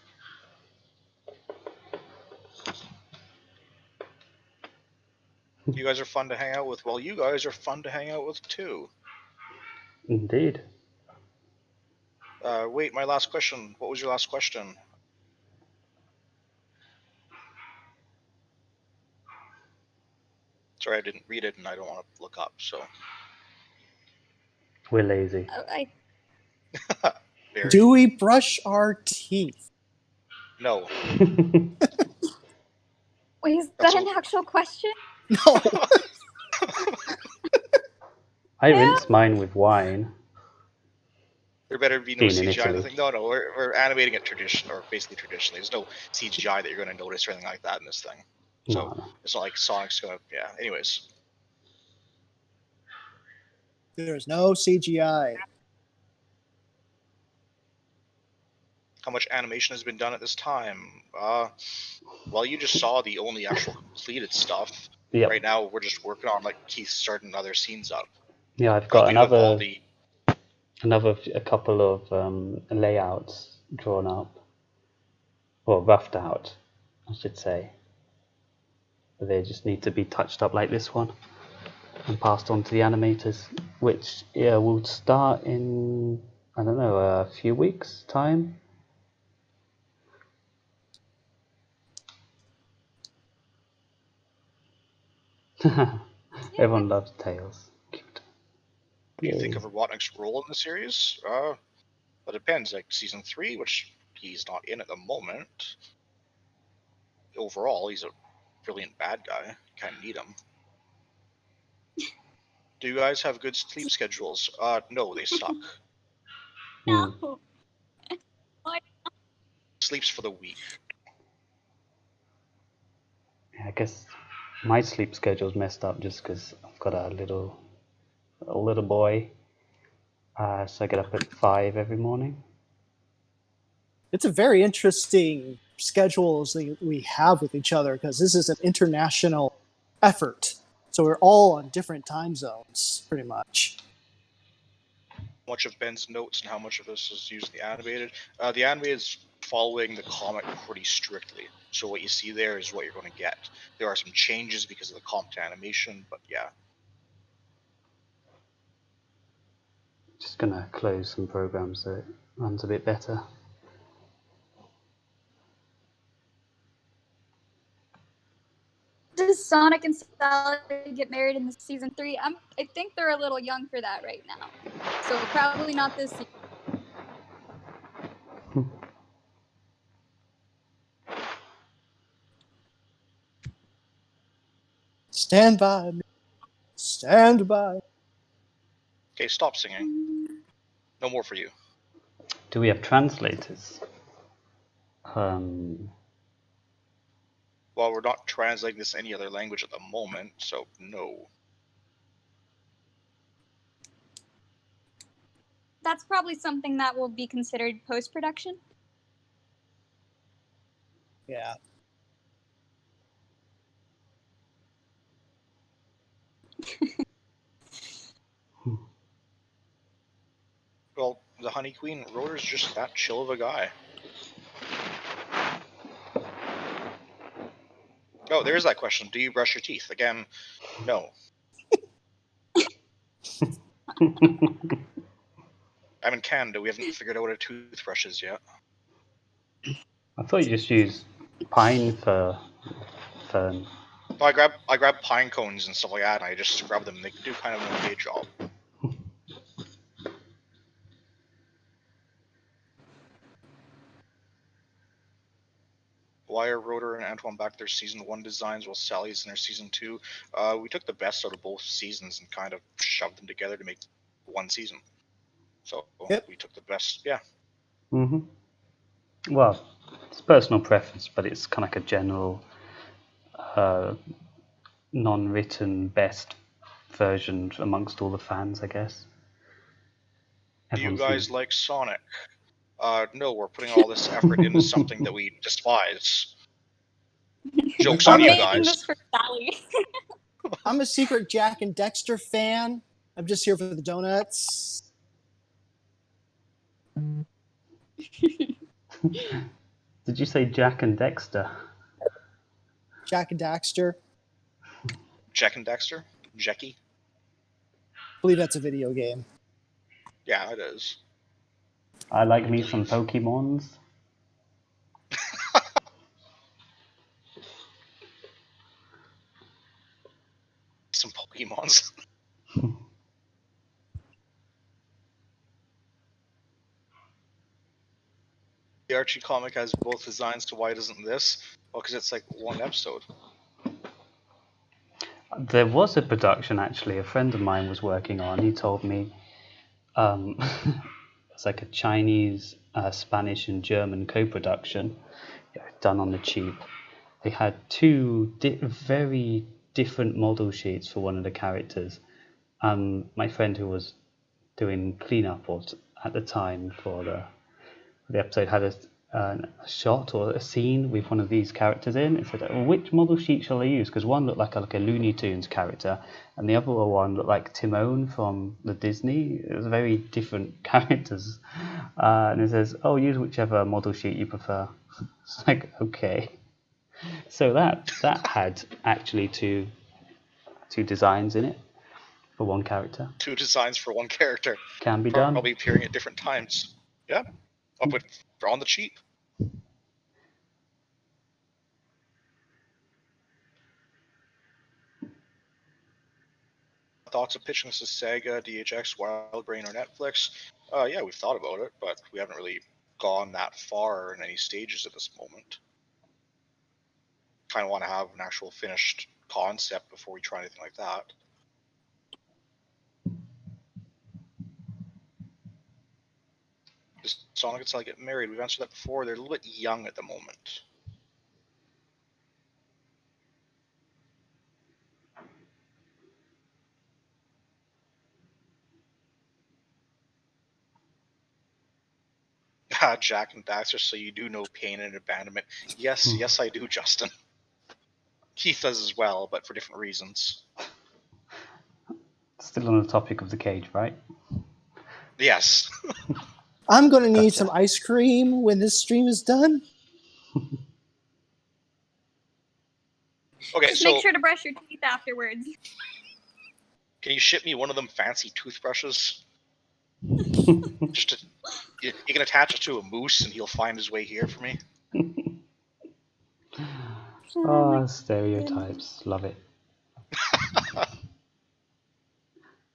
[SPEAKER 1] You guys are fun to hang out with. Well, you guys are fun to hang out with too.
[SPEAKER 3] Indeed.
[SPEAKER 1] Wait, my last question. What was your last question? Sorry, I didn't read it, and I don't want to look up. So
[SPEAKER 3] we're lazy.
[SPEAKER 2] Do we brush our teeth?
[SPEAKER 1] No.
[SPEAKER 4] Wait, is that an actual question?
[SPEAKER 2] No.
[SPEAKER 3] I rinse mine with wine.
[SPEAKER 1] There better be no CGI in the thing. No, we're animating it basically traditionally. There's no CGI that you're going to notice or anything like that in this thing. So it's not like Sonic's going to, anyways.
[SPEAKER 2] There's no CGI.
[SPEAKER 1] How much animation has been done at this time? Well, you just saw the only actual completed stuff.
[SPEAKER 3] Yep.
[SPEAKER 1] Right now, we're just working on, like, Keith starting other scenes up.
[SPEAKER 3] Yeah, I've got a couple of layouts drawn up. Well, roughed out, I should say. But they just need to be touched up like this one and passed on to the animators, which will start in, I don't know, a few weeks' time. Everyone loves Tails. Cute.
[SPEAKER 1] What do you think of Robotnik's role in the series? It depends. Like season 3, which he's not in at the moment. Overall, he's a brilliant bad guy. Kind of need him. Do you guys have good sleep schedules? No, they suck.
[SPEAKER 4] No.
[SPEAKER 1] Sleeps for the weak.
[SPEAKER 3] Yeah, I guess my sleep schedule's messed up just because I've got a little boy. So I get up at 5 every morning.
[SPEAKER 2] It's a very interesting schedules that we have with each other because this is an international effort. So we're all on different time zones, pretty much.
[SPEAKER 1] Much of Ben's notes and how much of this is using the animated. The animated is following the comic pretty strictly. So what you see there is what you're going to get. There are some changes because of the comp to animation, but yeah.
[SPEAKER 3] Just gonna close some programs so it runs a bit better.
[SPEAKER 4] Does Sonic and Sally get married in season 3? I think they're a little young for that right now. So probably not this season.
[SPEAKER 2] Stand by me. Stand by.
[SPEAKER 1] Okay, stop singing. No more for you.
[SPEAKER 3] Do we have translators?
[SPEAKER 1] Well, we're not translating this to any other language at the moment, so no.
[SPEAKER 4] That's probably something that will be considered post-production.
[SPEAKER 2] Yeah.
[SPEAKER 1] Well, the Honey Queen Rotor's just that chill of a guy. Oh, there is that question. Do you brush your teeth? Again, no. I'm in Canada. We haven't figured out what a toothbrush is yet.
[SPEAKER 3] I thought you just used pine fern.
[SPEAKER 1] So I grab pine cones and stuff like that, and I just scrub them. They do kind of an okay job. Why are Rotor and Antoine back their season 1 designs while Sally's in their season 2? We took the best out of both seasons and kind of shoved them together to make one season. So
[SPEAKER 2] Yep.
[SPEAKER 1] we took the best, yeah.
[SPEAKER 3] Well, it's personal preference, but it's kind of like a general non-written best version amongst all the fans, I guess.
[SPEAKER 1] Do you guys like Sonic? No, we're putting all this effort into something that we despise. Joke's on
[SPEAKER 4] We're
[SPEAKER 1] you
[SPEAKER 4] making
[SPEAKER 1] guys.
[SPEAKER 4] this for Sally.
[SPEAKER 2] I'm a secret Jack and Dexter fan. I'm just here for the donuts.
[SPEAKER 3] Did you say Jack and Dexter?
[SPEAKER 2] Jack and Daxter.
[SPEAKER 1] Jack and Dexter? Jackie?
[SPEAKER 2] I believe that's a video game.
[SPEAKER 1] Yeah, it is.
[SPEAKER 3] I like me some Pokemons.
[SPEAKER 1] Some Pokemons. The Archie comic has both designs, so why doesn't this? Well, because it's like one episode.
[SPEAKER 3] There was a production, actually, a friend of mine was working on. He told me it's like a Chinese, Spanish, and German co-production done on the cheap. They had two very different model sheets for one of the characters. My friend who was doing cleanup at the time for the episode had a shot or a scene with one of these characters in. It said, which model sheet shall I use? Because one looked like a Looney Tunes character, and the other one looked like Timon from the Disney. It was very different characters. And it says, oh, use whichever model sheet you prefer. It's like, okay. So that had actually two designs in it for one character.
[SPEAKER 1] Two designs for one character.
[SPEAKER 3] Can be done.
[SPEAKER 1] Probably appearing at different times. Yeah. Up with on the cheap. Thoughts of pitching this to Sega, DHX, Wildbrain, or Netflix? Yeah, we've thought about it, but we haven't really gone that far in any stages at this moment. Kind of want to have an actual finished concept before we try anything like that. Does Sonic and Sally get married? We've answered that before. They're a little bit young at the moment. Jack and Daxter, so you do know pain and abandonment. Yes, yes, I do, Justin. Keith does as well, but for different reasons.
[SPEAKER 3] Still on the topic of the cage, right?
[SPEAKER 1] Yes.
[SPEAKER 2] I'm going to need some ice cream when this stream is done.
[SPEAKER 1] Okay,
[SPEAKER 4] Just
[SPEAKER 1] so
[SPEAKER 4] make sure to brush your teeth afterwards.
[SPEAKER 1] can you ship me one of them fancy toothbrushes? You can attach it to a moose and he'll find his way here for me.
[SPEAKER 3] Oh, stereotypes. Love it.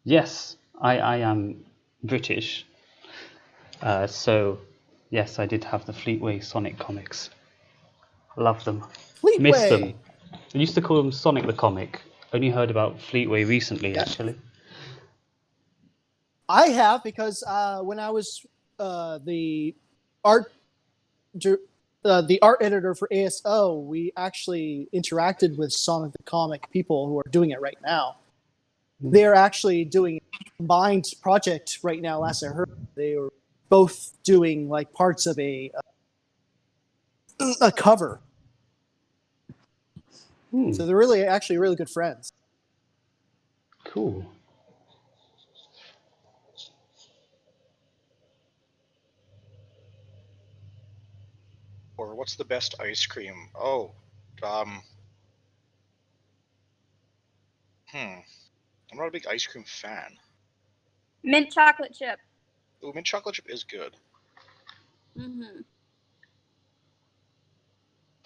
[SPEAKER 3] Yes, I am British. So, yes, I did have the Fleetway Sonic comics. Love them.
[SPEAKER 2] Fleetway.
[SPEAKER 3] Miss them. I used to call them Sonic the Comic. Only heard about Fleetway recently, actually.
[SPEAKER 2] I have, because when I was the art editor for ASO, we actually interacted with Sonic the Comic people who are doing it right now. They're actually doing a combined project right now. Last I heard, they were both doing like parts of a cover. So they're actually really good friends.
[SPEAKER 3] Cool.
[SPEAKER 1] Or what's the best ice cream? Oh, I'm not a big ice cream fan.
[SPEAKER 4] Mint chocolate chip.
[SPEAKER 1] Ooh, mint chocolate chip is good.
[SPEAKER 4] Mm-hmm.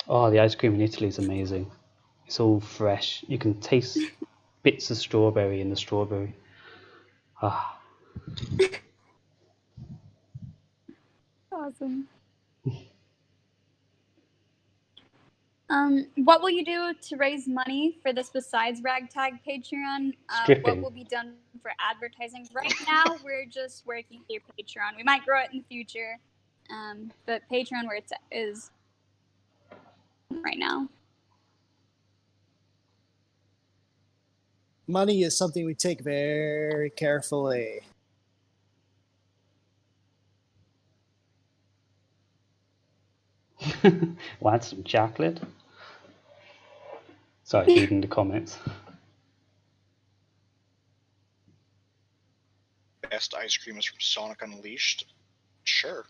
[SPEAKER 3] Oh, the ice cream in Italy is amazing. It's all fresh. You can taste bits of strawberry in the strawberry. Ah.
[SPEAKER 4] Awesome. What will you do to raise money for this besides Ragtag Patreon? What
[SPEAKER 3] Stripping.
[SPEAKER 4] will be done for advertising? Right now, we're just working through Patreon. We might grow it in the future, but Patreon where it is right now.
[SPEAKER 2] Money is something we take very carefully.
[SPEAKER 3] Want some chocolate? Sorry, reading the comments.
[SPEAKER 1] Best ice cream is from Sonic Unleashed. Sure.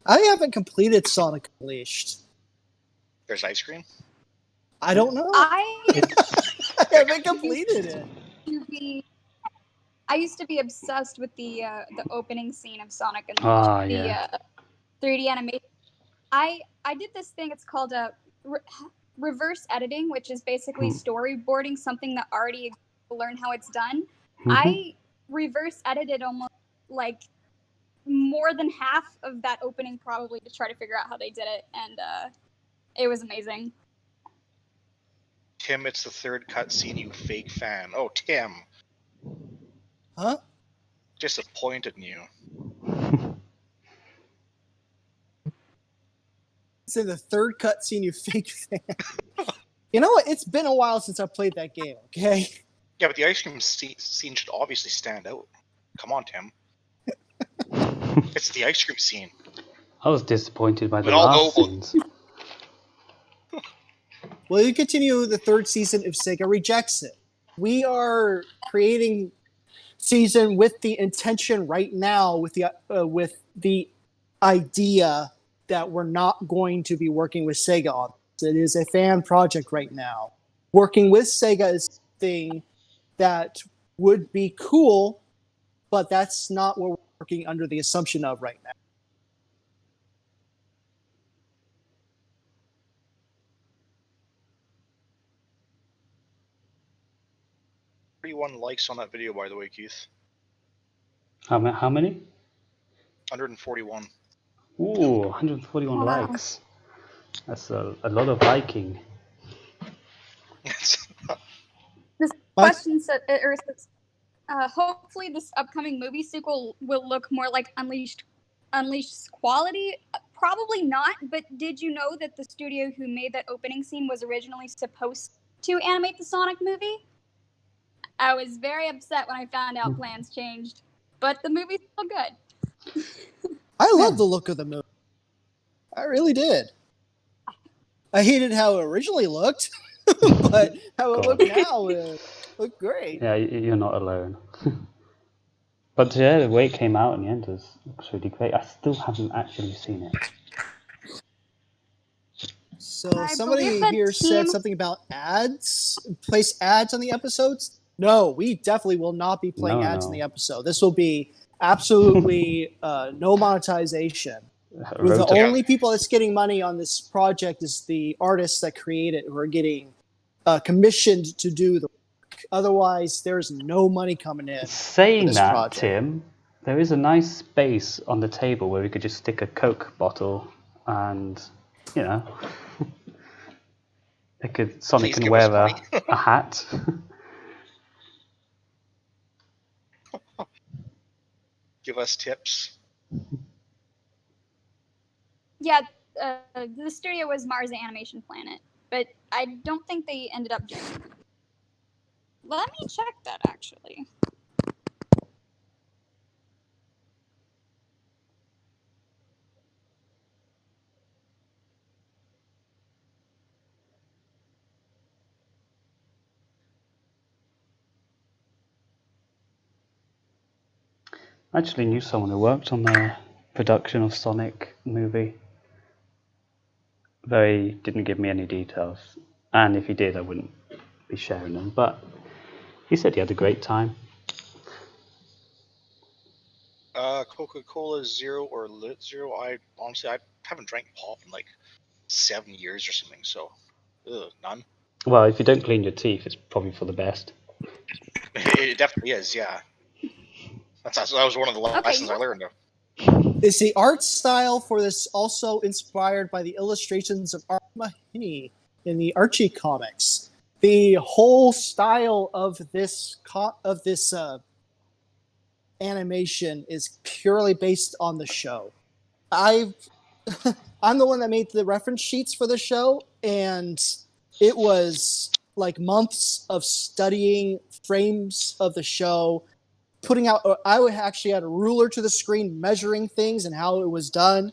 [SPEAKER 2] I haven't completed Sonic Unleashed.
[SPEAKER 1] There's ice cream?
[SPEAKER 2] I don't know.
[SPEAKER 4] I
[SPEAKER 2] I haven't completed it.
[SPEAKER 4] I used to be obsessed with the opening scene of Sonic and
[SPEAKER 3] Ah,
[SPEAKER 4] the
[SPEAKER 3] yeah.
[SPEAKER 4] 3D animation. I did this thing. It's called reverse editing, which is basically storyboarding something that already exists to learn how it's done. I reverse edited almost like more than half of that opening probably to try to figure out how they did it, and it was amazing.
[SPEAKER 1] Tim, it's the third cutscene, you fake fan. Oh, Tim.
[SPEAKER 2] Huh?
[SPEAKER 1] Disappointed in you.
[SPEAKER 2] It's in the third cutscene, you fake fan. You know what? It's been a while since I played that game, okay?
[SPEAKER 1] Yeah, but the ice cream scene should obviously stand out. Come on, Tim. It's the ice cream scene.
[SPEAKER 3] I was disappointed by the
[SPEAKER 1] But I'll
[SPEAKER 3] last
[SPEAKER 1] go-
[SPEAKER 3] scenes.
[SPEAKER 2] Will you continue the third season if Sega rejects it? We are creating season with the intention right now, with the idea that we're not going to be working with Sega on this. It is a fan project right now. Working with Sega is something that would be cool, but that's not what we're working under the assumption of right now.
[SPEAKER 1] 31 likes on that video, by the way, Keith.
[SPEAKER 3] How many?
[SPEAKER 1] 141.
[SPEAKER 3] Ooh, 141
[SPEAKER 4] Wow.
[SPEAKER 3] likes. That's a lot of liking.
[SPEAKER 4] This question said, hopefully this upcoming movie sequel will look more like Unleashed's quality. Probably not, but did you know that the studio who made that opening scene was originally supposed to animate the Sonic movie? I was very upset when I found out plans changed, but the movie's still good.
[SPEAKER 2] I love the look of the movie. I really did. I hated how it originally looked, but how it looked now looked great.
[SPEAKER 3] Yeah, you're not alone. But yeah, the way it came out in the end looks really great. I still haven't actually seen it.
[SPEAKER 2] So
[SPEAKER 4] I
[SPEAKER 2] somebody
[SPEAKER 4] believe that
[SPEAKER 2] here said
[SPEAKER 4] team-
[SPEAKER 2] something about ads. Place ads on the episodes. No, we definitely will not be playing ads in the episode. This will be absolutely no monetization. The only people that's getting money on this project is the artists that create it, who are getting commissioned to do the work. Otherwise, there's no money coming in.
[SPEAKER 3] Saying
[SPEAKER 2] this
[SPEAKER 3] that,
[SPEAKER 2] project.
[SPEAKER 3] Tim, there is a nice space on the table where we could just stick a Coke bottle and, you know, Sonic
[SPEAKER 1] Please
[SPEAKER 3] can
[SPEAKER 1] give
[SPEAKER 3] wear
[SPEAKER 1] us money.
[SPEAKER 3] a hat.
[SPEAKER 1] Give us tips.
[SPEAKER 4] Yeah, the studio was Mars Animation Planet, but I don't think they ended up doing it. Let me check that, actually.
[SPEAKER 3] I actually knew someone who worked on the production of Sonic movie. Though he didn't give me any details. And if he did, I wouldn't be sharing them. But he said he had a great time.
[SPEAKER 1] Coca-Cola Zero or Lit Zero. I honestly I haven't drank pop in like 7 years or something. So, none.
[SPEAKER 3] Well, if you don't clean your teeth, it's probably for the best.
[SPEAKER 1] It definitely is. Yeah. That was one of the lessons I learned.
[SPEAKER 2] Is the art style for this also inspired by the illustrations of Art Mahini in the Archie comics? The whole style of this animation is purely based on the show. I'm the one that made the reference sheets for the show, and it was like months of studying frames of the show, putting out. I would actually had a ruler to the screen, measuring things and how it was done,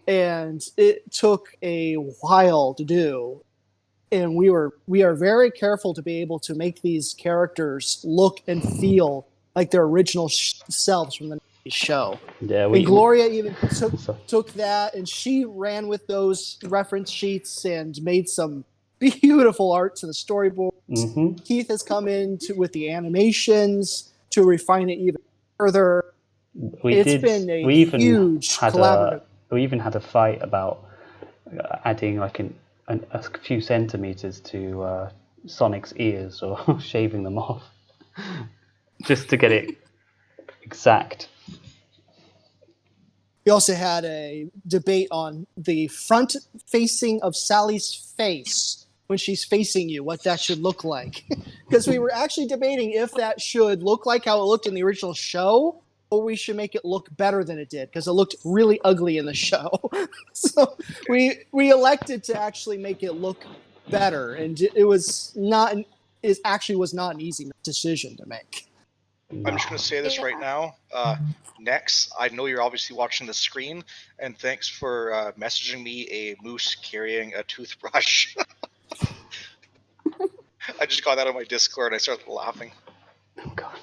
[SPEAKER 2] and it took a while to do. And we are very careful to be able to make these characters look and feel like their original selves from the show.
[SPEAKER 3] Yeah,
[SPEAKER 2] And Gloria even
[SPEAKER 3] So-
[SPEAKER 2] took that, and she ran with those reference sheets and made some beautiful art to the storyboard.
[SPEAKER 3] Mhm.
[SPEAKER 2] Keith has come in with the animations to refine it even further. It's been a huge collaborative.
[SPEAKER 3] We even had a fight about adding like a few centimeters to Sonic's ears or shaving them off, just to get it exact.
[SPEAKER 2] We also had a debate on the front facing of Sally's face when she's facing you, what that should look like. Because we were actually debating if that should look like how it looked in the original show, or we should make it look better than it did, because it looked really ugly in the show. So we elected to actually make it look better, and it actually was not an easy decision to make.
[SPEAKER 1] I'm just going to say this right now. Next, I know you're obviously watching the screen, and thanks for messaging me a moose carrying a toothbrush. I just got that on my Discord and I started laughing.
[SPEAKER 3] Oh God.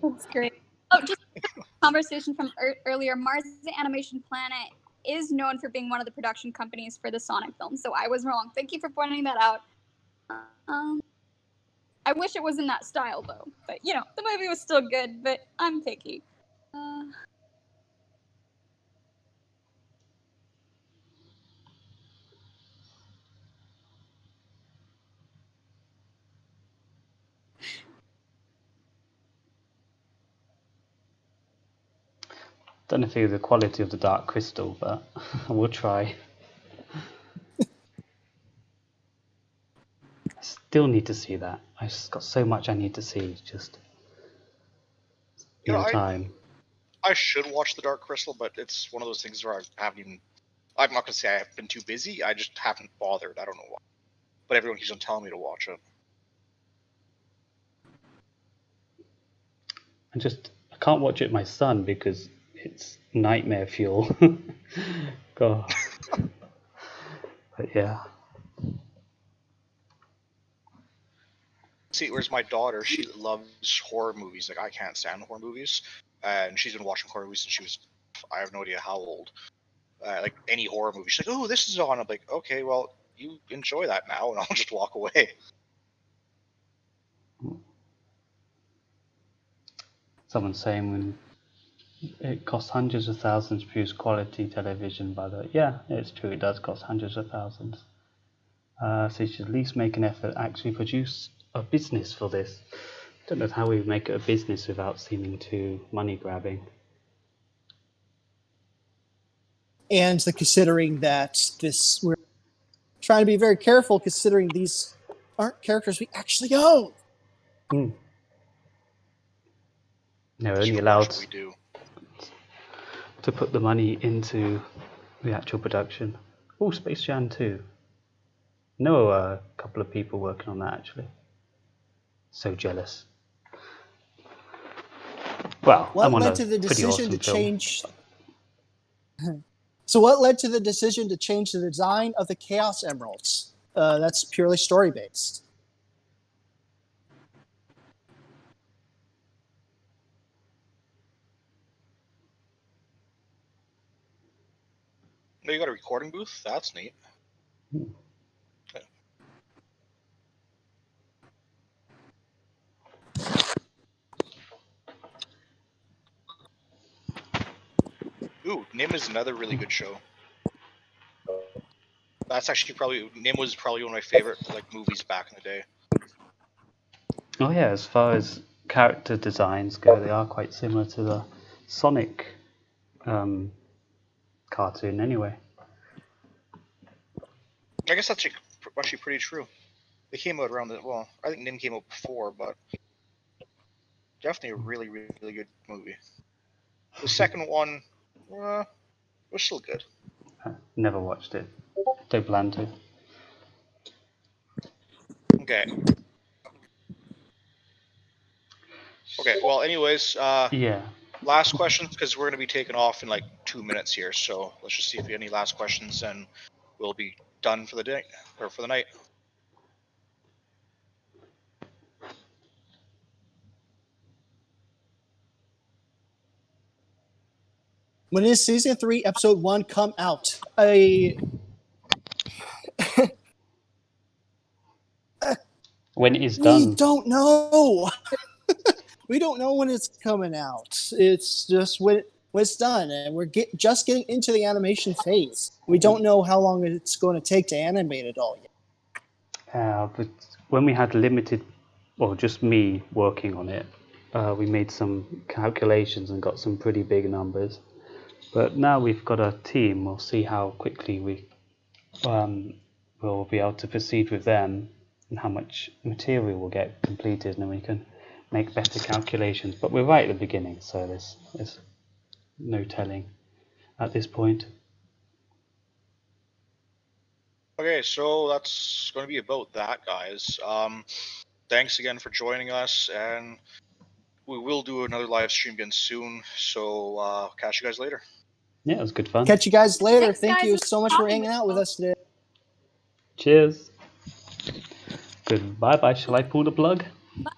[SPEAKER 4] That's great. Oh, just a conversation from earlier. Mars Animation Planet is known for being one of the production companies for the Sonic film, so I was wrong. Thank you for pointing that out. I wish it was in that style, though. But, you know, the movie was still good, but I'm picky.
[SPEAKER 3] Don't know if it's the quality of the Dark Crystal, but we'll try. I still need to see that. I've just got so much I need to see. Just no time.
[SPEAKER 1] I should watch The Dark Crystal, but it's one of those things where I haven't even. I'm not gonna say I've been too busy. I just haven't bothered. I don't know why. But everyone keeps on telling me to watch it.
[SPEAKER 3] I can't watch it with my son because it's nightmare fuel. God. But yeah.
[SPEAKER 1] See, whereas my daughter, she loves horror movies. Like, I can't stand horror movies. And she's been watching horror movies since she was, I have no idea how old. Like, any horror movie. She's like, oh, this is on. I'm like, okay, well, you enjoy that now, and I'll just walk away.
[SPEAKER 3] Someone's saying when it costs hundreds of thousands to produce quality television, yeah, it's true, it does cost hundreds of thousands. So you should at least make an effort, actually produce a business for this. Don't know how we would make it a business without seeming too money grabbing.
[SPEAKER 2] And considering that we're trying to be very careful, considering these aren't characters we actually own.
[SPEAKER 3] No, only allowed to put the money into the actual production. Oh, Space Jam 2. Know a couple of people working on that actually. So jealous. Well,
[SPEAKER 2] what
[SPEAKER 3] I'm on
[SPEAKER 2] led
[SPEAKER 3] a
[SPEAKER 2] to the
[SPEAKER 3] pretty
[SPEAKER 2] decision
[SPEAKER 3] awesome
[SPEAKER 2] to
[SPEAKER 3] film.
[SPEAKER 2] change? So, what led to the decision to change the design of the Chaos Emeralds? That's purely story based.
[SPEAKER 1] No, you got a recording booth? That's neat. Okay. Ooh, Nim is another really good show. That's actually probably Nim was probably one of my favorite movies back in the day.
[SPEAKER 3] Oh yeah, as far as character designs go, they are quite similar to the Sonic cartoon anyway.
[SPEAKER 1] I guess that's actually pretty true. They came out around well, I think Nim came out before, but definitely a really, really good movie. The second one was still good.
[SPEAKER 3] Never watched it. Don't plan to.
[SPEAKER 1] Okay. Okay, well, anyways,
[SPEAKER 3] Yeah.
[SPEAKER 1] last questions, because we're going to be taking off in like 2 minutes here, so let's just see if we have any last questions, and we'll be done for the day, or for the night.
[SPEAKER 2] When does season 3, episode 1 come out?
[SPEAKER 3] When it is
[SPEAKER 2] We
[SPEAKER 3] done.
[SPEAKER 2] don't know. We don't know when it's coming out. It's just when it's done, and we're just getting into the animation phase. We don't know how long it's going to take to animate it all yet.
[SPEAKER 3] But when we had limited, well, just me working on it, we made some calculations and got some pretty big numbers. But now we've got a team, we'll see how quickly we will be able to proceed with them and how much material will get completed, and then we can make better calculations. But we're right at the beginning, so there's no telling at this point.
[SPEAKER 1] Okay, so that's going to be about that, guys. Thanks again for joining us, and we will do another live stream again soon, so catch you guys later.
[SPEAKER 3] Yeah, it was good fun.
[SPEAKER 2] Catch you guys later.
[SPEAKER 4] Thanks,
[SPEAKER 2] Thank
[SPEAKER 4] guys.
[SPEAKER 2] you
[SPEAKER 4] It was
[SPEAKER 2] so much for
[SPEAKER 4] talking
[SPEAKER 2] hanging out with us today.
[SPEAKER 3] Cheers. Goodbye. Shall I pull the plug?
[SPEAKER 4] Bye.